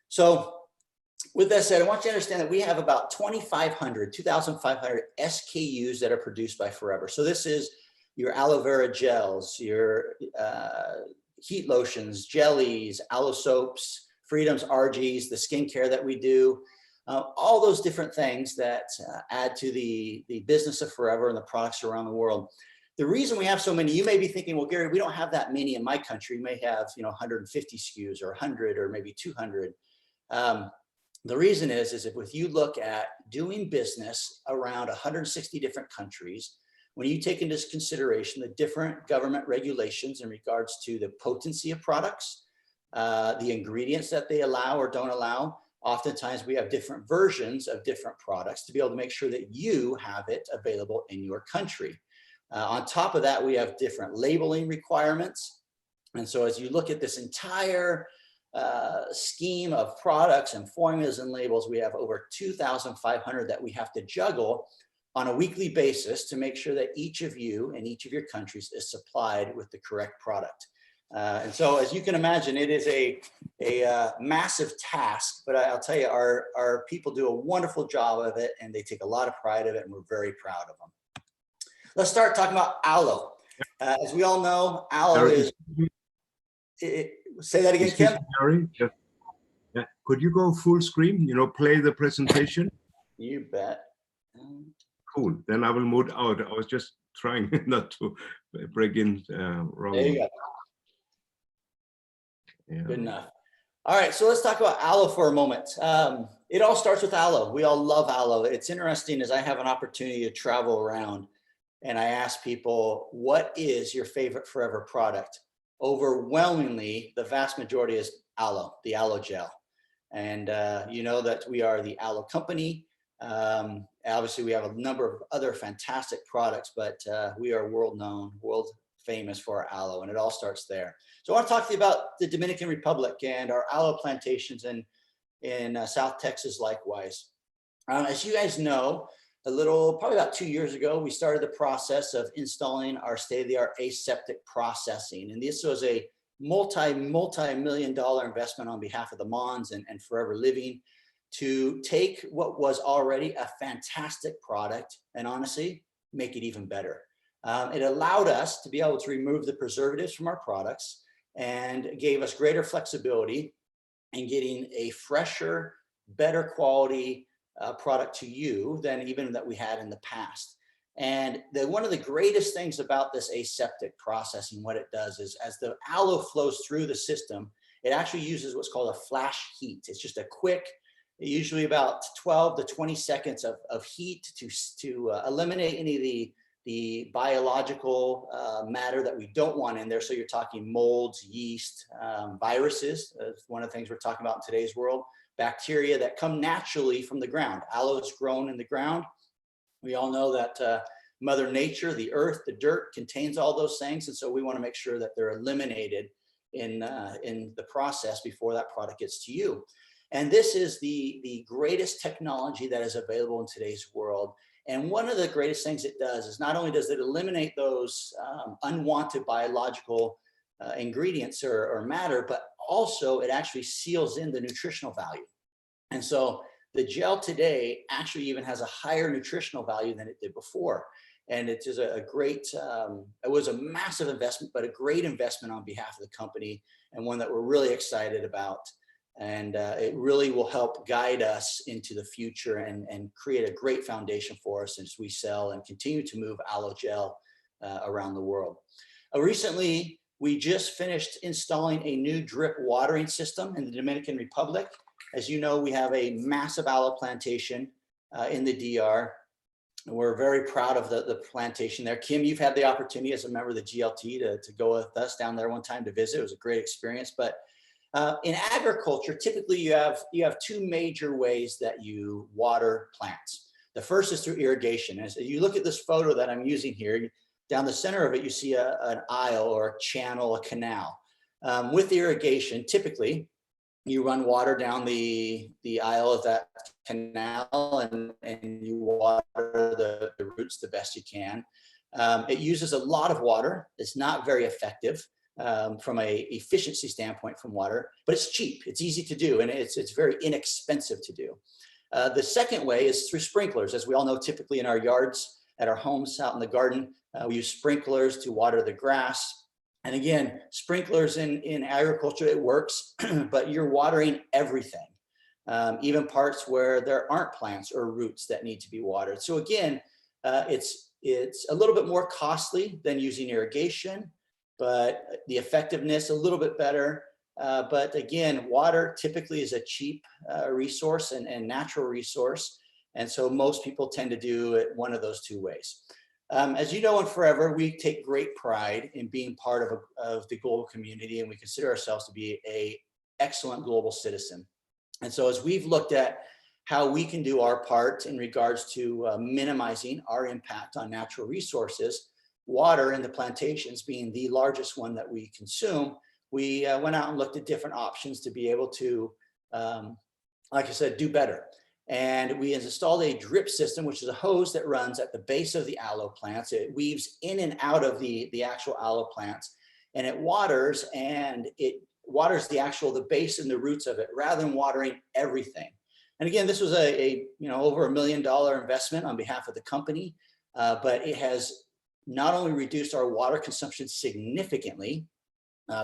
So with that said, I want you to understand that we have about 2,500 SKUs that are produced by Forever. So this is your aloe vera gels, your heat lotions, jellies, aloe soaps, Freedoms, RGs, the skincare that we do, all those different things that add to the business of Forever and the products around the world. The reason we have so many, you may be thinking, well, Gary, we don't have that many in my country. We may have 150 SKUs or 100 or maybe 200. The reason is if you look at doing business around 160 different countries, when you take into consideration the different government regulations in regards to the potency of products, the ingredients that they allow or don't allow, oftentimes we have different versions of different products to be able to make sure that you have it available in your country. On top of that, we have different labeling requirements. And so as you look at this entire scheme of products and formulas and labels, we have over 2,500 that we have to juggle on a weekly basis to make sure that each of you in each of your countries is supplied with the correct product. And so as you can imagine, it is a massive task, but I'll tell you, our people do a wonderful job of it, and they take a lot of pride of it, and we're very proud of them. Let's start talking about aloe. As we all know, aloe is, say that again, Kim? Gary, yeah. Could you go full screen, play the presentation? You bet. Cool, then I will move out. I was just trying not to break in wrong. There you go. Yeah. Good enough. All right, so let's talk about aloe for a moment. It all starts with aloe. We all love aloe. It's interesting as I have an opportunity to travel around. and I asked people, what is your favorite forever product? Overwhelmingly, the vast majority is aloe, the aloe gel. And you know that we are the aloe company. Obviously, we have a number of other fantastic products, but we are world known, world famous for our aloe, and it all starts there. So I want to talk to you about the Dominican Republic and our aloe plantations in South Texas likewise. As you guys know, probably about 2 years ago, we started the process of installing our state-of-the-art aseptic processing. And this was a multi-million-dollar investment on behalf of the Mons and Forever Living to take what was already a fantastic product and honestly, make it even better. It allowed us to be able to remove the preservatives from our products and gave us greater flexibility in getting a fresher, better quality product to you than even that we had in the past. And one of the greatest things about this aseptic processing, what it does is as the aloe flows through the system, it actually uses what's called a flash heat. It's just a quick, usually about 12 to 20 seconds of heat to eliminate any of the biological matter that we don't want in there. So you're talking molds, yeast, viruses. That's one of the things we're talking about in today's world. Bacteria that come naturally from the ground. Aloe is grown in the ground. We all know that Mother Nature, the earth, the dirt contains all those things. And so we want to make sure that they're eliminated in the process before that product gets to you. And this is the greatest technology that is available in today's world. And one of the greatest things it does is not only does it eliminate those unwanted biological ingredients or matter, but also it actually seals in the nutritional value. And so the gel today actually even has a higher nutritional value than it did before. And it is a great, it was a massive investment, but a great investment on behalf of the company and one that we're really excited about. And it really will help guide us into the future and create a great foundation for us as we sell and continue to move aloe gel around the world. Recently, we just finished installing a new drip watering system in the Dominican Republic. As you know, we have a massive aloe plantation in the DR. And we're very proud of the plantation there. Kim, you've had the opportunity as a member of the GLT to go with us down there one time to visit. It was a great experience. But in agriculture, typically you have two major ways that you water plants. The first is through irrigation. As you look at this photo that I'm using here, down the center of it, you see an aisle or a channel, a canal. With irrigation, typically, you run water down the aisle of that canal and you water the roots the best you can. It uses a lot of water. It's not very effective from a efficiency standpoint from water, but it's cheap. It's easy to do, and it's very inexpensive to do. The second way is through sprinklers. As we all know, typically in our yards, at our homes, out in the garden, we use sprinklers to water the grass. And again, sprinklers in agriculture, it works, but you're watering everything, even parts where there aren't plants or roots that need to be watered. So again, it's a little bit more costly than using irrigation, but the effectiveness a little bit better. But again, water typically is a cheap resource and natural resource. And so most people tend to do it one of those two ways. As you know, in Forever, we take great pride in being part of the global community, and we consider ourselves to be an excellent global citizen. And so as we've looked at how we can do our part in regards to minimizing our impact on natural resources, water in the plantations being the largest one that we consume, we went out and looked at different options to be able to, like I said, do better. And we installed a drip system, which is a hose that runs at the base of the aloe plants. It weaves in and out of the actual aloe plants, and it waters the base and the roots of it rather than watering everything. And again, this was a over $1 million investment on behalf of the company, but it has not only reduced our water consumption significantly,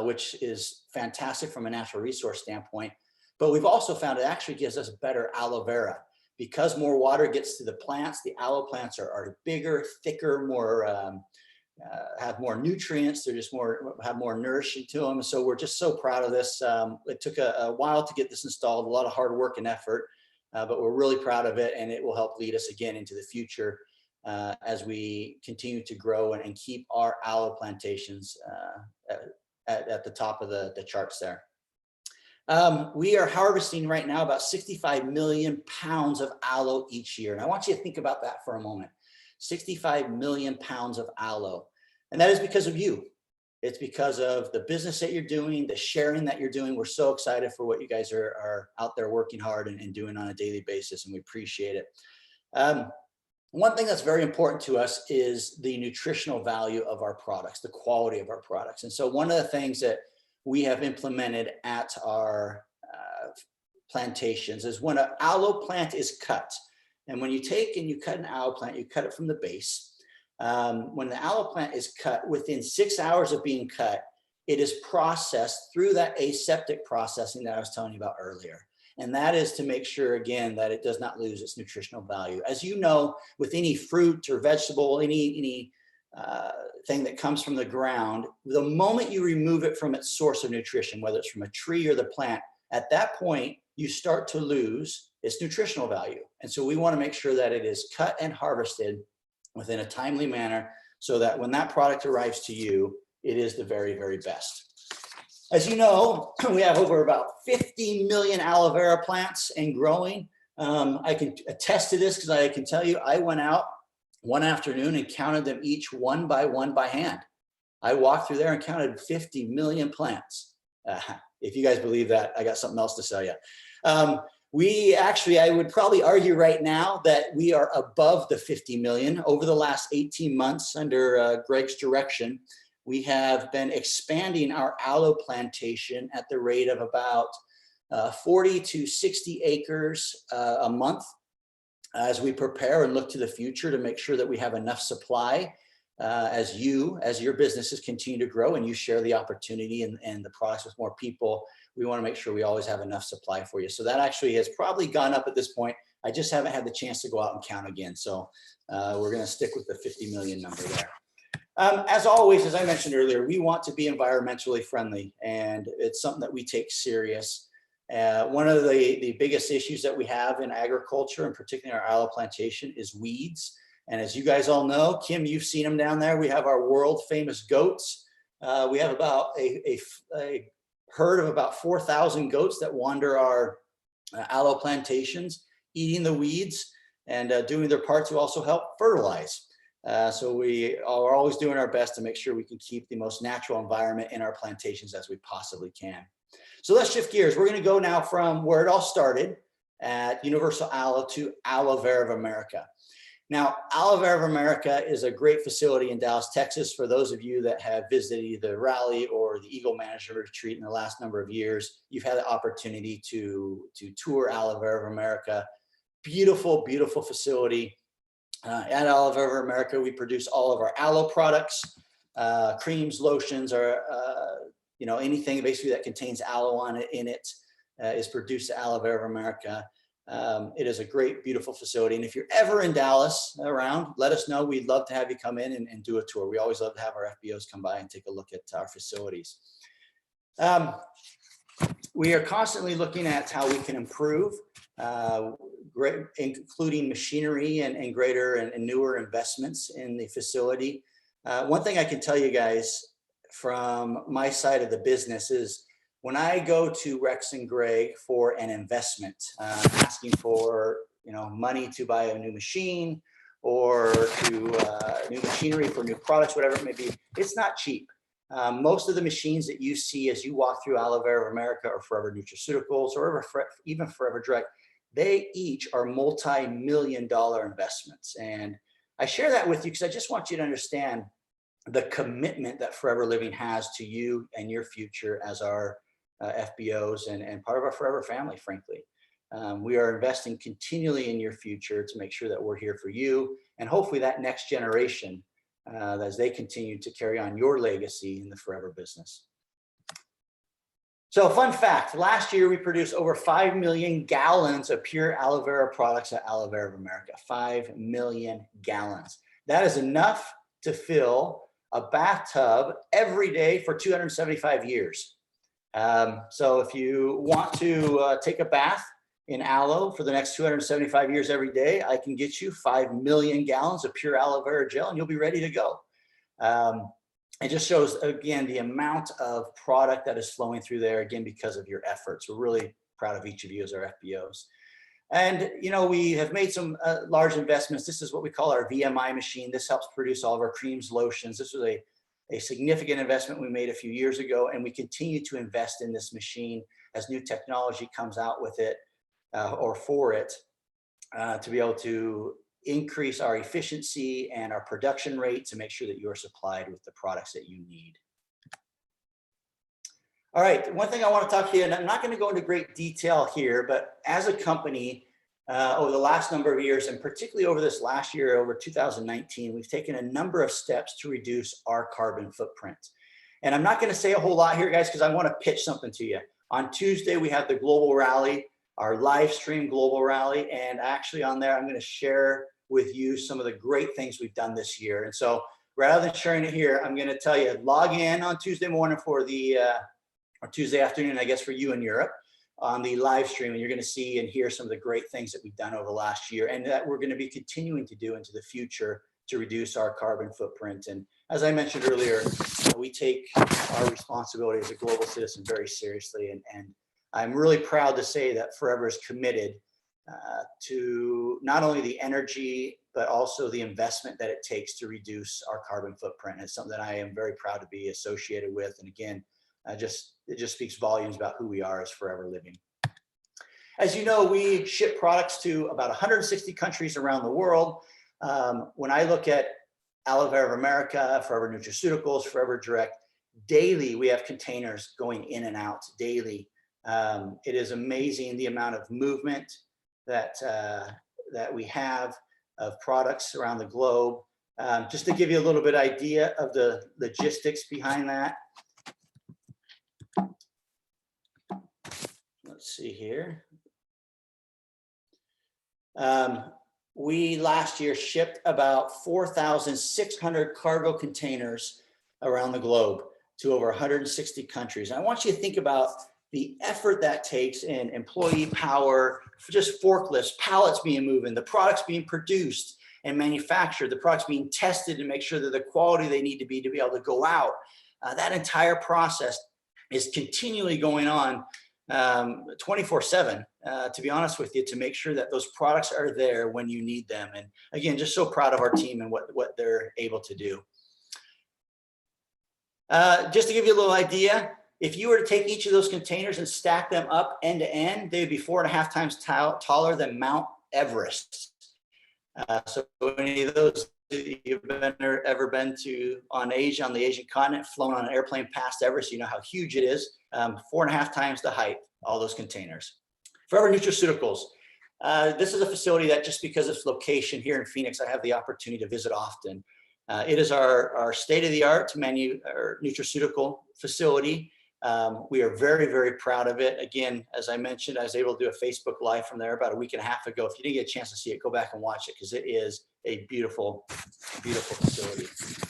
which is fantastic from a natural resource standpoint, but we've also found it actually gives us better aloe vera. Because more water gets to the plants, the aloe plants are bigger, thicker, have more nutrients. They're just have more nourishing to them. So we're just so proud of this. It took a while to get this installed, a lot of hard work and effort, but we're really proud of it, and it will help lead us again into the future as we continue to grow and keep our aloe plantations at the top of the charts there. We are harvesting right now about 65 million pounds of aloe each year. And I want you to think about that for a moment. 65 million pounds of aloe. And that is because of you. It's because of the business that you're doing, the sharing that you're doing. We're so excited for what you guys are out there working hard and doing on a daily basis, and we appreciate it. One thing that's very important to us is the nutritional value of our products, the quality of our products. And so one of the things that we have implemented at our plantations is when an aloe plant is cut, and when you take and you cut an aloe plant, you cut it from the base. When the aloe plant is cut, within 6 hours of being cut, it is processed through that aseptic processing that I was telling you about earlier. And that is to make sure, again, that it does not lose its nutritional value. As you know, with any fruit or vegetable, any thing that comes from the ground, the moment you remove it from its source of nutrition, whether it's from a tree or the plant, at that point, you start to lose its nutritional value. And so we want to make sure that it is cut and harvested within a timely manner so that when that product arrives to you, it is the very, very best. As you know, we have over about 50 million aloe vera plants and growing. I can attest to this because I can tell you, I went out one afternoon and counted them each one by hand. I walked through there and counted 50 million plants. If you guys believe that, I got something else to tell you. We actually, I would probably argue right now that we are above the 50 million. Over the last 18 months under Greg's direction, we have been expanding our aloe plantation at the rate of about 40 to 60 acres a month as we prepare and look to the future to make sure that we have enough supply as your businesses continue to grow and you share the opportunity and the products with more people. We want to make sure we always have enough supply for you. So that actually has probably gone up at this point. I just haven't had the chance to go out and count again. So we're going to stick with the 50 million number there. As always, as I mentioned earlier, we want to be environmentally friendly, and it's something that we take serious. One of the biggest issues that we have in agriculture, and particularly our aloe plantation, is weeds. And as you guys all know, Kim, you've seen them down there. We have our world famous goats. We have about a herd of about 4,000 goats that wander our aloe plantations, eating the weeds and doing their part to also help fertilize. So we are always doing our best to make sure we can keep the most natural environment in our plantations as we possibly can. So let's shift gears. We're going to go now from where it all started at Universal Aloe to Aloe Vera of America. Now, Aloe Vera of America is a great facility in Dallas, Texas. For those of you that have visited either the Rally or the Eagle Manager Retreat in the last number of years, you've had the opportunity to tour Aloe Vera of America. Beautiful, beautiful facility. At Aloe Vera of America, we produce all of our aloe products, creams, lotions, or anything basically that contains aloe in it is produced at Aloe Vera of America. It is a great, beautiful facility. And if you're ever in Dallas around, let us know. We'd love to have you come in and do a tour. We always love to have our FBOs come by and take a look at our facilities. We are constantly looking at how we can improve, including machinery and greater and newer investments in the facility. One thing I can tell you guys from my side of the business is when I go to Rex and Greg for an investment, asking for money to buy a new machine or to new machinery for new products, whatever it may be, it's not cheap. Most of the machines that you see as you walk through Aloe Vera of America or Forever Nutraceuticals or even Forever Direct, they each are multi-million-dollar investments. And I share that with you because I just want you to understand the commitment that Forever Living has to you and your future as our FBOs and part of our Forever family, frankly. We are investing continually in your future to make sure that we're here for you and hopefully that next generation as they continue to carry on your legacy in the Forever business. So fun fact, last year we produced over 5 million gallons of pure aloe vera products at Aloe Vera of America, 5 million gallons. That is enough to fill a bathtub every day for 275 years. So if you want to take a bath in aloe for the next 275 years every day, I can get you 5 million gallons of pure aloe vera gel and you'll be ready to go. It just shows, again, the amount of product that is flowing through there, again, because of your efforts. We're really proud of each of you as our FBOs. And, you know, we have made some large investments. This is what we call our VMI machine. This helps produce all of our creams, lotions. This was a significant investment we made a few years ago, and we continue to invest in this machine as new technology comes out with it or for it to be able to increase our efficiency and our production rate to make sure that you are supplied with the products that you need. All right, one thing I want to talk to you, and I'm not going to go into great detail here, but as a company, over the last number of years, and particularly over this last year, over 2019, we've taken a number of steps to reduce our carbon footprint. And I'm not going to say a whole lot here, guys, because I want to pitch something to you. On Tuesday, we have the global rally, our live stream global rally, and actually on there, I'm going to share with you some of the great things we've done this year. And so rather than sharing it here, I'm going to tell you, log in on Tuesday morning for the, or Tuesday afternoon, I guess, for you in Europe on the live stream. And you're going to see and hear some of the great things that we've done over the last year and that we're going to be continuing to do into the future to reduce our carbon footprint. And as I mentioned earlier, we take our responsibility as a global citizen very seriously. And I'm really proud to say that Forever is committed to not only the energy, but also the investment that it takes to reduce our carbon footprint. It's something that I am very proud to be associated with. And again, it just speaks volumes about who we are as Forever Living. As you know, we ship products to about 160 countries around the world. When I look at Aloe Vera of America, Forever Nutraceuticals, Forever Direct, daily we have containers going in and out daily. It is amazing the amount of movement that we have of products around the globe. Just to give you a little bit idea of the logistics behind that. Let's see here. We last year shipped about 4,600 cargo containers around the globe to over 160 countries. And I want you to think about the effort that takes in employee power, just forklifts, pallets being moved, the products being produced and manufactured, the products being tested to make sure that the quality they need to be able to go out. That entire process is continually going on 24/7, to be honest with you, to make sure that those products are there when you need them. And again, just so proud of our team and what they're able to do. Just to give you a little idea, if you were to take each of those containers and stack them up end to end, they'd be 4.5 times taller than Mount Everest. So any of those you've ever been to on Asia, on the Asian continent, flown on an airplane past Everest, you know how huge it is. 4.5 times the height, all those containers. Forever Nutraceuticals. This is a facility that, just because of its location here in Phoenix, I have the opportunity to visit often. It is our state-of-the-art nutraceutical facility. We are very, very proud of it. Again, as I mentioned, I was able to do a Facebook Live from there about a week and a half ago. If you didn't get a chance to see it, go back and watch it because it is a beautiful, beautiful facility.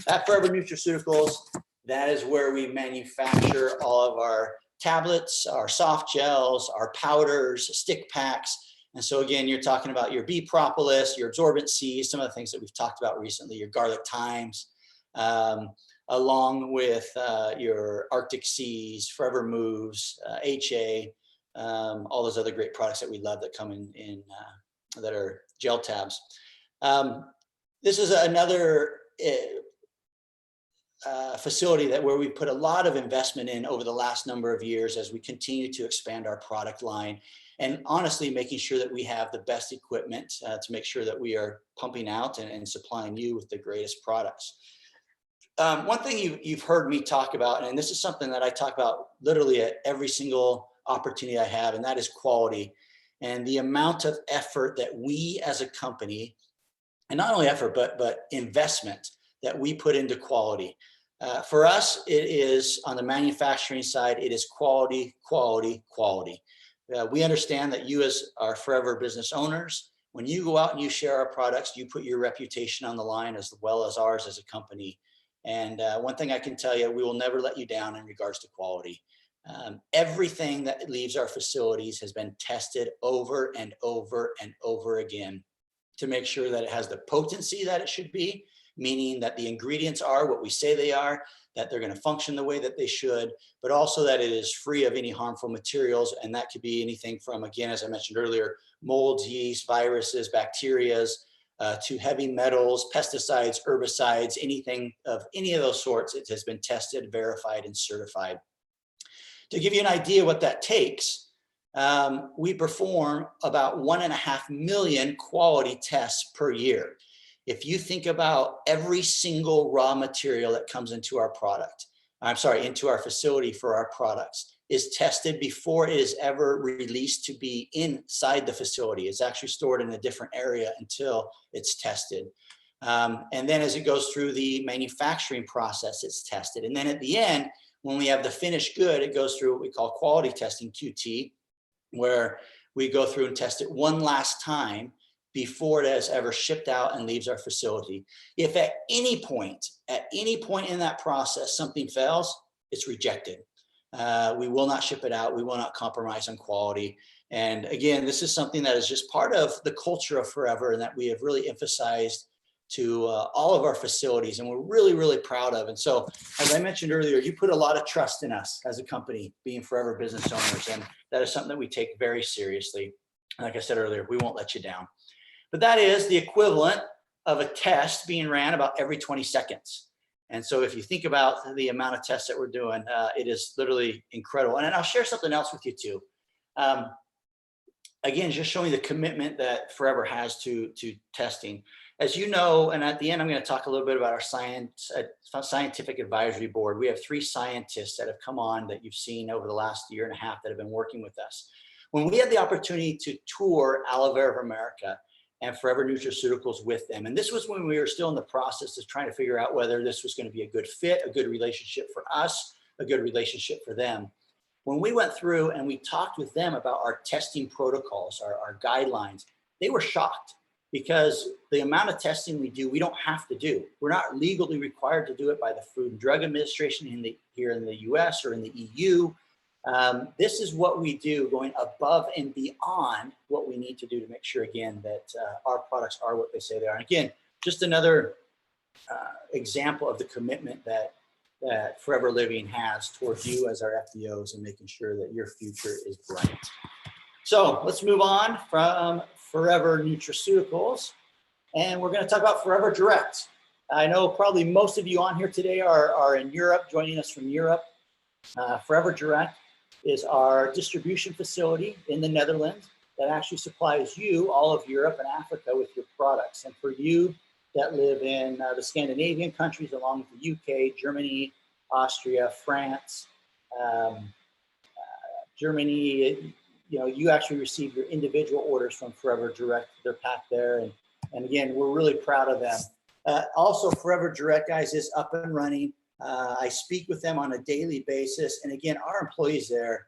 At Forever Nutraceuticals, that is where we manufacture all of our tablets, our soft gels, our powders, stick packs. And so again, you're talking about your bee propolis, your absorbent C's, some of the things that we've talked about recently, your garlic thymes, along with your Arctic Seas, Forever Moves, HA, all those other great products that we love that come in that are gel tabs. This is another facility where we put a lot of investment in over the last number of years as we continue to expand our product line, and honestly making sure that we have the best equipment to make sure that we are pumping out and supplying you with the greatest products. One thing you've heard me talk about, and this is something that I talk about literally at every single opportunity I have, and that is quality and the amount of effort that we as a company, and not only effort, but investment that we put into quality. For us, it is on the manufacturing side, it is quality, quality, quality. We understand that you as our Forever business owners, when you go out and you share our products, you put your reputation on the line as well as ours as a company. And one thing I can tell you, we will never let you down in regards to quality. Everything that leaves our facilities has been tested over and over and over again to make sure that it has the potency that it should be, meaning that the ingredients are what we say they are, that they're going to function the way that they should, but also that it is free of any harmful materials. And that could be anything from, again, as I mentioned earlier, molds, yeast, viruses, bacterias, to heavy metals, pesticides, herbicides, anything of any of those sorts. It has been tested, verified, and certified. To give you an idea what that takes, we perform about 1.5 million quality tests per year. If you think about every single raw material that comes into our product, into our facility for our products, is tested before it is ever released to be inside the facility. It's actually stored in a different area until it's tested. And then as it goes through the manufacturing process, it's tested. And then at the end, when we have the finished good, it goes through what we call quality testing, QT, where we go through and test it one last time before it is ever shipped out and leaves our facility. If at any point in that process, something fails, it's rejected. We will not ship it out. We will not compromise on quality. And again, this is something that is just part of the culture of Forever and that we have really emphasized to all of our facilities, and we're really, really proud of. And so, as I mentioned earlier, you put a lot of trust in us as a company, being Forever business owners, and that is something that we take very seriously. Like I said earlier, we won't let you down. But that is the equivalent of a test being ran about every 20 seconds. And so if you think about the amount of tests that we're doing, it is literally incredible. And I'll share something else with you too. Again, just showing the commitment that Forever has to testing. As you know, and at the end, I'm going to talk a little bit about our scientific advisory board. We have 3 scientists that have come on that you've seen over the last year and a half that have been working with us. When we had the opportunity to tour Aloe Vera of America and Forever Nutraceuticals with them, and this was when we were still in the process of trying to figure out whether this was going to be a good fit, a good relationship for us, a good relationship for them. When we went through and we talked with them about our testing protocols, our guidelines, they were shocked because the amount of testing we do, we don't have to do. We're not legally required to do it by the Food and Drug Administration here in the US or in the EU. This is what we do, going above and beyond what we need to do to make sure, again, that our products are what they say they are. And again, just another example of the commitment that Forever Living has towards you as our FBOs and making sure that your future is bright. So let's move on from Forever Nutraceuticals, and we're going to talk about Forever Direct. I know probably most of you on here today are in Europe, joining us from Europe. Forever Direct is our distribution facility in the Netherlands that actually supplies you, all of Europe and Africa, with your products. And for you that live in the Scandinavian countries, along with the UK, Germany, Austria, France, Germany, you actually receive your individual orders from Forever Direct. They're packed there. And again, we're really proud of them. Also, Forever Direct, guys, is up and running. I speak with them on a daily basis. And again, our employees there,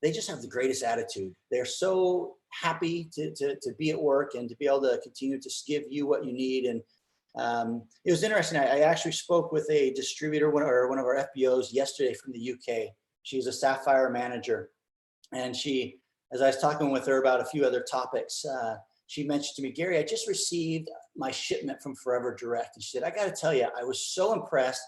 they just have the greatest attitude. They're so happy to be at work and to be able to continue to give you what you need. And it was interesting. I actually spoke with a distributor, one of our FBOs yesterday from the UK. She's a Sapphire manager. And she, as I was talking with her about a few other topics, she mentioned to me, Gary, I just received my shipment from Forever Direct. And she said, I got to tell you, I was so impressed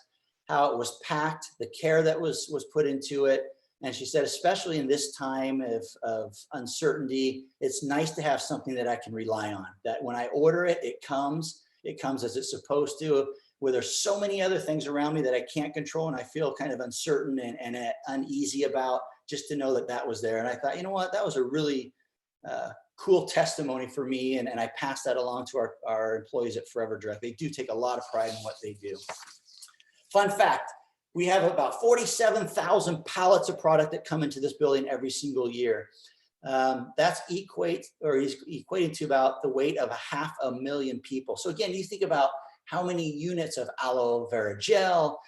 how it was packed, the care that was put into it. And she said, especially in this time of uncertainty, it's nice to have something that I can rely on, that when I order it, it comes as it's supposed to, where there's so many other things around me that I can't control and I feel kind of uncertain and uneasy about, just to know that that was there. And I thought, you know what, that was a really cool testimony for me. And I passed that along to our employees at Forever Direct. They do take a lot of pride in what they do. Fun fact, we have about 47,000 pallets of product that come into this building every single year. That's equating to about the weight of 500,000 people. So again, you think about how many units of aloe vera gel,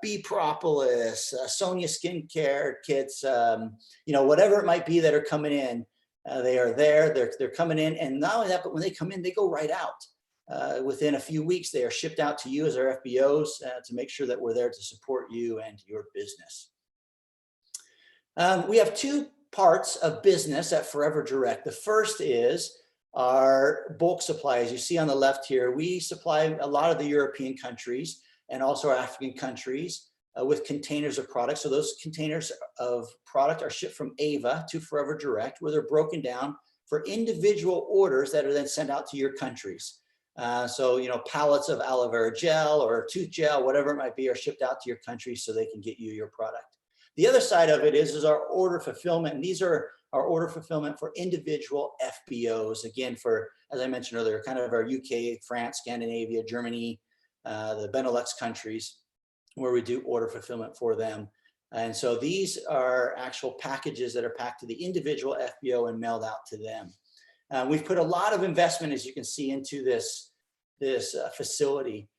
bee propolis, Sonia skincare kits, whatever it might be that are coming in, they are there, they're coming in. And not only that, but when they come in, they go right out. Within a few weeks, they are shipped out to you as our FBOs to make sure that we're there to support you and your business. We have two parts of business at Forever Direct. The first is our bulk supply. As you see on the left here, we supply a lot of the European countries and also African countries with containers of product. So those containers of product are shipped from Ava to Forever Direct, where they're broken down for individual orders that are then sent out to your countries. So, you know, pallets of aloe vera gel or tooth gel, whatever it might be, are shipped out to your country so they can get you your product. The other side of it is our order fulfillment. And these are our order fulfillment for individual FBOs. Again, for, as I mentioned earlier, kind of our UK, France, Scandinavia, Germany, the Benelux countries, where we do order fulfillment for them. And so these are actual packages that are packed to the individual FBO and mailed out to them. We've put a lot of investment, as you can see, into this facility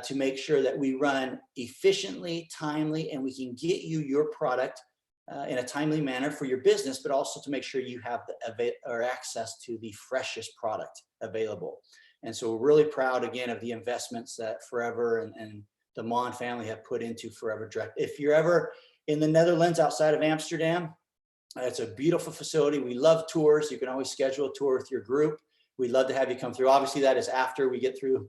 to make sure that we run efficiently, timely, and we can get you your product in a timely manner for your business, but also to make sure you have access to the freshest product available. And so we're really proud, again, of the investments that Forever and the Mon family have put into Forever Direct. If you're ever in the Netherlands outside of Amsterdam, it's a beautiful facility. We love tours. You can always schedule a tour with your group. We'd love to have you come through. Obviously, that is after we get through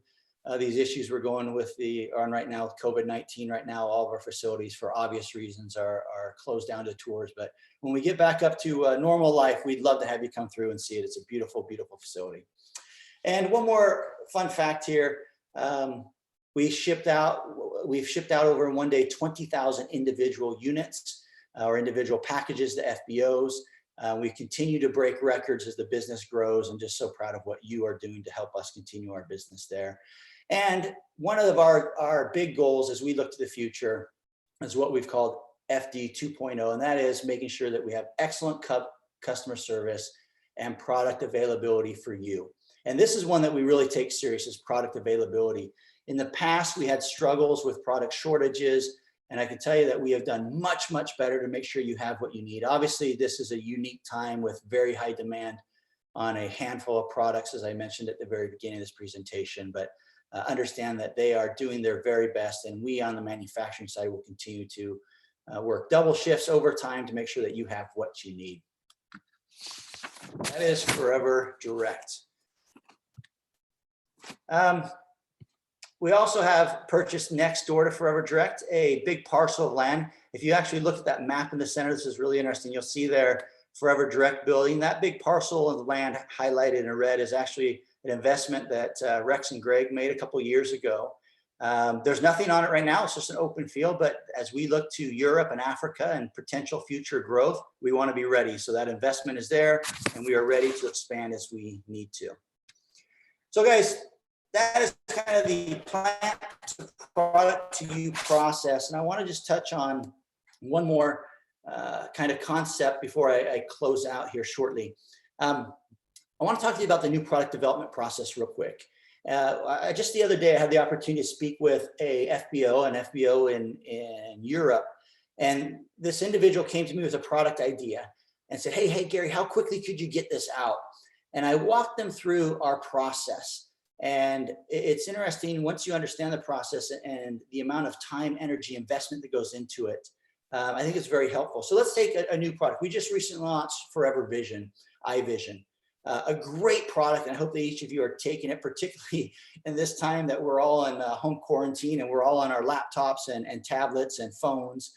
these issues we're going with on right now with COVID-19. Right now, all of our facilities, for obvious reasons, are closed down to tours. But when we get back up to normal life, we'd love to have you come through and see it. It's a beautiful, beautiful facility. And one more fun fact here. We've shipped out over in one day 20,000 individual units or individual packages to FBOs. We continue to break records as the business grows, and just so proud of what you are doing to help us continue our business there. And one of our big goals as we look to the future is what we've called FD 2.0, and that is making sure that we have excellent customer service and product availability for you. And this is one that we really take serious, is product availability. In the past, we had struggles with product shortages, and I can tell you that we have done much, much better to make sure you have what you need. Obviously, this is a unique time with very high demand on a handful of products, as I mentioned at the very beginning of this presentation, but understand that they are doing their very best, and we on the manufacturing side will continue to work double shifts over time to make sure that you have what you need. That is Forever Direct. We also have purchased next door to Forever Direct a big parcel of land. If you actually look at that map in the center, this is really interesting. You'll see there Forever Direct building. That big parcel of land highlighted in red is actually an investment that Rex and Greg made a couple years ago. There's nothing on it right now. It's just an open field. But as we look to Europe and Africa and potential future growth, we want to be ready. So that investment is there, and we are ready to expand as we need to. So guys, that is kind of the plant to product to you process. And I want to just touch on one more kind of concept before I close out here shortly. I want to talk to you about the new product development process real quick. Just the other day, I had the opportunity to speak with an FBO in Europe. And this individual came to me with a product idea and said, hey, Gary, how quickly could you get this out? And I walked them through our process. And it's interesting, once you understand the process and the amount of time, energy, investment that goes into it, I think it's very helpful. So let's take a new product. We just recently launched Forever Vision, iVision, a great product. And I hope that each of you are taking it, particularly in this time that we're all in home quarantine and we're all on our laptops and tablets and phones.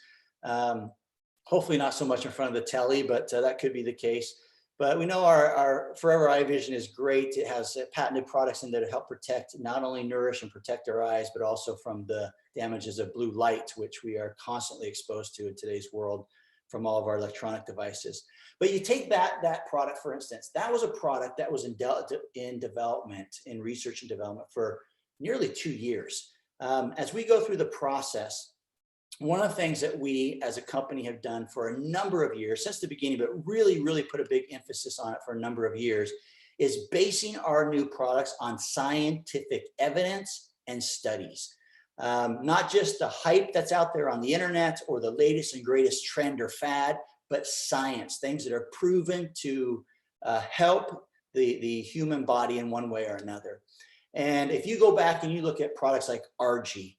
Hopefully not so much in front of the telly, but that could be the case. But we know our Forever iVision is great. It has patented products in there to help protect, not only nourish and protect our eyes, but also from the damages of blue light, which we are constantly exposed to in today's world from all of our electronic devices. But you take that product, for instance, that was a product that was in development, in research and development for nearly 2 years. As we go through the process, one of the things that we as a company have done for a number of years, since the beginning, but really put a big emphasis on it for a number of years, is basing our new products on scientific evidence and studies. Not just the hype that's out there on the internet or the latest and greatest trend or fad, but science, things that are proven to help the human body in one way or another. And if you go back and you look at products like RG,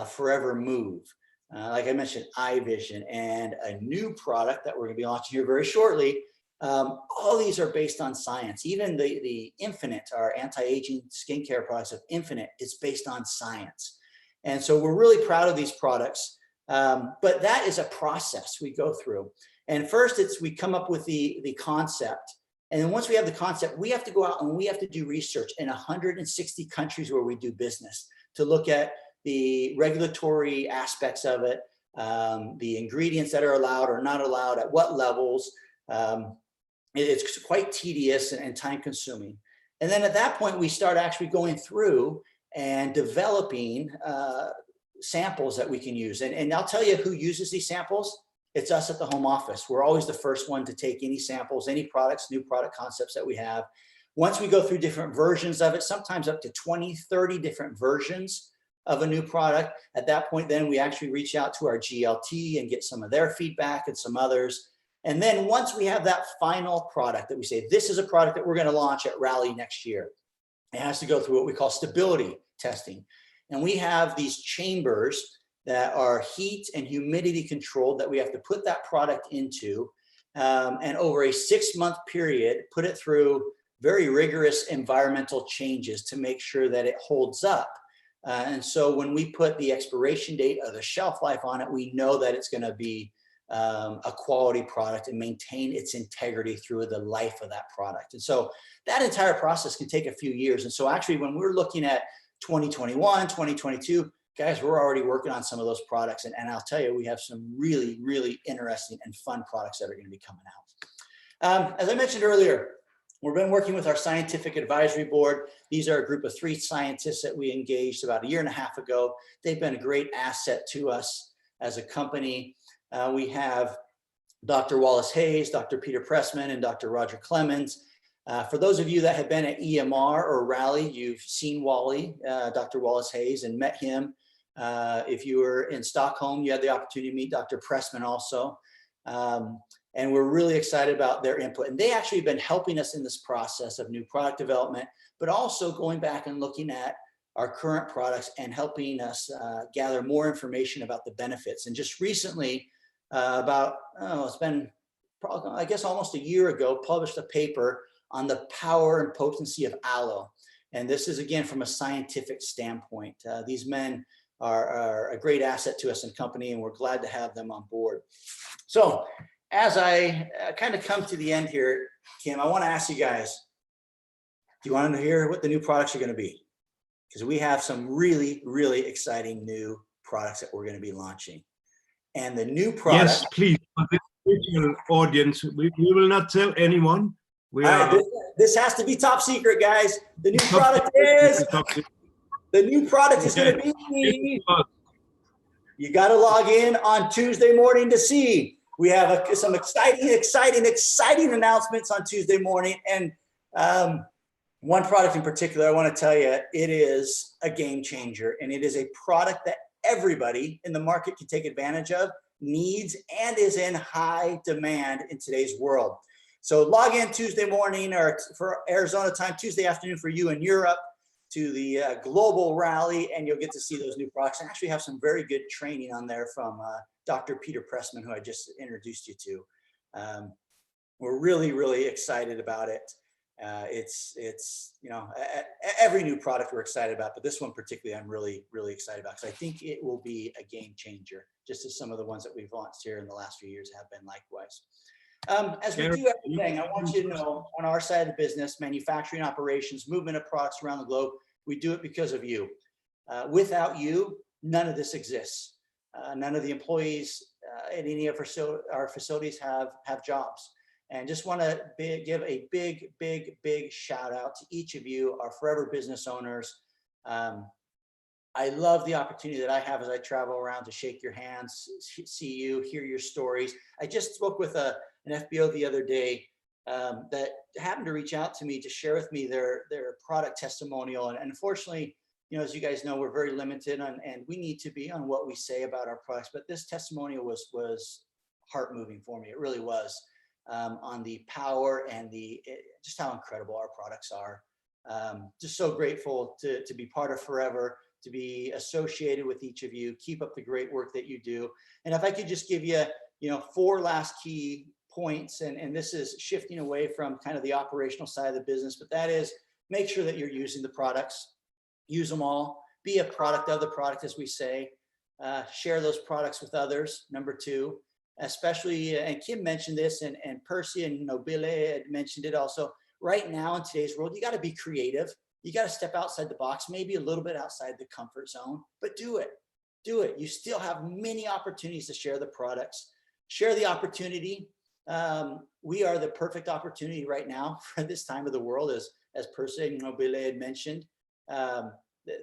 Forever Move, like I mentioned, eye vision, and a new product that we're going to be launching here very shortly. All these are based on science. Even the Infinite, our anti-aging skincare products of Infinite, is based on science. And so we're really proud of these products. But that is a process we go through. And first, we come up with the concept. And then once we have the concept, we have to go out and we have to do research in 160 countries where we do business to look at the regulatory aspects of it, the ingredients that are allowed or not allowed, at what levels. It's quite tedious and time consuming. And then at that point, we start actually going through and developing samples that we can use. And I'll tell you who uses these samples. It's us at the home office. We're always the first one to take any samples, any products, new product concepts that we have. Once we go through different versions of it, sometimes up to 20, 30 different versions of a new product, at that point, then we actually reach out to our GLT and get some of their feedback and some others. And then once we have that final product that we say, this is a product that we're going to launch at Rally next year, it has to go through what we call stability testing. And we have these chambers that are heat and humidity controlled that we have to put that product into, and over a 6-month period, put it through very rigorous environmental changes to make sure that it holds up. And so when we put the expiration date of the shelf life on it, we know that it's going to be a quality product and maintain its integrity through the life of that product. And so that entire process can take a few years. And so actually when we're looking at 2021, 2022, guys, we're already working on some of those products. And I'll tell you, we have some really, really interesting and fun products that are going to be coming out. As I mentioned earlier, we've been working with our scientific advisory board. These are a group of 3 scientists that we engaged about 1.5 years ago. They've been a great asset to us as a company. We have Dr. Wallace Hayes, Dr. Peter Pressman, and Dr. Roger Clemens. For those of you that have been at EMR or Rally, you've seen Wally, Dr. Wallace Hayes, and met him. If you were in Stockholm, you had the opportunity to meet Dr. Pressman also. And we're really excited about their input. And they actually have been helping us in this process of new product development, but also going back and looking at our current products and helping us gather more information about the benefits. And just recently, it's been probably, I guess, almost a year ago, published a paper on the power and potency of aloe. And this is, again, from a scientific standpoint. These men are a great asset to us in company, and we're glad to have them on board. So as I kind of come to the end here, Kim, I want to ask you guys, do you want to hear what the new products are going to be? Because we have some really, really exciting new products that we're going to be launching. And the new product. Yes, please. For this virtual audience, we will not tell anyone. This has to be top secret, guys. The new product is. The new product is going to be. You got to log in on Tuesday morning to see. We have some exciting announcements on Tuesday morning. And one product in particular, I want to tell you, it is a game changer. And it is a product that everybody in the market can take advantage of, needs, and is in high demand in today's world. So log in Tuesday morning, or for Arizona time, Tuesday afternoon for you in Europe, to the global rally, and you'll get to see those new products and actually have some very good training on there from Dr. Peter Pressman, who I just introduced you to. We're really, really excited about it. It's you know, every new product we're excited about, but this one particularly I'm really, really excited about, because I think it will be a game changer, just as some of the ones that we've launched here in the last few years have been likewise. As we do everything, I want you to know, on our side of the business, manufacturing operations, movement of products around the globe, we do it because of you. Without you, none of this exists. None of the employees at any of our facilities have jobs. And just want to give a big, big, big shout out to each of you, our forever business owners. I love the opportunity that I have as I travel around to shake your hands, see you, hear your stories. I just spoke with an FBO the other day that happened to reach out to me to share with me their product testimonial. And unfortunately, you know, as you guys know, we're very limited on, and we need to be on what we say about our products. But this testimonial was heart moving for me. It really was, on the power and just how incredible our products are. Just so grateful to be part of Forever, to be associated with each of you. Keep up the great work that you do. And if I could just give you, 4 last key points, and this is shifting away from kind of the operational side of the business, but that is make sure that you're using the products, use them all, be a product of the product, as we say, share those products with others. Number 2, especially, and Kim mentioned this, and Percy and Nobile had mentioned it also, right now in today's world, you got to be creative. You got to step outside the box, maybe a little bit outside the comfort zone, but do it. Do it. You still have many opportunities to share the products, share the opportunity. We are the perfect opportunity right now for this time of the world, as Percy and Nobile had mentioned.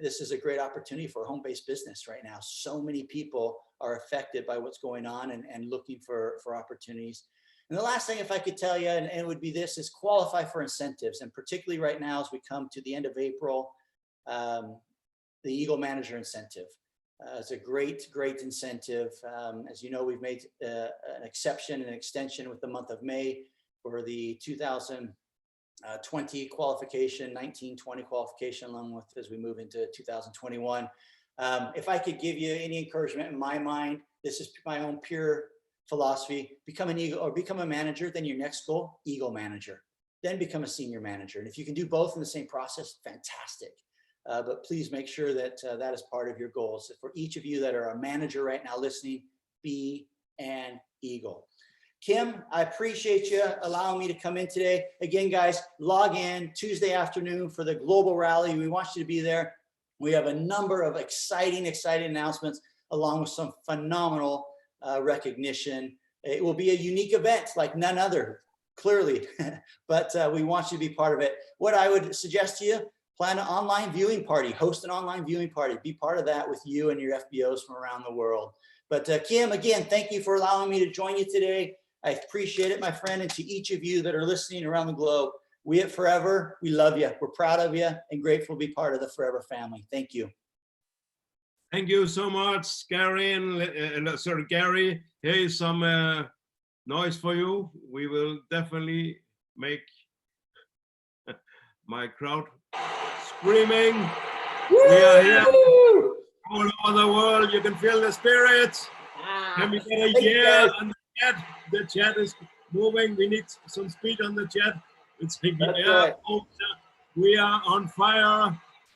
This is a great opportunity for a home-based business right now. So many people are affected by what's going on and looking for opportunities. And the last thing, if I could tell you, and it would be this, is qualify for incentives. And particularly right now, as we come to the end of April, the Eagle Manager Incentive. It's a great, great incentive. As you know, we've made an exception, an extension with the month of May for the 2020 qualification, 1920 qualification, along with as we move into 2021. If I could give you any encouragement in my mind, this is my own pure philosophy: become an Eagle or become a manager, then your next goal, Eagle Manager, then become a senior manager. And if you can do both in the same process, fantastic. But please make sure that that is part of your goals. For each of you that are a manager right now listening, be an Eagle. Kim, I appreciate you allowing me to come in today. Again, guys, log in Tuesday afternoon for the global rally. We want you to be there. We have a number of exciting announcements, along with some phenomenal recognition. It will be a unique event like none other, clearly, but we want you to be part of it. What I would suggest to you, plan an online viewing party, host an online viewing party, be part of that with you and your FBOs from around the world. But Kim, again, thank you for allowing me to join you today. I appreciate it, my friend, and to each of you that are listening around the globe, we at Forever, we love you. We're proud of you and grateful to be part of the Forever family. Thank you. Thank you so much, Gary. Gary, here is some noise for you. We will definitely make my crowd screaming. Woo! We are here all over the world. You can feel the spirit. Can we get a yeah on the chat? The chat is moving. We need some speed on the chat. It's yeah. We are on fire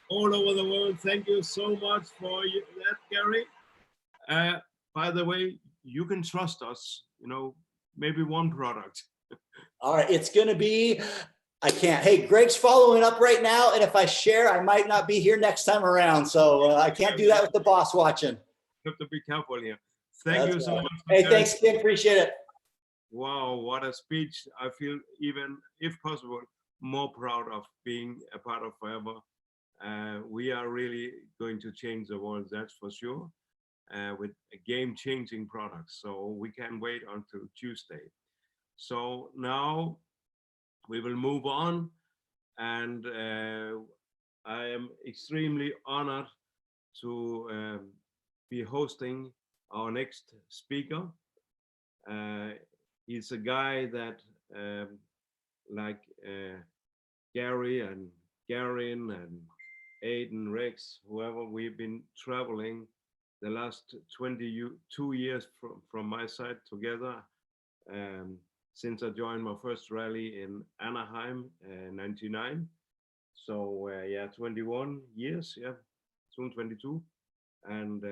all over the world. Thank you so much for that, Gary. By the way, you can trust us. Maybe one product. All right, it's going to be. I can't. Hey, Greg's following up right now, and if I share, I might not be here next time around. So I can't do that with the boss watching. You have to be careful here. Thank you so much. Hey, thanks, Kim. Appreciate it. Wow, what a speech. I feel even, if possible, more proud of being a part of Forever. We are really going to change the world, that's for sure, with a game-changing product. So we can wait until Tuesday. So now we will move on, and I am extremely honored to be hosting our next speaker. He's a guy that, like Gary and Garin and Aiden, Rex, whoever, we've been traveling the last 22 years from my side together, since I joined my first rally in Anaheim in '99. So yeah, 21 years, yeah, soon 22. And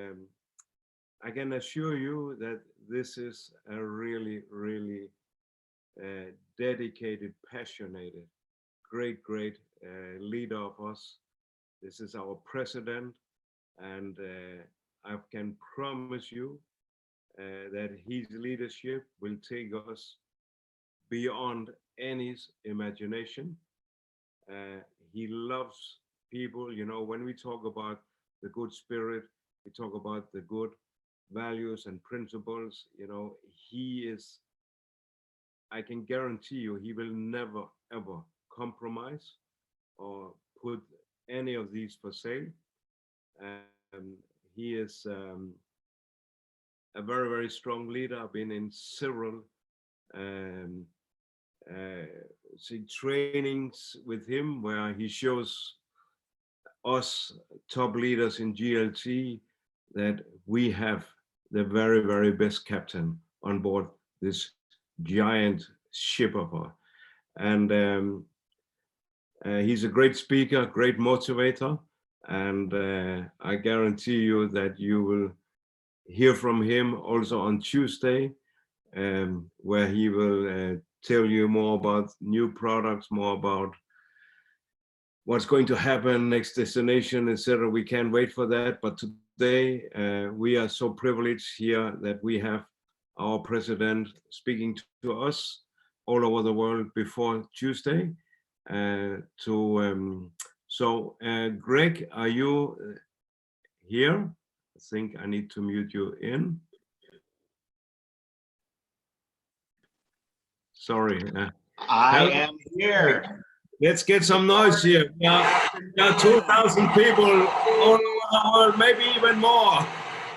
I can assure you that this is a really, really dedicated, passionate, great leader of us. This is our president, and I can promise you that his leadership will take us beyond any imagination. He loves people. When we talk about the good spirit, we talk about the good values and principles. He is, I can guarantee you, he will never ever compromise or put any of these for sale. He is a very, very strong leader. I've been in several trainings with him where he shows us top leaders in GLT that we have the very, very best captain on board this giant ship of ours. And he's a great speaker, great motivator, and I guarantee you that you will hear from him also on Tuesday, where he will tell you more about new products, more about what's going to happen, next destination, etc. We can't wait for that. But today, we are so privileged here that we have our president speaking to us all over the world before Tuesday. Greg, are you here? I think I need to mute you in. Sorry. I am here. Let's get some noise here. There are 2,000 people all over the world, maybe even more.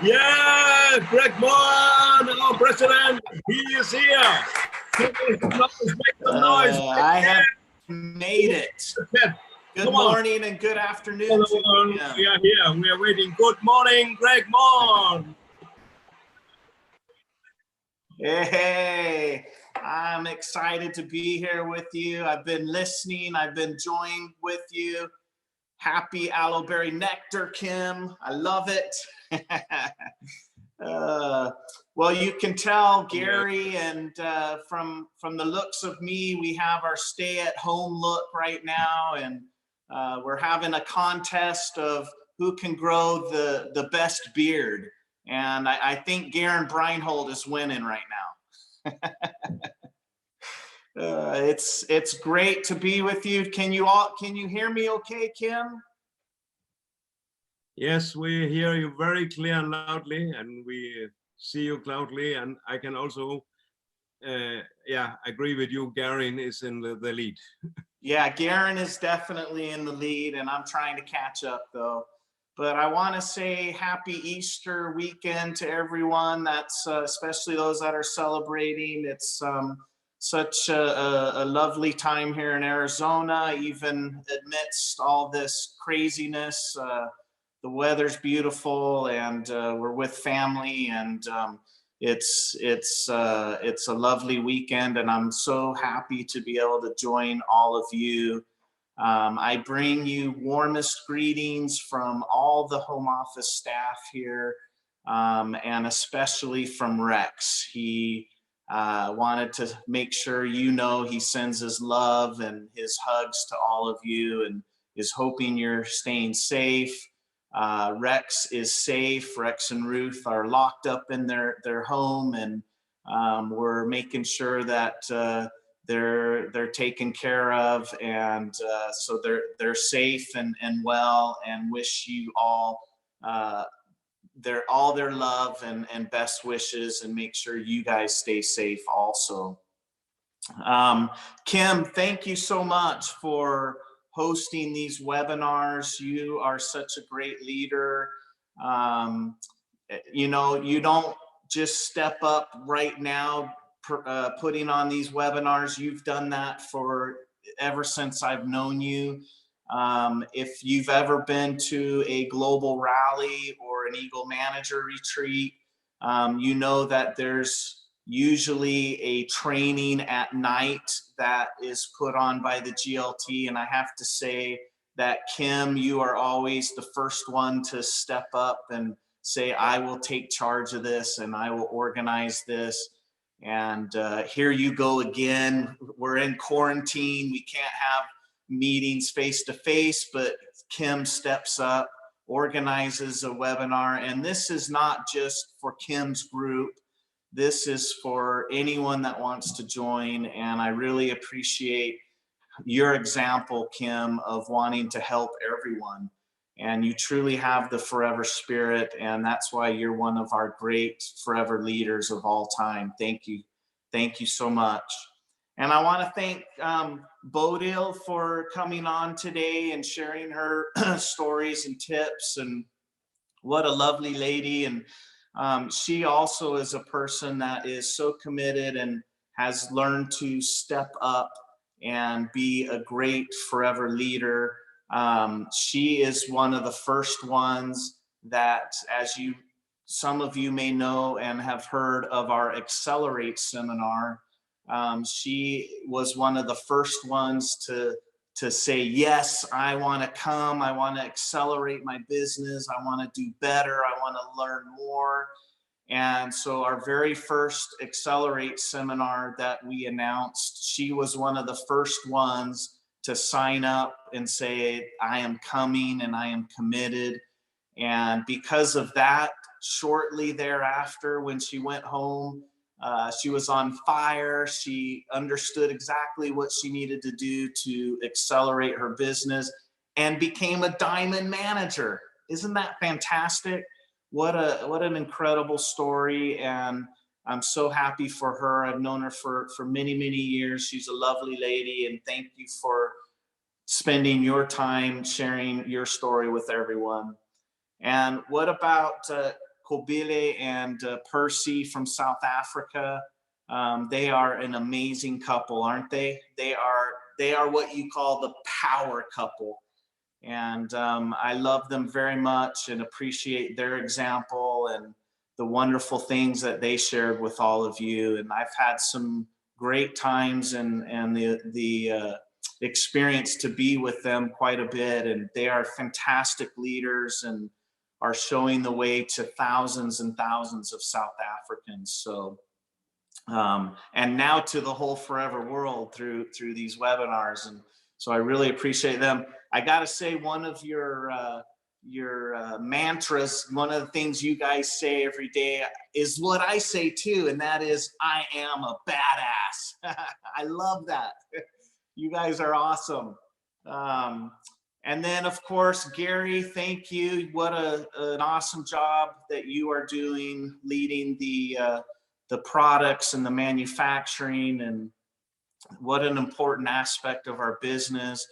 Yeah, Greg Moore, our president, he is here. Make some noise. I have made it. Good morning and good afternoon. We are here. We are waiting. Good morning, Greg Moore. Hey, I'm excited to be here with you. I've been listening. I've been joined with you. Happy aloeberry nectar, Kim. I love it. Well, you can tell, Gary, and from the looks of me, we have our stay-at-home look right now, and we're having a contest of who can grow the best beard. And I think Garen Breinhold is winning right now. It's great to be with you. Can you hear me okay, Kim? Yes, we hear you very clear and loudly, and we see you loudly. And I can also, agree with you. Garen is in the lead. Yeah, Garen is definitely in the lead, and I'm trying to catch up though. But I want to say happy Easter weekend to everyone. That's especially those that are celebrating. It's such a lovely time here in Arizona, even amidst all this craziness. The weather's beautiful, and we're with family, and it's a lovely weekend, and I'm so happy to be able to join all of you. I bring you warmest greetings from all the home office staff here, and especially from Rex. He wanted to make sure you know he sends his love and his hugs to all of you, and is hoping you're staying safe. Rex is safe. Rex and Ruth are locked up in their home, and we're making sure that they're taken care of, and so they're safe and well, and wish you all their love and best wishes, and make sure you guys stay safe also. Kim, thank you so much for hosting these webinars. You are such a great leader. You know, you don't just step up right now putting on these webinars. You've done that for ever since I've known you. If you've ever been to a global rally or an Eagle Manager retreat, you know that there's usually a training at night that is put on by the GLT. And I have to say that, Kim, you are always the first one to step up and say, I will take charge of this and I will organize this. And here you go again. We're in quarantine. We can't have meetings face to face, but Kim steps up, organizes a webinar. And this is not just for Kim's group. This is for anyone that wants to join. And I really appreciate your example, Kim, of wanting to help everyone. And you truly have the forever spirit. And that's why you're one of our great forever leaders of all time. Thank you. Thank you so much. And I want to thank Bodil for coming on today and sharing her stories and tips. And what a lovely lady. And she also is a person that is so committed and has learned to step up and be a great forever leader. She is one of the first ones that, as some of you may know and have heard of our Accelerate seminar, she was one of the first ones to say, yes, I want to come, I want to accelerate my business, I want to do better, I want to learn more. And so our very first Accelerate seminar that we announced, she was one of the first ones to sign up and say, I am coming and I am committed. And because of that, shortly thereafter, when she went home, she was on fire. She understood exactly what she needed to do to accelerate her business and became a diamond manager. Isn't that fantastic? What an incredible story. And I'm so happy for her. I've known her for many, many years. She's a lovely lady. And thank you for spending your time sharing your story with everyone. And what about Kobile and Percy from South Africa? They are an amazing couple, aren't they? They are what you call the power couple. And I love them very much and appreciate their example and the wonderful things that they shared with all of you. And I've had some great times and the experience to be with them quite a bit. And they are fantastic leaders and are showing the way to thousands and thousands of South Africans. So, and now to the whole forever world through these webinars. And so I really appreciate them. I got to say, one of your mantras, one of the things you guys say every day is what I say too, and that is, I am a badass. I love that. You guys are awesome. And then, of course, Gary, thank you. What an awesome job that you are doing, leading the products and the manufacturing, and what an important aspect of our business.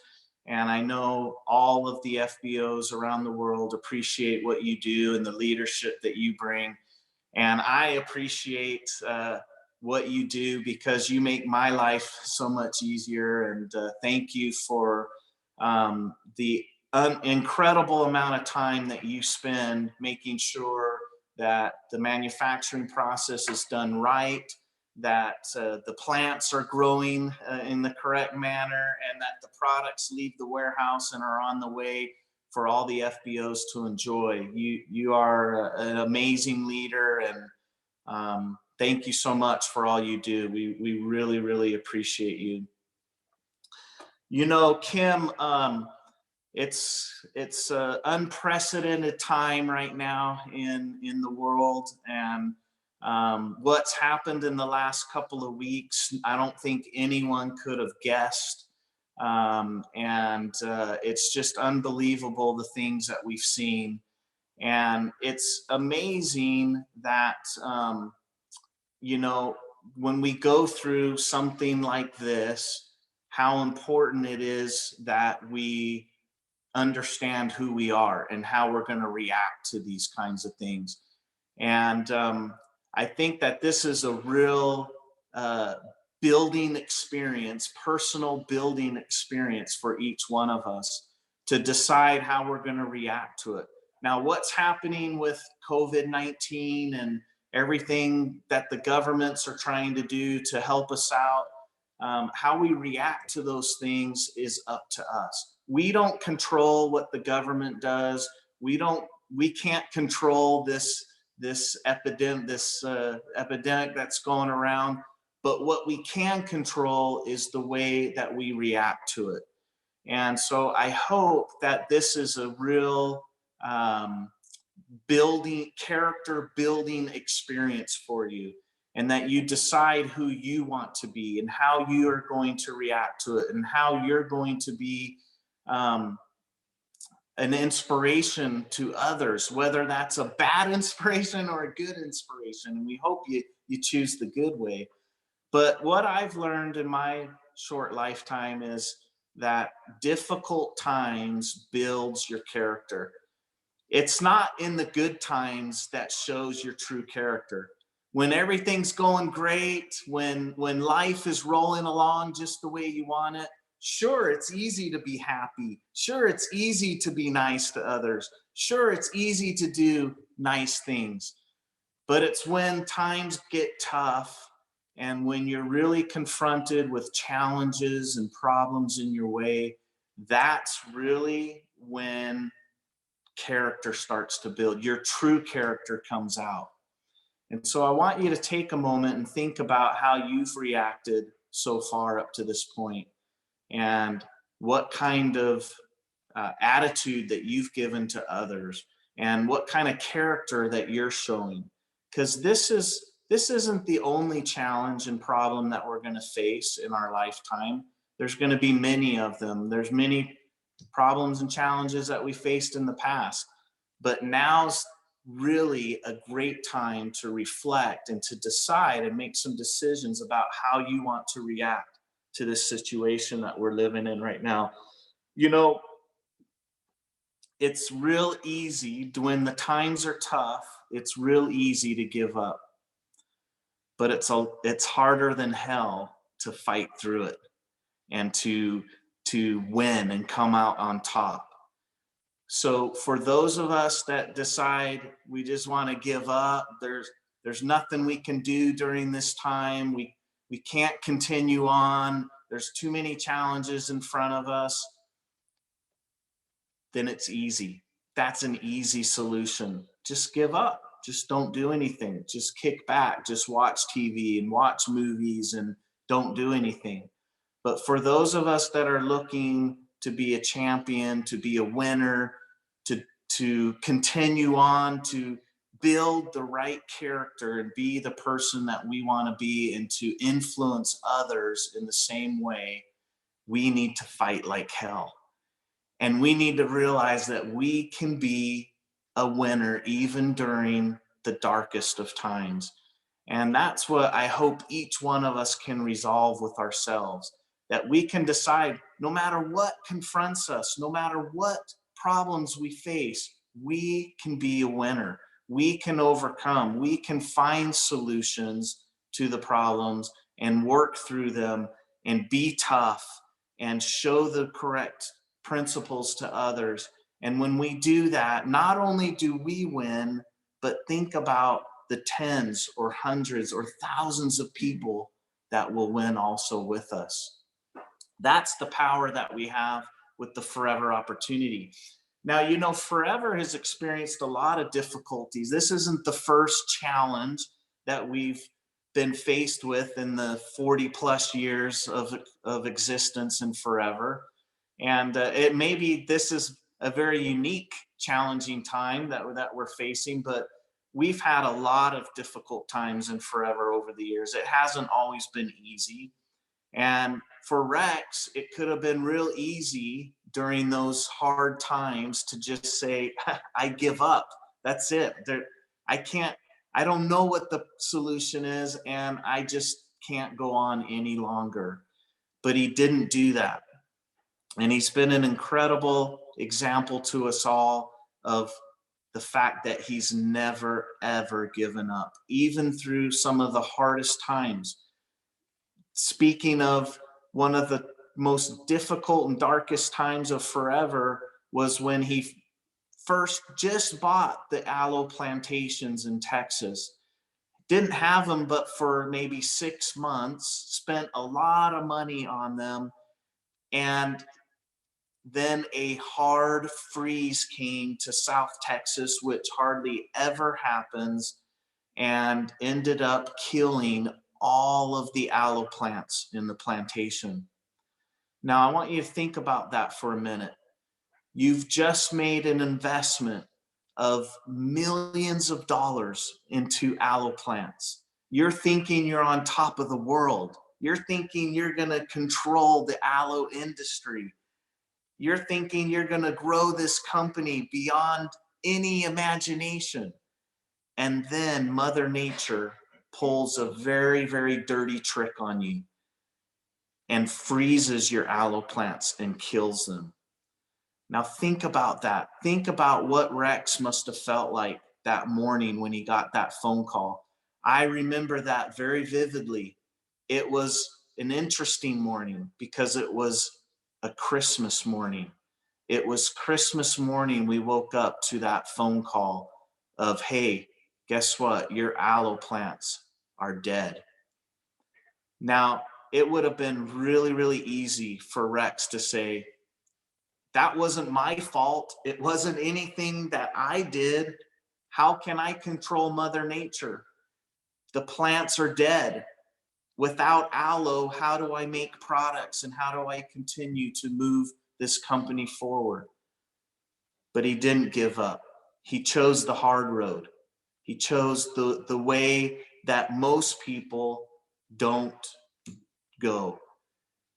And I know all of the FBOs around the world appreciate what you do and the leadership that you bring. And I appreciate what you do because you make my life so much easier. And thank you for the incredible amount of time that you spend making sure that the manufacturing process is done right, that the plants are growing in the correct manner, and that the products leave the warehouse and are on the way for all the FBOs to enjoy. You are an amazing leader, and thank you so much for all you do. We really, really appreciate you. You know, Kim, it's an unprecedented time right now in the world, and what's happened in the last couple of weeks, I don't think anyone could have guessed. And it's just unbelievable, the things that we've seen. And it's amazing that, you know, when we go through something like this, how important it is that we understand who we are and how we're going to react to these kinds of things. And I think that this is a real building experience, personal building experience for each one of us to decide how we're going to react to it. Now, what's happening with COVID-19 and everything that the governments are trying to do to help us out, how we react to those things is up to us. We don't control what the government does. We can't control this epidemic that's going around. But what we can control is the way that we react to it. And so I hope that this is a real character building experience for you, and that you decide who you want to be and how you are going to react to it and how you're going to be an inspiration to others, whether that's a bad inspiration or a good inspiration. And we hope you choose the good way. But what I've learned in my short lifetime is that difficult times builds your character. It's not in the good times that shows your true character. When everything's going great, when life is rolling along just the way you want it, Sure, it's easy to be happy. Sure, it's easy to be nice to others. Sure, it's easy to do nice things. But it's when times get tough and when you're really confronted with challenges and problems in your way, that's really when character starts to build. Your true character comes out. And so I want you to take a moment and think about how you've reacted so far up to this point, and what kind of attitude that you've given to others, and what kind of character that you're showing. Because this isn't the only challenge and problem that we're going to face in our lifetime. There's going to be many of them. There's many problems and challenges that we faced in the past, but now's really a great time to reflect and to decide and make some decisions about how you want to react to this situation that we're living in right now. You know, it's real easy when the times are tough, it's real easy to give up. But it's harder than hell to fight through it and to win and come out on top. So for those of us that decide we just want to give up, there's nothing we can do during this time. We can't continue on. There's too many challenges in front of us. Then it's easy. That's an easy solution. Just give up. Just don't do anything. Just kick back. Just watch TV and watch movies and don't do anything. But for those of us that are looking to be a champion, to be a winner, to continue on, to build the right character and be the person that we want to be, and to influence others in the same way, we need to fight like hell. And we need to realize that we can be a winner even during the darkest of times. And that's what I hope each one of us can resolve with ourselves, that we can decide, no matter what confronts us, no matter what problems we face, we can be a winner. We can overcome. We can find solutions to the problems and work through them and be tough and show the correct principles to others. And when we do that, not only do we win, but think about the tens or hundreds or thousands of people that will win also with us. That's the power that we have with the Forever opportunity. Now, you know, Forever has experienced a lot of difficulties. This isn't the first challenge that we've been faced with in the 40 plus years of existence in Forever. And it maybe this is a very unique, challenging time that we're facing, but we've had a lot of difficult times in Forever over the years. It hasn't always been easy. And for Rex, it could have been real easy during those hard times to just say, I give up. That's it. I don't know what the solution is, and I just can't go on any longer. But he didn't do that. And he's been an incredible example to us all of the fact that he's never, ever given up, even through some of the hardest times. Speaking of one of the most difficult and darkest times of Forever was when he first just bought the aloe plantations in Texas. Didn't have them but for maybe 6 months, spent a lot of money on them, and then a hard freeze came to South Texas, which hardly ever happens, and ended up killing all of the aloe plants in the plantation. Now, I want you to think about that for a minute. You've just made an investment of millions of dollars into aloe plants. You're thinking you're on top of the world. You're thinking you're going to control the aloe industry. You're thinking you're going to grow this company beyond any imagination. And then Mother Nature pulls a very, very dirty trick on you and freezes your aloe plants and kills them. Now think about that. Think about what Rex must have felt like that morning when he got that phone call. I remember that very vividly. It was an interesting morning because it was a Christmas morning. It was Christmas morning we woke up to that phone call of, hey, guess what? Your aloe plants are dead. Now, it would have been really, really easy for Rex to say, that wasn't my fault. It wasn't anything that I did. How can I control Mother Nature? The plants are dead. Without aloe, how do I make products and how do I continue to move this company forward? But he didn't give up. He chose the hard road. He chose the way that most people don't go.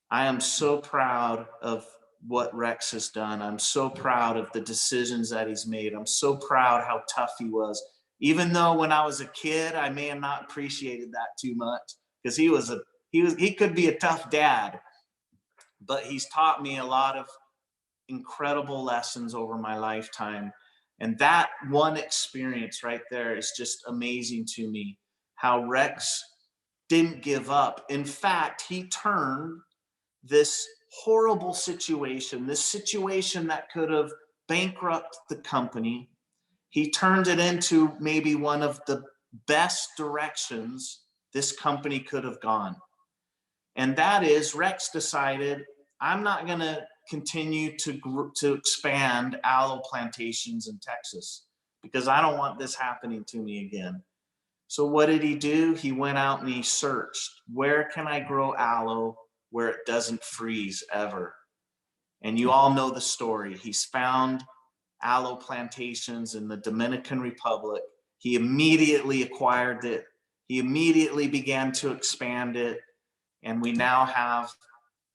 I am so proud of what Rex has done. I'm so proud of the decisions that he's made. I'm so proud how tough he was. Even though when I was a kid, I may have not appreciated that too much, because he could be a tough dad, but he's taught me a lot of incredible lessons over my lifetime. And that one experience right there is just amazing to me, how Rex didn't give up. In fact, he turned this horrible situation, this situation that could have bankrupted the company, he turned it into maybe one of the best directions this company could have gone. And that is, Rex decided, I'm not going to continue to expand aloe plantations in Texas because I don't want this happening to me again. So what did he do? He went out and he searched, where can I grow aloe where it doesn't freeze ever? And you all know the story. He's found aloe plantations in the Dominican Republic. He immediately acquired it. He immediately began to expand it. And we now have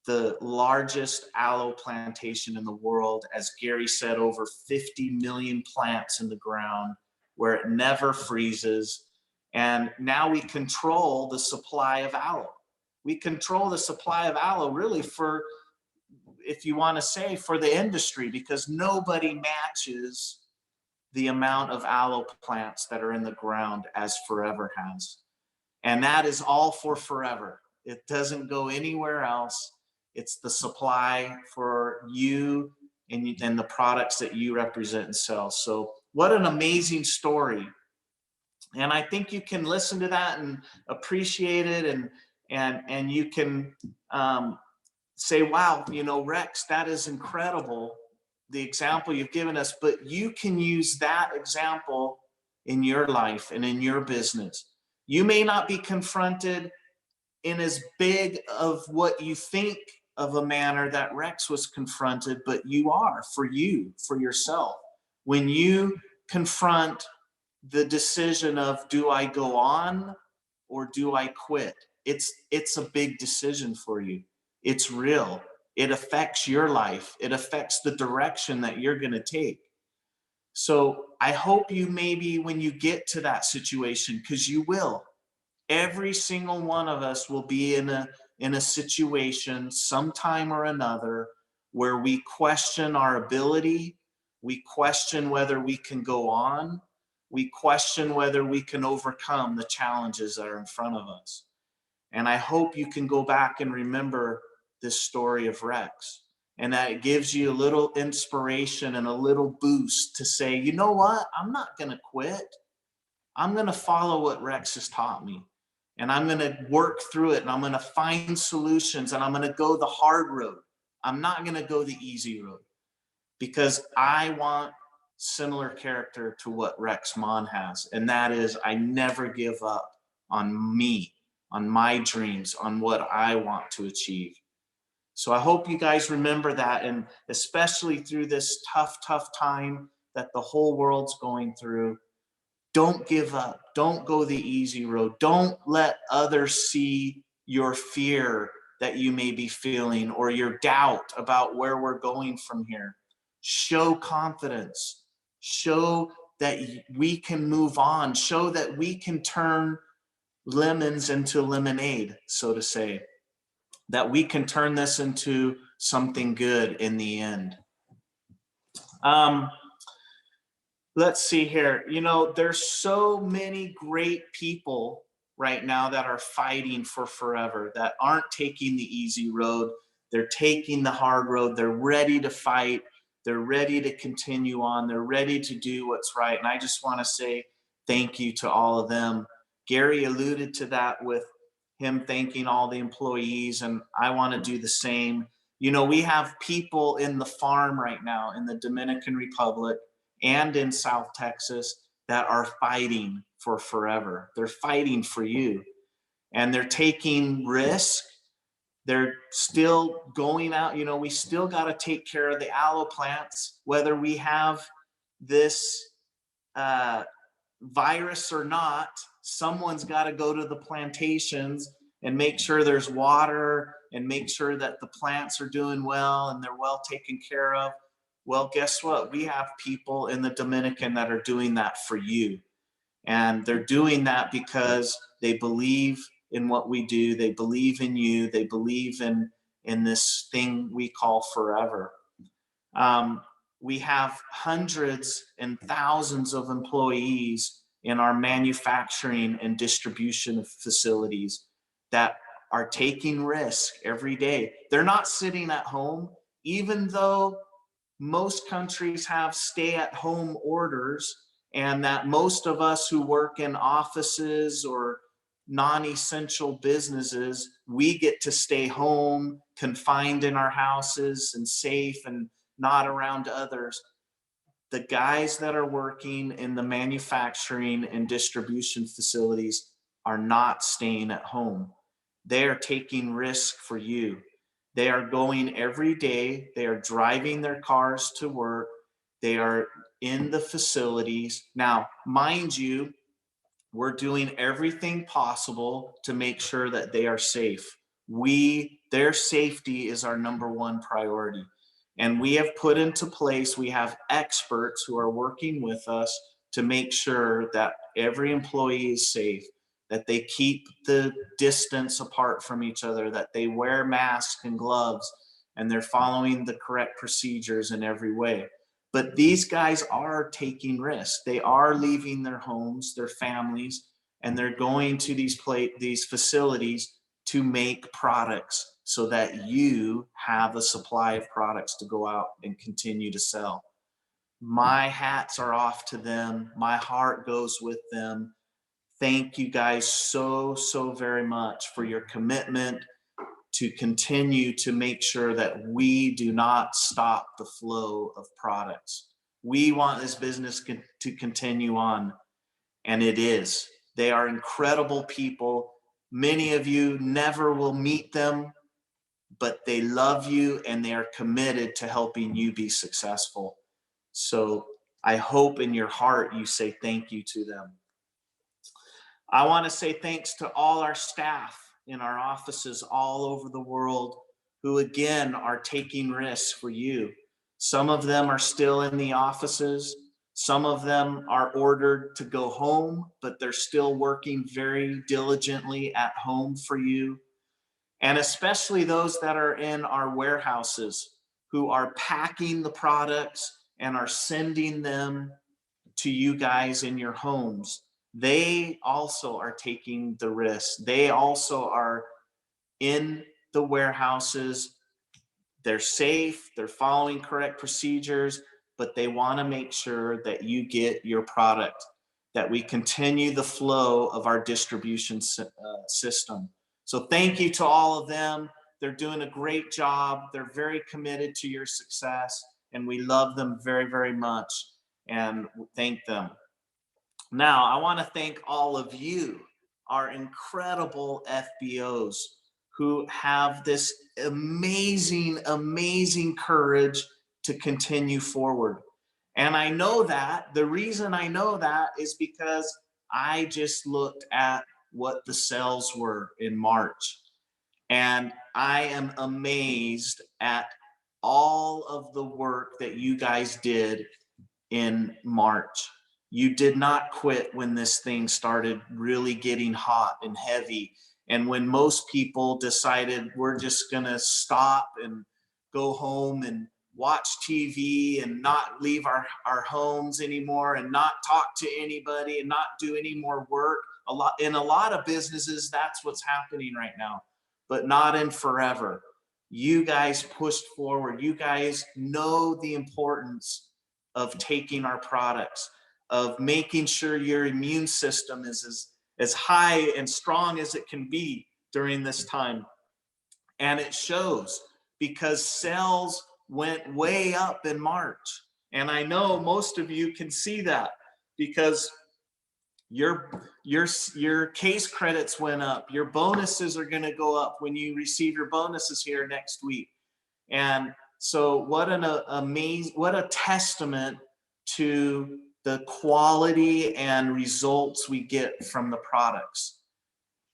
the largest aloe plantation in the world. As Gary said, over 50 million plants in the ground where it never freezes. And now we control the supply of aloe. We control the supply of aloe really for, if you want to say, for the industry, because nobody matches the amount of aloe plants that are in the ground as Forever has. And that is all for forever. It doesn't go anywhere else. It's the supply for you and the products that you represent and sell. So what an amazing story. And I think you can listen to that and appreciate it, and you can say, wow, you know, Rex, that is incredible, the example you've given us, but you can use that example in your life and in your business. You may not be confronted in as big of what you think of a manner that Rex was confronted, but you are, for you, for yourself. When you confront the decision of, do I go on or do I quit? It's a big decision for you. It's real. It affects your life. It affects the direction that you're going to take. So I hope you, maybe when you get to that situation, because you will, every single one of us will be in a situation sometime or another where we question our ability, we question whether we can go on, we question whether we can overcome the challenges that are in front of us. And I hope you can go back and remember this story of Rex, and that it gives you a little inspiration and a little boost to say, you know what, I'm not going to quit. I'm going to follow what Rex has taught me, and I'm going to work through it, and I'm going to find solutions, and I'm going to go the hard road. I'm not going to go the easy road, because I want similar character to what Rex Mon has. And that is, I never give up on me, on my dreams, on what I want to achieve. So I hope you guys remember that, and especially through this tough time that the whole world's going through, don't give up. Don't go the easy road. Don't let others see your fear that you may be feeling or your doubt about where we're going from here. Show confidence. Show that we can move on. Show that we can turn lemons into lemonade, so to say. That we can turn this into something good in the end. Let's see here. You know, there's so many great people right now that are fighting for forever, that aren't taking the easy road. They're taking the hard road. They're ready to fight. They're ready to continue on. They're ready to do what's right. And I just want to say thank you to all of them. Gary alluded to that with him thanking all the employees, and I want to do the same. You know, we have people in the farm right now in the Dominican Republic and in South Texas that are fighting for forever. They're fighting for you, and they're taking risk. They're still going out. You know, we still got to take care of the aloe plants, whether we have this virus or not. Someone's got to go to the plantations and make sure there's water and make sure that the plants are doing well and they're well taken care of. Well, guess what? We have people in the Dominican that are doing that for you. And they're doing that because they believe in what we do. They believe in you. They believe in this thing we call forever. We have hundreds and thousands of employees in our manufacturing and distribution facilities that are taking risk every day. They're not sitting at home, even though most countries have stay-at-home orders, and that most of us who work in offices or non-essential businesses, we get to stay home, confined in our houses and safe and not around others. The guys that are working in the manufacturing and distribution facilities are not staying at home. They are taking risk for you. They are going every day. They are driving their cars to work. They are in the facilities. Now, mind you, we're doing everything possible to make sure that they are safe. Their safety is our number one priority. And we have put into place, we have experts who are working with us to make sure that every employee is safe, that they keep the distance apart from each other, that they wear masks and gloves, and they're following the correct procedures in every way. But these guys are taking risks. They are leaving their homes, their families, and they're going to these facilities to make products so that you have a supply of products to go out and continue to sell. My hats are off to them. My heart goes with them. Thank you guys so very much for your commitment to continue to make sure that we do not stop the flow of products. We want this business to continue on, and it is. They are incredible people. Many of you never will meet them, but they love you and they are committed to helping you be successful. So I hope in your heart you say thank you to them. I want to say thanks to all our staff in our offices all over the world who, again, are taking risks for you. Some of them are still in the offices. Some of them are ordered to go home, but they're still working very diligently at home for you. And especially those that are in our warehouses who are packing the products and are sending them to you guys in your homes. They also are taking the risk. They also are in the warehouses. They're safe, they're following correct procedures, but they want to make sure that you get your product, that we continue the flow of our distribution system. So thank you to all of them. They're doing a great job. They're very committed to your success, and we love them very, very much, and thank them. Now, I want to thank all of you, our incredible FBOs, who have this amazing, amazing courage to continue forward. And I know that, the reason I know that is because I just looked at what the sales were in March. And I am amazed at all of the work that you guys did in March. You did not quit when this thing started really getting hot and heavy. And when most people decided we're just gonna stop and go home and watch TV and not leave our homes anymore and not talk to anybody and not do any more work. In a lot of businesses, that's what's happening right now, but not in forever. You guys pushed forward. You guys know the importance of taking our products, of making sure your immune system is as high and strong as it can be during this time. And it shows, because sales went way up in March. And I know most of you can see that, because your case credits went up. Your bonuses are going to go up when you receive your bonuses here next week. And so what a testament to the quality and results we get from the products,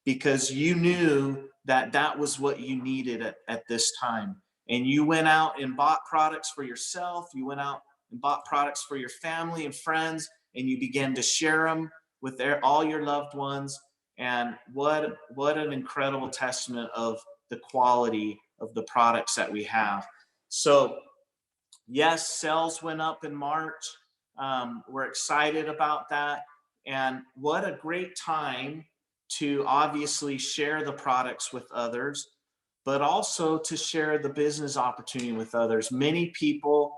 because you knew that that was what you needed at this time. And you went out and bought products for yourself. You went out and bought products for your family and friends, and you began to share them with all your loved ones. And what an incredible testament of the quality of the products that we have. So yes, sales went up in March. We're excited about that. And what a great time to obviously share the products with others, but also to share the business opportunity with others. Many people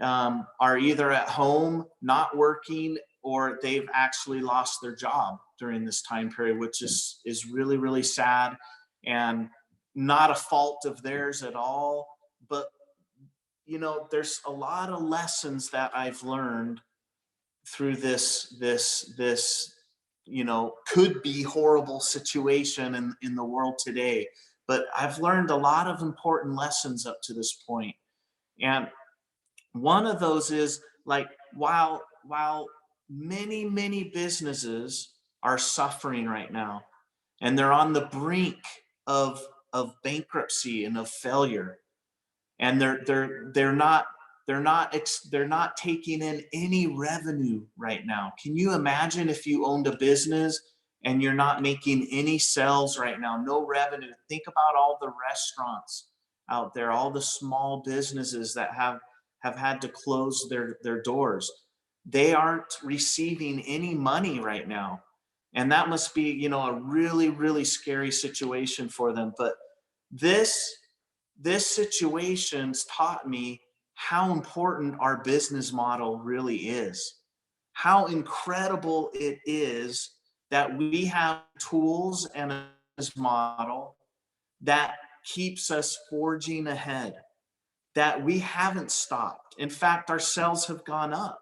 are either at home, not working, or they've actually lost their job during this time period, which is really, really sad, and not a fault of theirs at all. But, you know, there's a lot of lessons that I've learned through this, you know, could be horrible situation in the world today. But I've learned a lot of important lessons up to this point. And one of those is, like, while many businesses are suffering right now, and they're on the brink of bankruptcy and of failure, and they're not taking in any revenue right now. Can you imagine if you owned a business and you're not making any sales right now, no revenue? Think about all the restaurants out there, all the small businesses that have had to close their doors. They aren't receiving any money right now. And that must be, you know, a really, really scary situation for them. But this situation's taught me how important our business model really is, how incredible it is that we have tools and a business model that keeps us forging ahead, that we haven't stopped. In fact, our sales have gone up,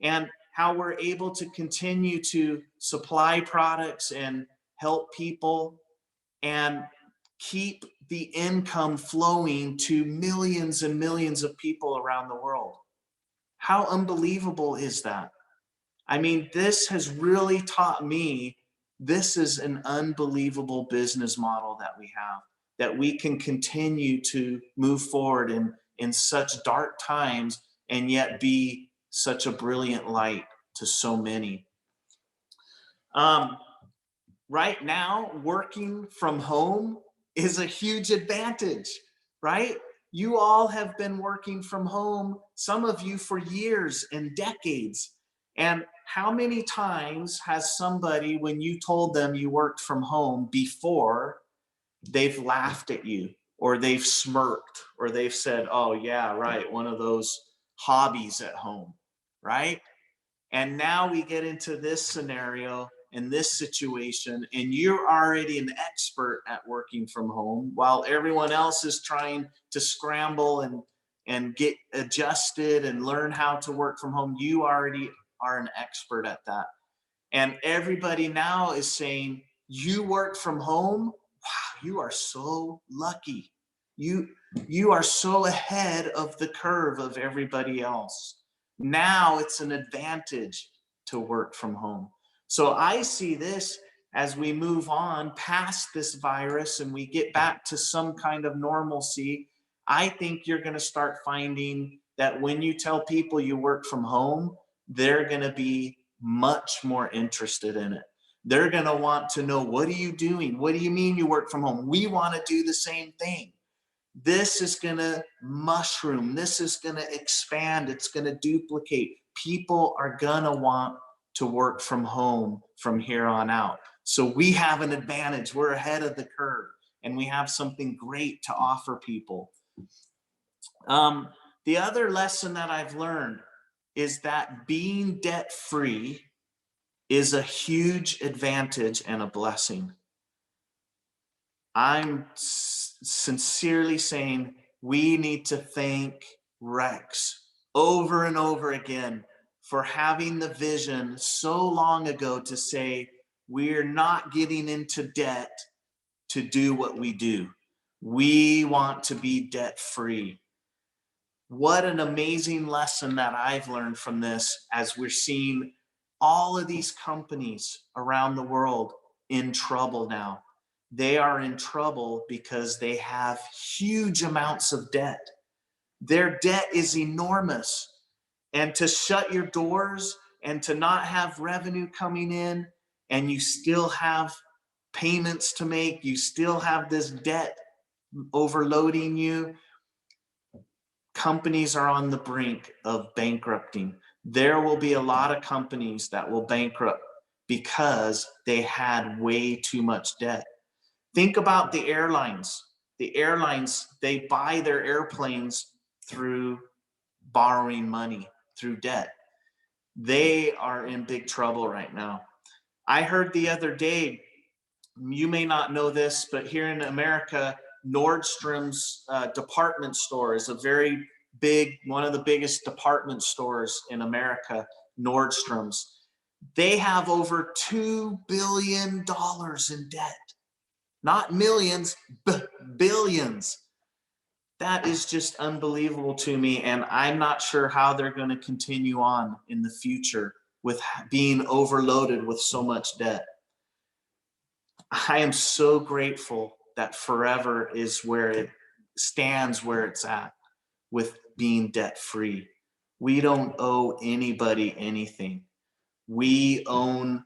and how we're able to continue to supply products and help people and keep the income flowing to millions and millions of people around the world. How unbelievable is that? I mean, this has really taught me this is an unbelievable business model that we have, that we can continue to move forward in such dark times and yet be such a brilliant light to so many. Right now, working from home is a huge advantage, right? You all have been working from home, some of you for years and decades. And how many times has somebody, when you told them you worked from home before, they've laughed at you, or they've smirked, or they've said, oh yeah, right, one of those hobbies at home, right? And now we get into this scenario, in this situation, and you're already an expert at working from home, while everyone else is trying to scramble and get adjusted and learn how to work from home. You already are an expert at that. And everybody now is saying, you work from home? Wow, you are so lucky. You are so ahead of the curve of everybody else. Now it's an advantage to work from home. So I see this as we move on past this virus and we get back to some kind of normalcy. I think you're going to start finding that when you tell people you work from home, they're going to be much more interested in it. They're going to want to know, what are you doing? What do you mean you work from home? We want to do the same thing. This is going to mushroom. This is going to expand. It's going to duplicate. People are going to want to work from home from here on out. So we have an advantage. We're ahead of the curve. and we have something great to offer people. The other lesson that I've learned is that being debt-free is a huge advantage and a blessing. I'm sincerely saying we need to thank Rex over and over again for having the vision so long ago to say, we're not getting into debt to do what we do. We want to be debt-free. What an amazing lesson that I've learned from this, as we're seeing all of these companies around the world in trouble now. They are in trouble because they have huge amounts of debt. Their debt is enormous. And to shut your doors and to not have revenue coming in, and you still have payments to make, you still have this debt overloading you, companies are on the brink of bankrupting. There will be a lot of companies that will bankrupt because they had way too much debt. Think about the airlines. The airlines, they buy their airplanes through borrowing money, through debt. They are in big trouble right now. I heard the other day, you may not know this, but here in America, Nordstrom's department store is a very big, one of the biggest department stores in America, Nordstrom's. They have over $2 billion in debt. Not millions, but billions. That is just unbelievable to me, and I'm not sure how they're going to continue on in the future with being overloaded with so much debt. I am so grateful that Forever is where it stands, where it's at, with being debt-free. We don't owe anybody anything. We own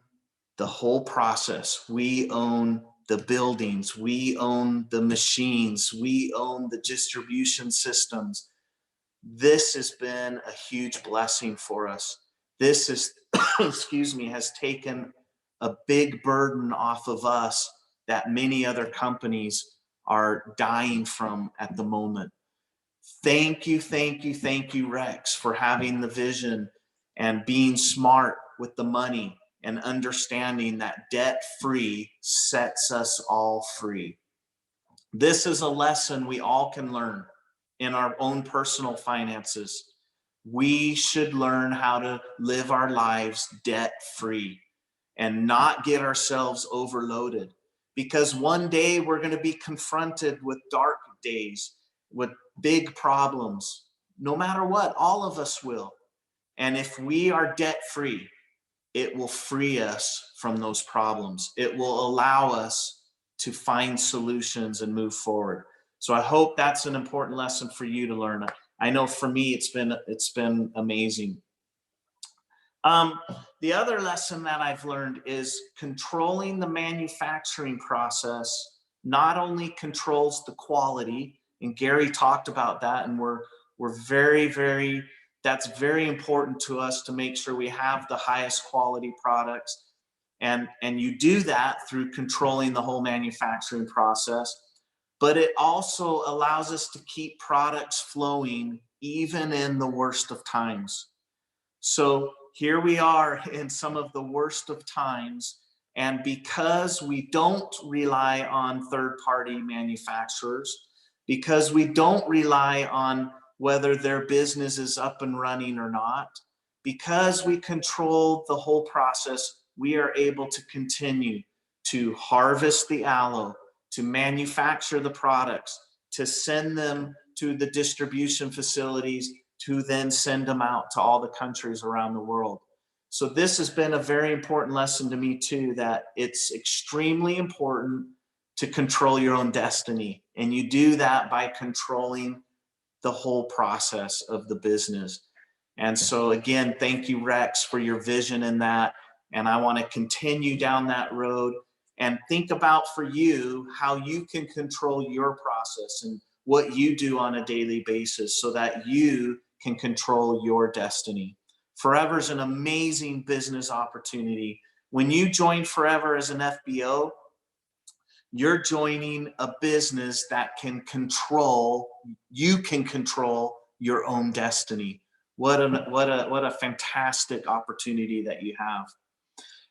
the whole process. We own the buildings. We own the machines. We own the distribution systems. This has been a huge blessing for us. This is, excuse me, has taken a big burden off of us that many other companies are dying from at the moment. Thank you, thank you, thank you, Rex, for having the vision and being smart with the money and understanding that debt-free sets us all free. This is a lesson we all can learn in our own personal finances. We should learn how to live our lives debt-free and not get ourselves overloaded, because one day we're going to be confronted with dark days, with big problems. No matter what, all of us will. And if we are debt-free, it will free us from those problems. It will allow us to find solutions and move forward. So I hope that's an important lesson for you to learn. I know for me, it's been amazing. The other lesson that I've learned is controlling the manufacturing process not only controls the quality, and Gary talked about that, and we're very, that's very important to us to make sure we have the highest quality products. And you do that through controlling the whole manufacturing process, but it also allows us to keep products flowing even in the worst of times. So here we are in some of the worst of times, and because we don't rely on third-party manufacturers, because we don't rely on whether their business is up and running or not, because we control the whole process, we are able to continue to harvest the aloe, to manufacture the products, to send them to the distribution facilities, to then send them out to all the countries around the world. So this has been a very important lesson to me too, that it's extremely important to control your own destiny. And you do that by controlling the whole process of the business. And so again, thank you, Rex, for your vision in that. And I want to continue down that road and think about for you how you can control your process and what you do on a daily basis so that you can control your destiny. Forever is an amazing business opportunity. When you join Forever as an FBO, you're joining a business that can control, you can control your own destiny. What a fantastic opportunity that you have.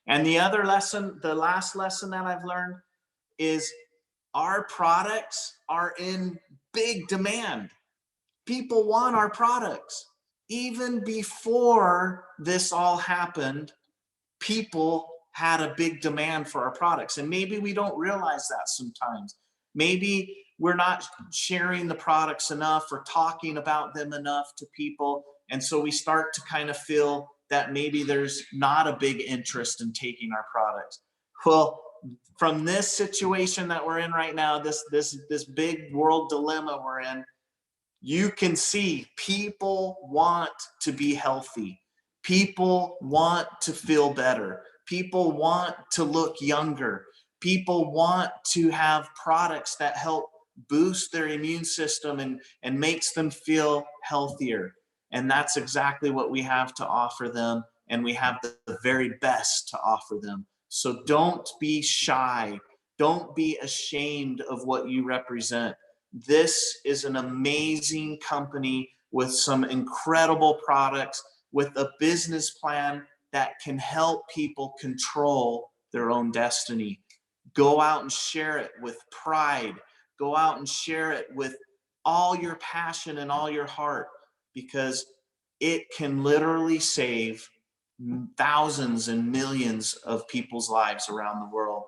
And the other lesson, the last lesson that I've learned is our products are in big demand. People want our products. Even before this all happened, people had a big demand for our products. And maybe we don't realize that sometimes. Maybe we're not sharing the products enough or talking about them enough to people. And so we start to kind of feel that maybe there's not a big interest in taking our products. Well, from this situation that we're in right now, this big world dilemma we're in, you can see people want to be healthy. People want to feel better. People want to look younger. People want to have products that help boost their immune system and makes them feel healthier. And that's exactly what we have to offer them. And we have the very best to offer them. So don't be shy. Don't be ashamed of what you represent. This is an amazing company with some incredible products, with a business plan that can help people control their own destiny. Go out and share it with pride. Go out and share it with all your passion and all your heart, because it can literally save thousands and millions of people's lives around the world.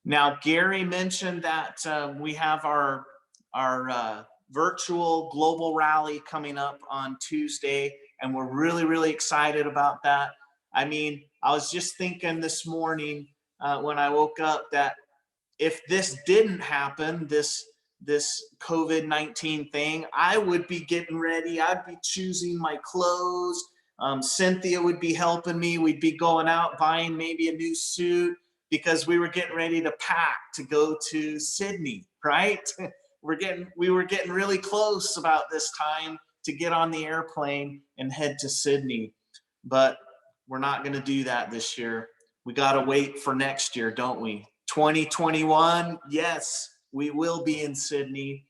Now, Gary mentioned that we have our virtual global rally coming up on Tuesday, and we're really, really excited about that. I mean, I was just thinking this morning when I woke up that if this didn't happen, this COVID-19 thing, I would be getting ready. I'd be choosing my clothes. Cynthia would be helping me. We'd be going out buying maybe a new suit, because we were getting ready to pack to go to Sydney, right? We were getting really close about this time to get on the airplane and head to Sydney. But we're not going to do that this year. We got to wait for next year, don't we? 2021, yes, we will be in Sydney.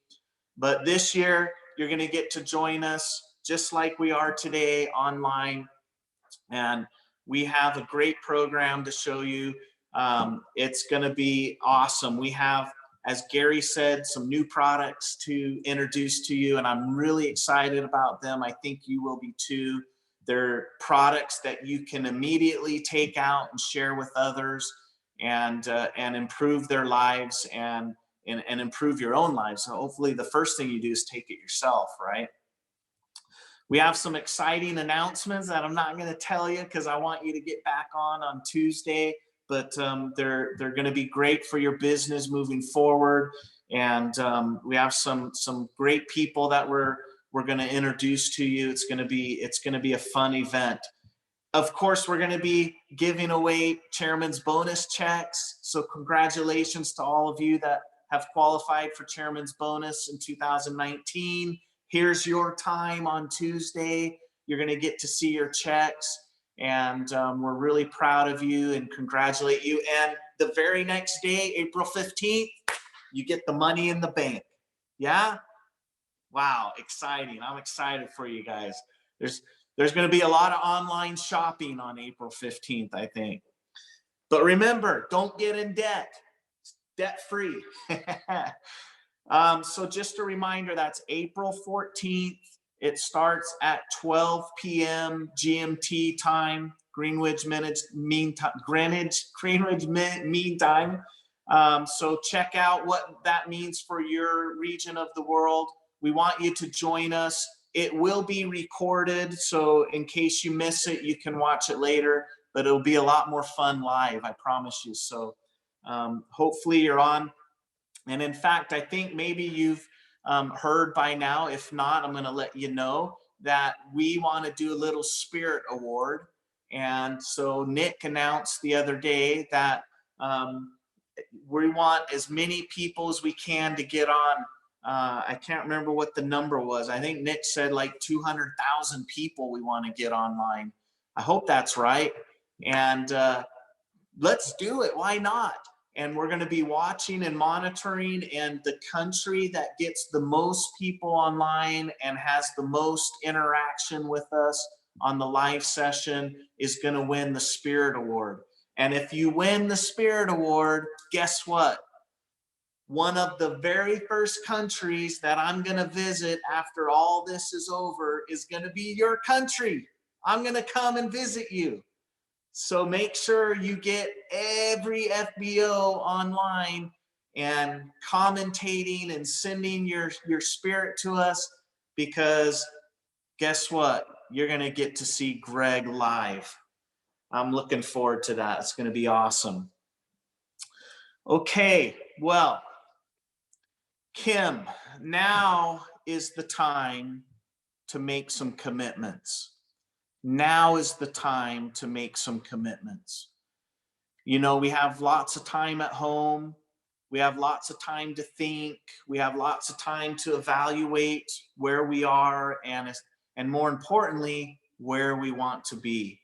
But this year, you're going to get to join us just like we are today online. And we have a great program to show you. It's going to be awesome. We have, as Gary said, some new products to introduce to you, and I'm really excited about them. I think you will be too. They're products that you can immediately take out and share with others, and improve their lives and improve your own lives. So hopefully the first thing you do is take it yourself, right? We have some exciting announcements that I'm not going to tell you because I want you to get back on Tuesday. But they're going to be great for your business moving forward. And we have some great people that we're going to introduce to you. It's going to be a fun event. Of course, we're going to be giving away Chairman's bonus checks. So congratulations to all of you that have qualified for Chairman's bonus in 2019. Here's your time on Tuesday. You're going to get to see your checks. And we're really proud of you and congratulate you. And the very next day, April 15th, you get the money in the bank. Yeah? Wow, exciting. I'm excited for you guys. There's going to be a lot of online shopping on April 15th, I think. But remember, don't get in debt. It's debt-free. So just a reminder, that's April 14th. It starts at 12 p.m. GMT time, Greenwich Mean Time. So check out what that means for your region of the world. We want you to join us. It will be recorded, so in case you miss it, you can watch it later, but it'll be a lot more fun live, I promise you. So hopefully you're on. And in fact, I think maybe you've heard by now. If not, I'm going to let you know that we want to do a little spirit award. And so Nick announced the other day that we want as many people as we can to get on. I can't remember what the number was. I think Nick said like 200,000 people we want to get online. I hope that's right. And let's do it. Why not? and we're going to be watching and monitoring, and the country that gets the most people online and has the most interaction with us on the live session is going to win the Spirit Award. And if you win the Spirit Award, guess what? One of the very first countries that I'm going to visit after all this is over is going to be your country. I'm going to come and visit you. So make sure you get every FBO online and commentating and sending your spirit to us, because guess what? You're going to get to see Greg live. I'm looking forward to that. It's going to be awesome. Okay, well, Kim, now is the time to make some commitments. Now is the time to make some commitments. You know, we have lots of time at home. We have lots of time to think. We have lots of time to evaluate where we are and more importantly, where we want to be.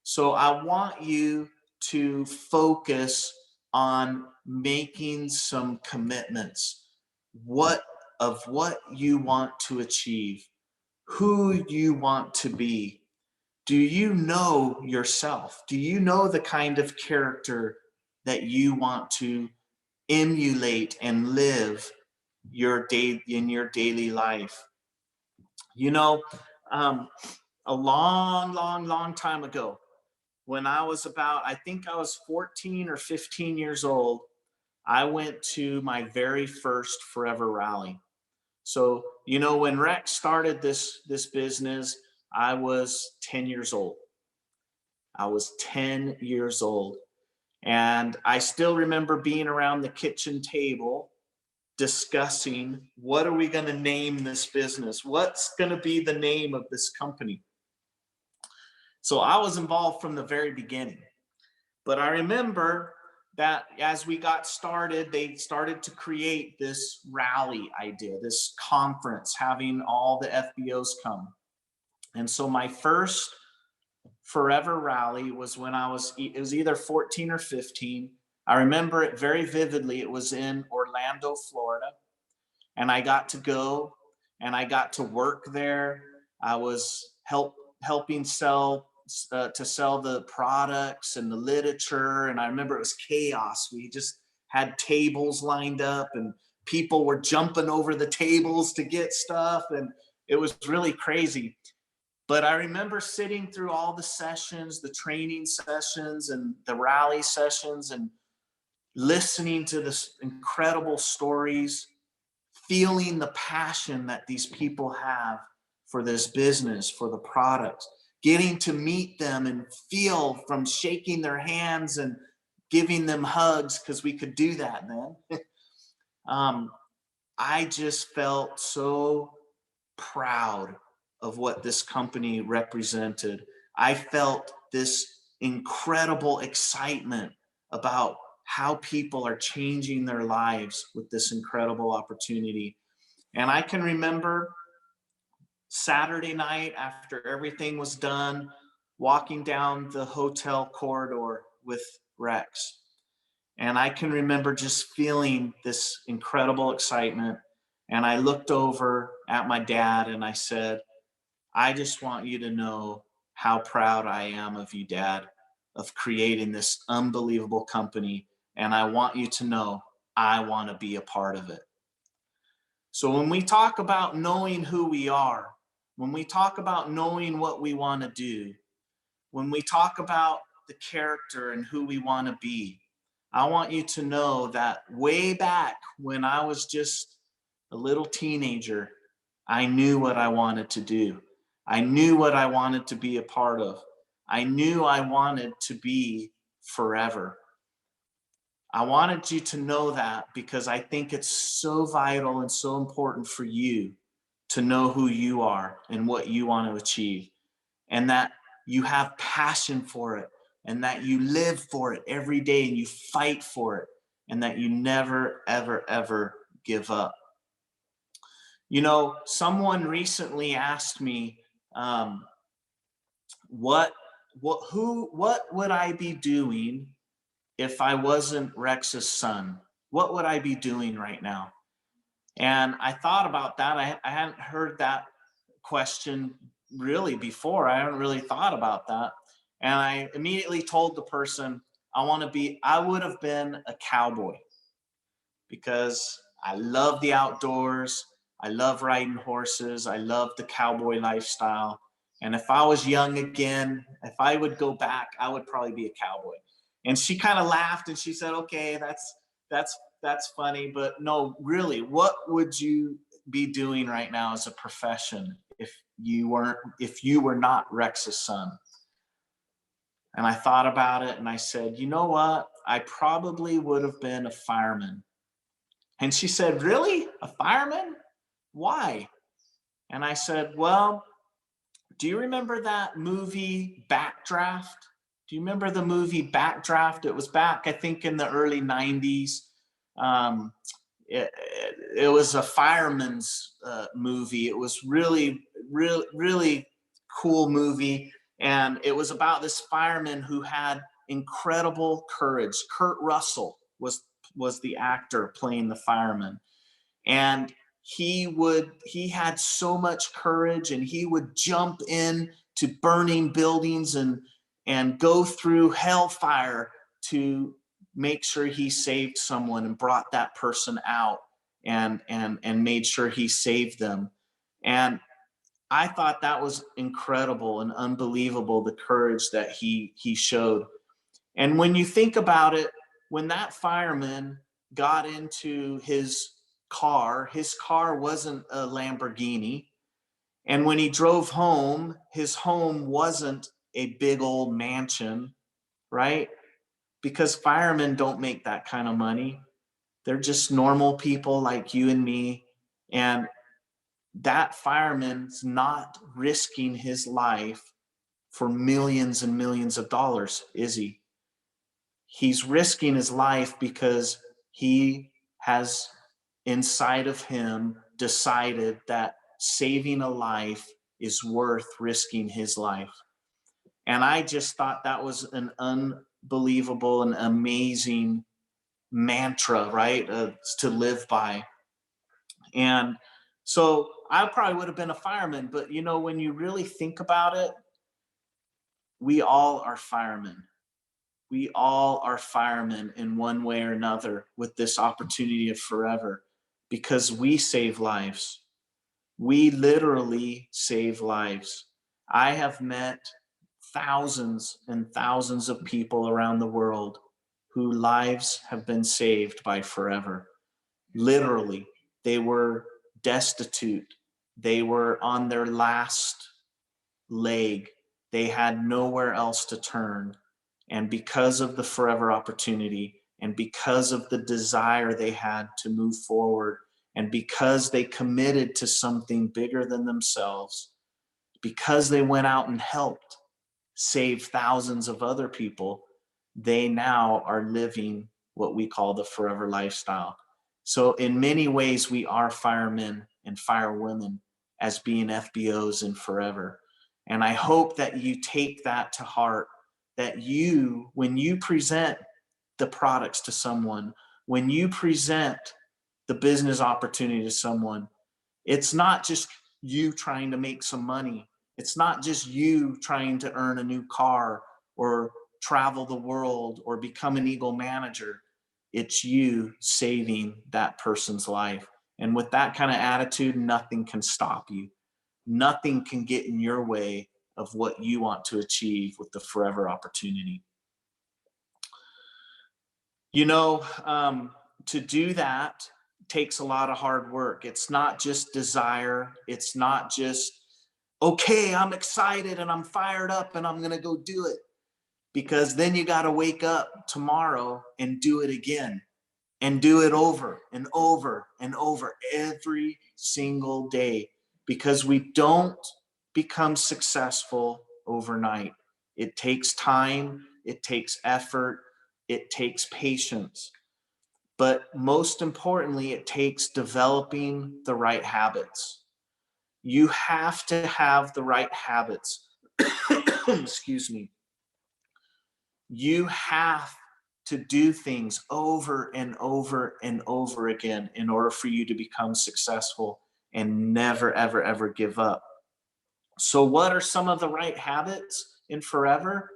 So I want you to focus on making some commitments. What you want to achieve, who you want to be. Do you know yourself? Do you know the kind of character that you want to emulate and live in your daily life? You know, a long time ago, when I was I think I was 14 or 15 years old, I went to my very first Forever Rally. So, you know, when Rex started this business, I was 10 years old. I was 10 years old. And I still remember being around the kitchen table discussing, what are we going to name this business? What's going to be the name of this company? So I was involved from the very beginning. But I remember that as we got started, they started to create this rally idea, this conference, having all the FBOs come. And so my first Forever Rally was when it was either 14 or 15. I remember it very vividly. It was in Orlando, Florida. And I got to go and I got to work there. I was helping sell the products and the literature. And I remember it was chaos. We just had tables lined up and people were jumping over the tables to get stuff. And it was really crazy. But I remember sitting through all the sessions, the training sessions and the rally sessions, and listening to this incredible stories, feeling the passion that these people have for this business, for the products, getting to meet them and feel from shaking their hands and giving them hugs, because we could do that then. I just felt so proud of what this company represented. I felt this incredible excitement about how people are changing their lives with this incredible opportunity. And I can remember Saturday night after everything was done, walking down the hotel corridor with Rex. And I can remember just feeling this incredible excitement. And I looked over at my dad and I said, I just want you to know how proud I am of you, Dad, of creating this unbelievable company. And I want you to know I want to be a part of it. So when we talk about knowing who we are, when we talk about knowing what we want to do, when we talk about the character and who we want to be, I want you to know that way back when I was just a little teenager, I knew what I wanted to do. I knew what I wanted to be a part of. I knew I wanted to be forever. I wanted you to know that because I think it's so vital and so important for you to know who you are and what you want to achieve, and that you have passion for it, and that you live for it every day and you fight for it, and that you never, ever, ever give up. You know, someone recently asked me, what would I be doing if I wasn't Rex's son? What would I be doing right now? And I thought about that. I hadn't heard that question really before. I haven't really thought about that. And I immediately told the person, I would have been a cowboy, because I love the outdoors. I love riding horses. I love the cowboy lifestyle. And if I was young again, if I would go back, I would probably be a cowboy. And she kind of laughed and she said, okay, that's funny, but no, really, what would you be doing right now as a profession if you were not Rex's son? And I thought about it and I said, you know what? I probably would have been a fireman. And she said, really? A fireman? Why? And I said, well, do you remember that movie Backdraft? Do you remember the movie Backdraft? It was back, I think, in the early 90s. It was a fireman's movie. It was really cool movie. And it was about this fireman who had incredible courage. Kurt Russell was the actor playing the fireman. And he had so much courage, and he would jump in to burning buildings and go through hellfire to make sure he saved someone and brought that person out and made sure he saved them. And I thought that was incredible and unbelievable, the courage that he showed. And when you think about it, when that fireman got into his car wasn't a Lamborghini. And when he drove home, his home wasn't a big old mansion, right? Because firemen don't make that kind of money. They're just normal people like you and me. And that fireman's not risking his life for millions and millions of dollars, is he? He's risking his life because he has inside of him decided that saving a life is worth risking his life. And I just thought that was an unbelievable and amazing mantra, right? To live by. And so I probably would have been a fireman, but you know, when you really think about it, we all are firemen. We all are firemen in one way or another with this opportunity of forever, because we save lives. We literally save lives. I have met thousands and thousands of people around the world whose lives have been saved by forever. Literally, they were destitute. They were on their last leg. They had nowhere else to turn. And because of the forever opportunity, and because of the desire they had to move forward, and because they committed to something bigger than themselves, because they went out and helped save thousands of other people, they now are living what we call the forever lifestyle. So in many ways, we are firemen and firewomen as being FBOs in forever. And I hope that you take that to heart, that you, when you present the products to someone, when you present the business opportunity to someone, it's not just you trying to make some money. It's not just you trying to earn a new car or travel the world or become an Eagle manager. It's you saving that person's life. And with that kind of attitude, nothing can stop you. Nothing can get in your way of what you want to achieve with the forever opportunity. You know, to do that takes a lot of hard work. It's not just desire. It's not just, okay, I'm excited and I'm fired up and I'm going to go do it. Because then you got to wake up tomorrow and do it again, and do it over and over and over every single day, because we don't become successful overnight. It takes time, it takes effort, it takes patience. But most importantly, it takes developing the right habits. You have to have the right habits. Excuse me. You have to do things over and over and over again in order for you to become successful and never, ever, ever give up. So what are some of the right habits in forever?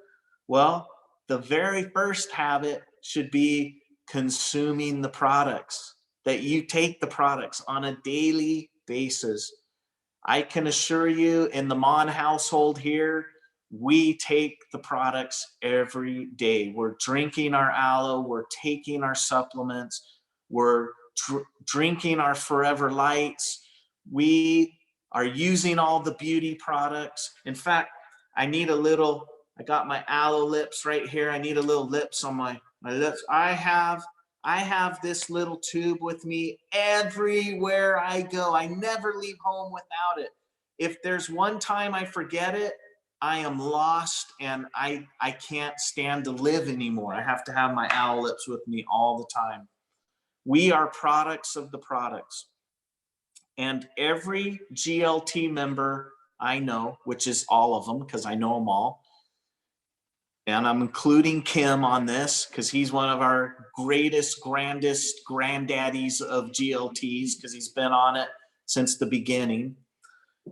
Well, the very first habit should be consuming the products, that you take the products on a daily basis. I can assure you, in the Mon household here, we take the products every day. We're drinking our aloe, we're taking our supplements, we're drinking our Forever Lights. We are using all the beauty products. In fact, I got my aloe lips right here. I need a little lips on my lips. I have this little tube with me everywhere I go. I never leave home without it. If there's one time I forget it, I am lost and I can't stand to live anymore. I have to have my aloe lips with me all the time. We are products of the products. And every GLT member I know, which is all of them because I know them all, and I'm including Kim on this because he's one of our grandest granddaddies of GLTs because he's been on it since the beginning,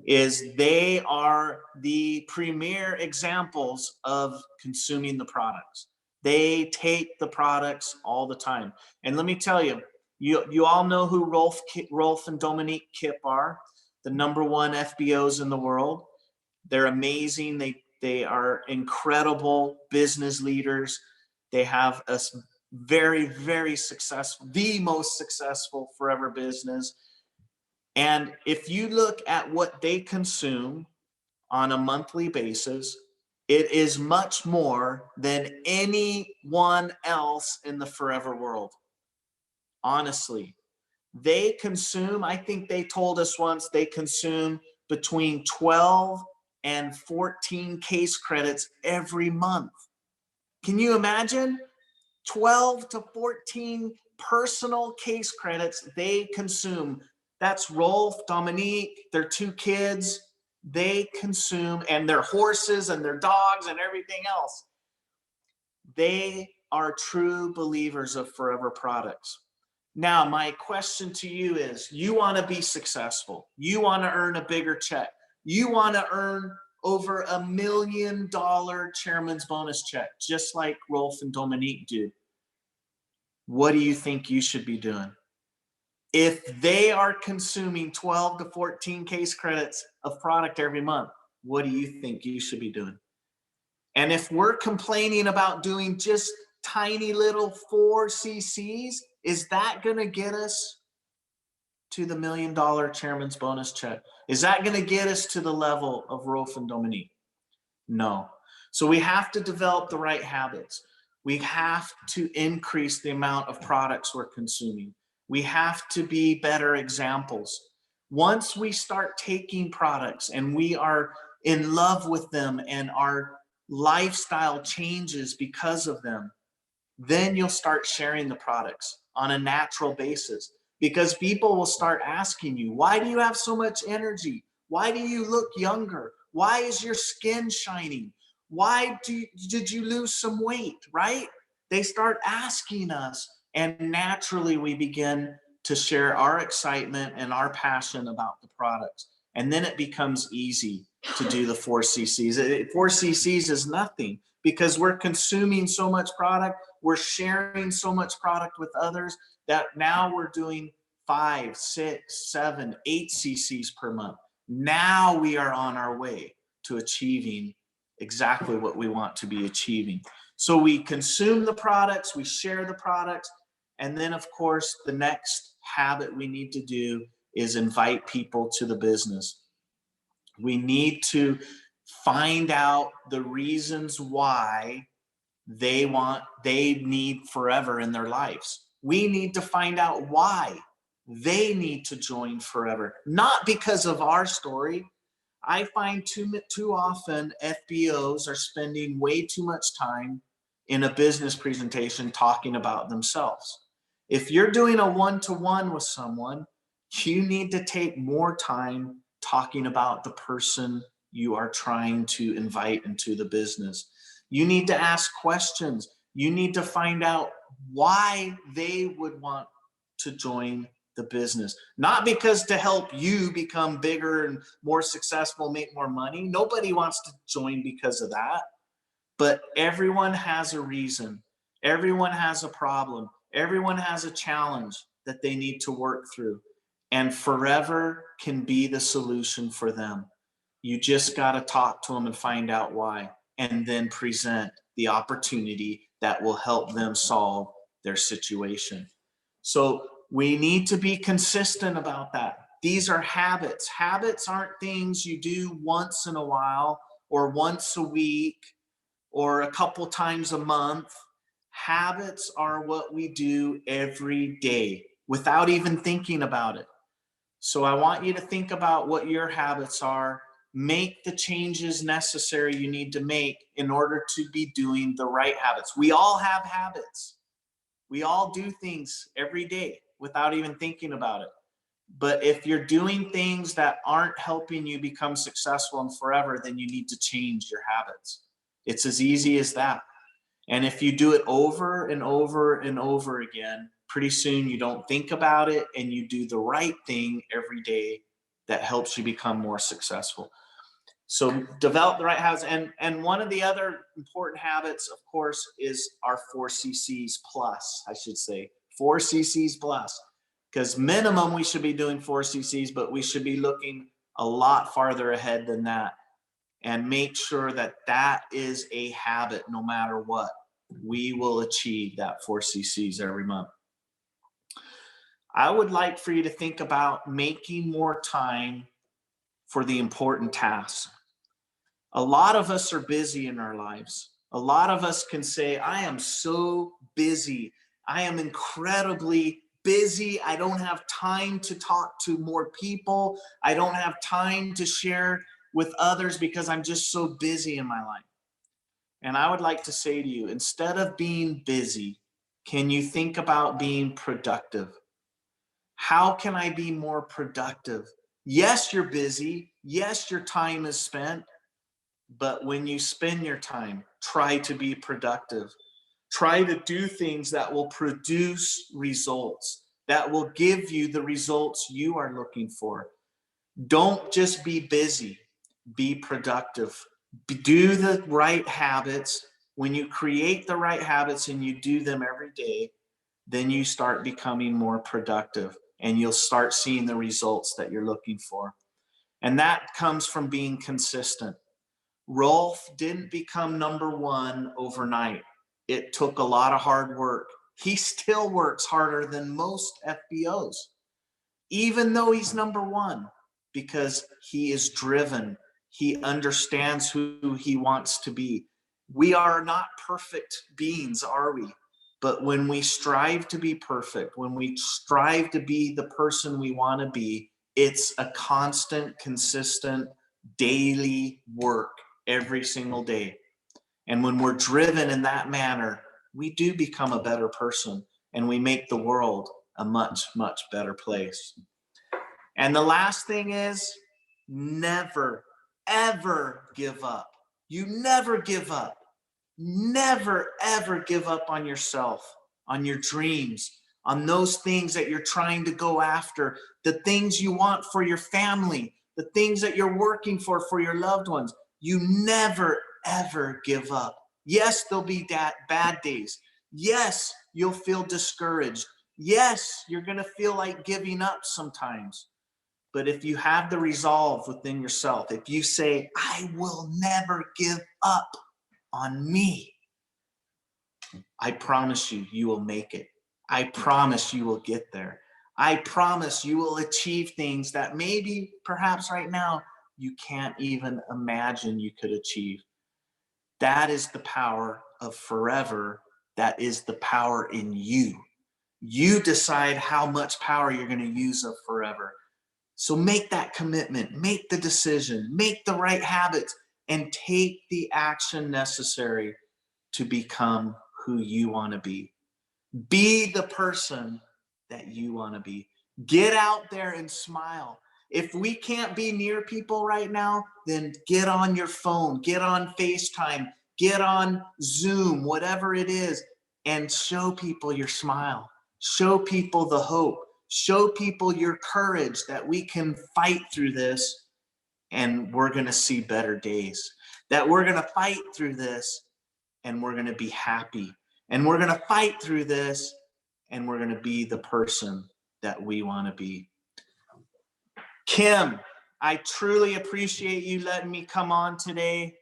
is they are the premier examples of consuming the products. They take the products all the time. And let me tell you, you all know who Rolf and Dominique Kipp are, the #1 FBOs in the world. They're amazing. They are incredible business leaders. They have a very, very successful, the most successful forever business. And if you look at what they consume on a monthly basis, it is much more than anyone else in the forever world. Honestly, they consume, I think they told us once, they consume between 12 and 14 case credits every month. Can you imagine? 12 to 14 personal case credits they consume. That's Rolf, Dominique, their 2 kids, they consume, and their horses and their dogs and everything else. They are true believers of forever products. Now, my question to you is, you want to be successful. You want to earn a bigger check. You want to earn over $1 million chairman's bonus check, just like Rolf and Dominique do. What do you think you should be doing? If they are consuming 12 to 14 case credits of product every month, what do you think you should be doing? And if we're complaining about doing just tiny little 4 cc's, is that going to get us to the $1 million chairman's bonus check? Is that going to get us to the level of Rolf and Dominique? No. So we have to develop the right habits. We have to increase the amount of products we're consuming. We have to be better examples. Once we start taking products and we are in love with them and our lifestyle changes because of them, then you'll start sharing the products on a natural basis, because people will start asking you, why do you have so much energy? Why do you look younger? Why is your skin shining? Why did you lose some weight, right? They start asking us, and naturally we begin to share our excitement and our passion about the products. And then it becomes easy to do the 4 cc's. 4 cc's is nothing because we're consuming so much product. We're sharing so much product with others that now we're doing 5, 6, 7, 8 cc's per month. Now we are on our way to achieving exactly what we want to be achieving. So we consume the products, we share the products, and then of course the next habit we need to do is invite people to the business. We need to find out the reasons why they need forever in their lives. We need to find out why they need to join forever, not because of our story. I find too often FBOs are spending way too much time in a business presentation talking about themselves. If you're doing a one-to-one with someone, you need to take more time talking about the person you are trying to invite into the business. You need to ask questions. You need to find out why they would want to join the business. Not because to help you become bigger and more successful, make more money. Nobody wants to join because of that. But everyone has a reason. Everyone has a problem. Everyone has a challenge that they need to work through. And Forever can be the solution for them. You just got to talk to them and find out why, and then present the opportunity that will help them solve their situation. So we need to be consistent about that. These are habits. Habits aren't things you do once in a while or once a week or a couple times a month. Habits are what we do every day without even thinking about it. So I want you to think about what your habits are. Make the changes necessary you need to make in order to be doing the right habits. We all have habits. We all do things every day without even thinking about it. But if you're doing things that aren't helping you become successful and forever, then you need to change your habits. It's as easy as that. And if you do it over and over and over again, pretty soon you don't think about it and you do the right thing every day that helps you become more successful. So develop the right habits. And one of the other important habits, of course, is our 4 cc's plus, I should say, 4 cc's plus. Because minimum we should be doing 4 cc's, but we should be looking a lot farther ahead than that. And make sure that that is a habit no matter what. We will achieve that 4 cc's every month. I would like for you to think about making more time for the important tasks. A lot of us are busy in our lives. A lot of us can say, I am so busy. I am incredibly busy. I don't have time to talk to more people. I don't have time to share with others because I'm just so busy in my life. And I would like to say to you, instead of being busy, can you think about being productive? How can I be more productive? Yes, you're busy. Yes, your time is spent. But when you spend your time, try to be productive. Try to do things that will produce results, that will give you the results you are looking for. Don't just be busy, be productive. Do the right habits. When you create the right habits and you do them every day, then you start becoming more productive and you'll start seeing the results that you're looking for. And that comes from being consistent. Rolf didn't become #1 overnight. It took a lot of hard work. He still works harder than most FBOs, even though he's #1, because he is driven. He understands who he wants to be. We are not perfect beings, are we? But when we strive to be perfect, when we strive to be the person we want to be, it's a constant, consistent, daily work every single day. And when we're driven in that manner, we do become a better person and we make the world a much, much better place. And the last thing is never, ever give up. You never give up. Never, ever give up on yourself, on your dreams, on those things that you're trying to go after, the things you want for your family, the things that you're working for your loved ones. You never, ever give up. Yes, there'll be bad days. Yes, you'll feel discouraged. Yes, you're going to feel like giving up sometimes. But if you have the resolve within yourself, if you say, I will never give up on me, I promise you, you will make it. I promise you will get there. I promise you will achieve things that maybe, perhaps right now, you can't even imagine you could achieve. That is the power of forever. That is the power in you. You decide how much power you're going to use of forever. So make that commitment, make the decision, make the right habits, and take the action necessary to become who you want to be. Be the person that you want to be. Get out there and smile. If we can't be near people right now, then get on your phone, get on FaceTime, get on Zoom, whatever it is, and show people your smile, show people the hope, show people your courage that we can fight through this and we're going to see better days, that we're going to fight through this and we're going to be happy, and we're going to fight through this and we're going to be the person that we want to be. Kim, I truly appreciate you letting me come on today.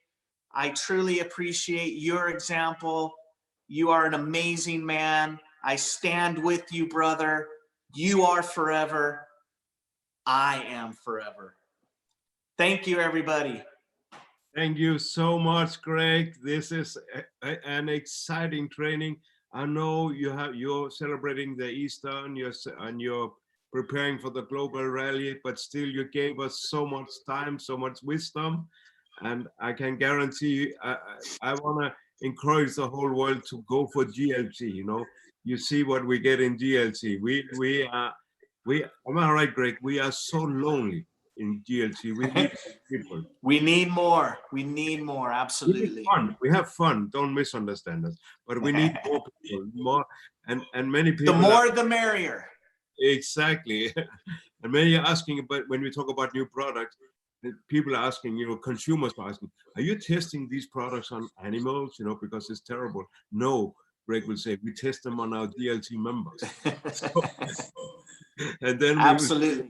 I truly appreciate your example. You are an amazing man. I stand with you, brother. You are forever. I am forever. Thank you, everybody. Thank you so much, Greg. This is an exciting training. I know you're celebrating the Easter and you're preparing for the global rally, but still you gave us so much time, so much wisdom. And I can guarantee I want to encourage the whole world to go for GLT. You know, you see what we get in GLT. Am I right, Greg? We are so lonely in GLT. We need people. We need more. We need more. Absolutely. We need fun. We have fun. Don't misunderstand us. But we need more people, more and many people. The more, the merrier. Exactly. And many are asking, but when we talk about new products, people are asking, you know, consumers are asking, are you testing these products on animals? You know, because it's terrible. No, Greg will say, we test them on our DLT members. And then absolutely.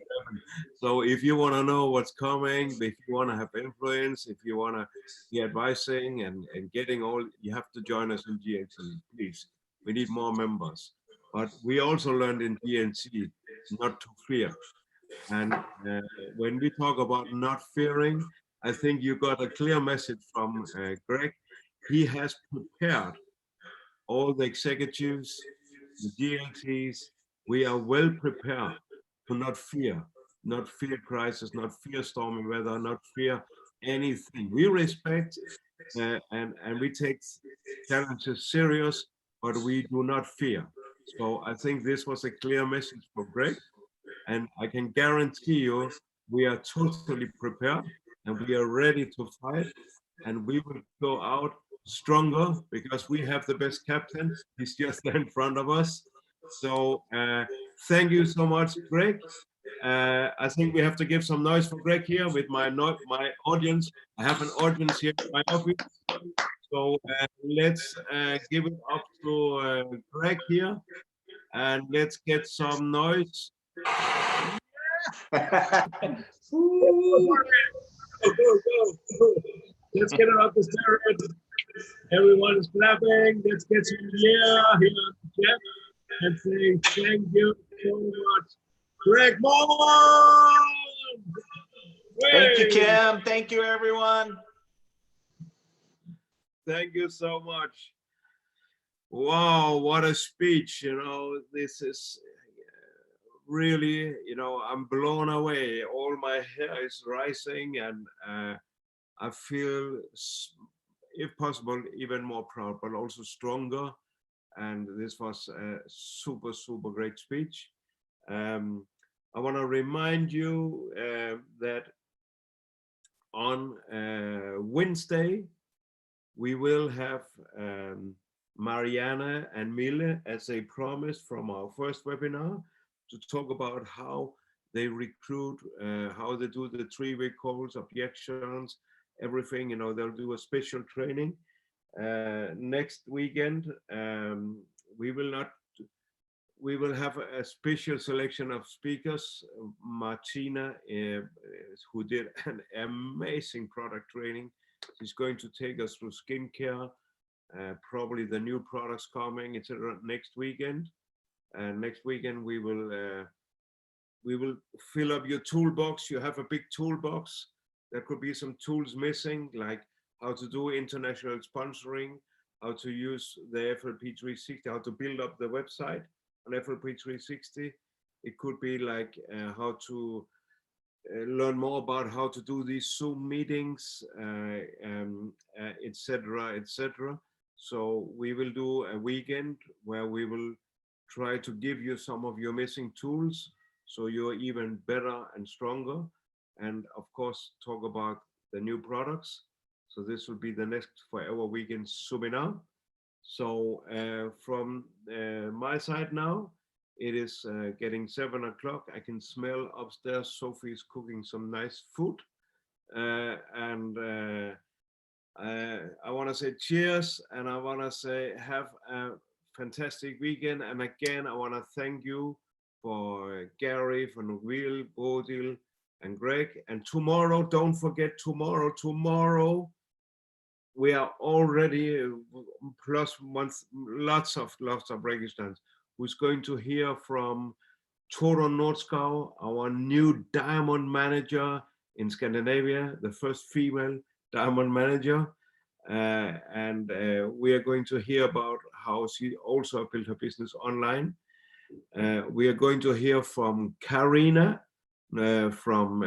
So if you want to know what's coming, if you want to have influence, if you want to be advising and getting all, you have to join us in GNC, please. We need more members. But we also learned in GNC not to fear. And when we talk about not fearing, I think you got a clear message from Greg. He has prepared all the executives, the GLTs. We are well prepared to not fear crisis, not fear stormy weather, not fear anything. We respect and we take challenges serious, but we do not fear. So I think this was a clear message for Greg. And I can guarantee you, we are totally prepared and we are ready to fight. And we will go out stronger because we have the best captain. He's just there in front of us. So thank you so much, Greg. I think we have to give some noise for Greg here with my audience. I have an audience here in my office. So let's give it up to Greg here. And let's get some noise. Let's get it up the stairs. Everyone is clapping. Let's get some here on the chat and saying thank you so much, Greg Moore. Thank you, Kim. Thank you, everyone. Thank you so much. Wow, what a speech. You know, this is really, you know, I'm blown away. All my hair is rising and I feel, if possible, even more proud, but also stronger. And this was a super, super great speech. I want to remind you that on Wednesday, we will have Mariana and Mille, as they promised from our first webinar, to talk about how they recruit, how they do the 3-week calls, objections, everything. You know, they'll do a special training. Next weekend, we will have a special selection of speakers. Martina, who did an amazing product training, she's going to take us through skincare, probably the new products coming, etc. next weekend. And next weekend we will fill up your toolbox. You have a big toolbox. There could be some tools missing, like how to do international sponsoring, how to use the FLP 360, how to build up the website on FLP 360. It could be like how to learn more about how to do these Zoom meetings, etc., etc. So we will do a weekend where we will try to give you some of your missing tools so you're even better and stronger. And of course, talk about the new products. So this will be the next Forever Weekend Zoominar. So from my side now, it is getting 7 o'clock. I can smell upstairs Sophie is cooking some nice food. I want to say cheers, and I want to say have a fantastic weekend. And again, I want to thank you for Gary, for Will, Bodil, and Greg. And tomorrow, don't forget tomorrow, we are already plus months, lots of Registrants who's going to hear from Torun Nordskov, our new diamond manager in Scandinavia, the first female diamond manager. And we are going to hear about how she also built her business online. We are going to hear from Karina from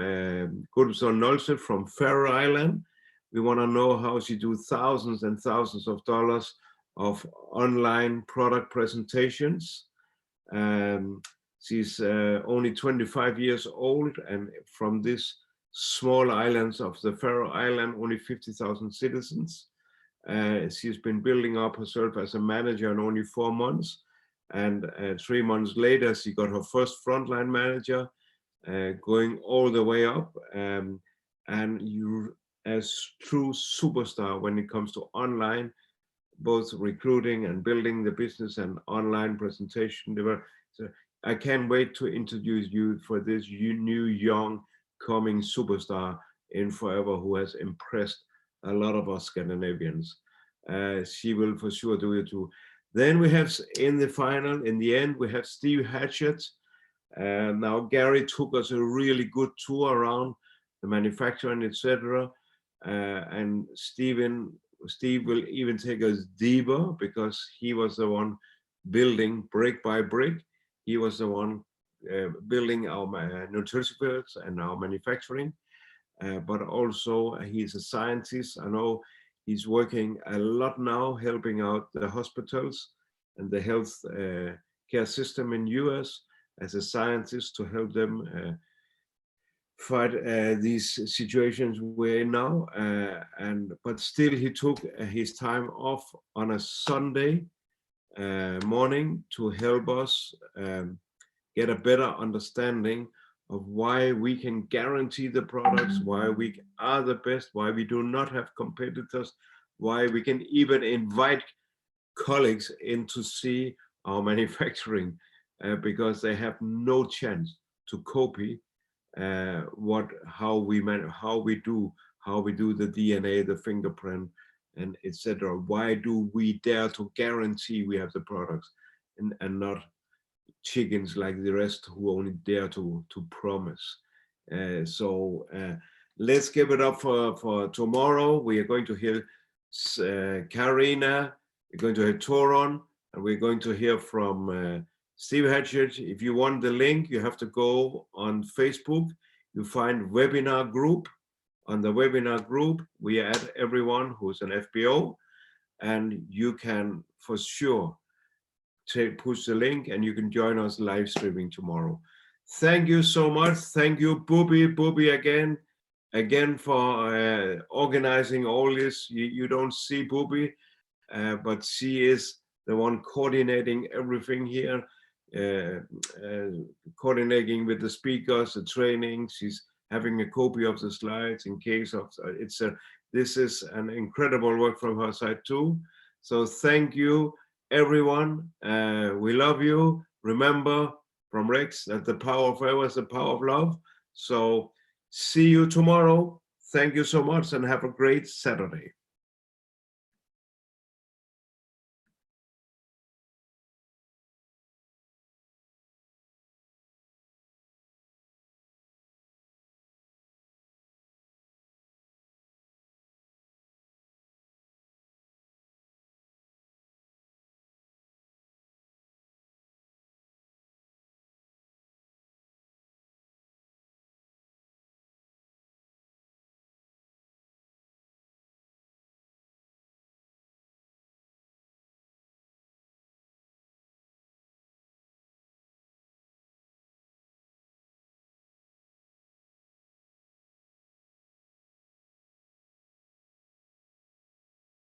Gudson Nolse from Faroe Island. We want to know how she do thousands and thousands of dollars of online product presentations. She's only 25 years old, and from this small islands of the Faroe Island, only 50,000 citizens. She's been building up herself as a manager in only 4 months. And 3 months later, she got her first frontline manager, going all the way up. And you, as true superstar when it comes to online, both recruiting and building the business and online presentation. So I can't wait to introduce you for this new young coming superstar in Forever who has impressed a lot of us Scandinavians. She will for sure do it too. Then we have in the final, in the end, we have Steve Hatchett. Now Gary took us a really good tour around the manufacturing, etc. And Steve will even take us deeper because he was the one building brick by brick. He was the one building our nutraceuticals and our manufacturing, but also he's a scientist. I know he's working a lot now helping out the hospitals and the health care system in US as a scientist to help them fight these situations we're in now. But still he took his time off on a Sunday morning to help us get a better understanding of why we can guarantee the products, why we are the best, why we do not have competitors, why we can even invite colleagues in to see our manufacturing because they have no chance to copy how we do the DNA, the fingerprint, and etc. Why do we dare to guarantee we have the products and not chickens like the rest who only dare to promise? So let's give it up for tomorrow. We are going to hear Karina, we're going to hear Torun, and we're going to hear from Steve Hatchett. If you want the link, you have to go on Facebook. You find webinar group. On the webinar group, we add everyone who's an FBO, and you can for sure push the link and you can join us live streaming tomorrow. Thank you so much. Thank you, Booby again for organizing all this. You don't see Booby, but she is the one coordinating everything here, coordinating with the speakers, the training. She's having a copy of the slides in case of this is an incredible work from her side too. So thank you, everyone. We love you. Remember from Rex that the power of forever is the power of love. So see you tomorrow. Thank you so much and have a great Saturday.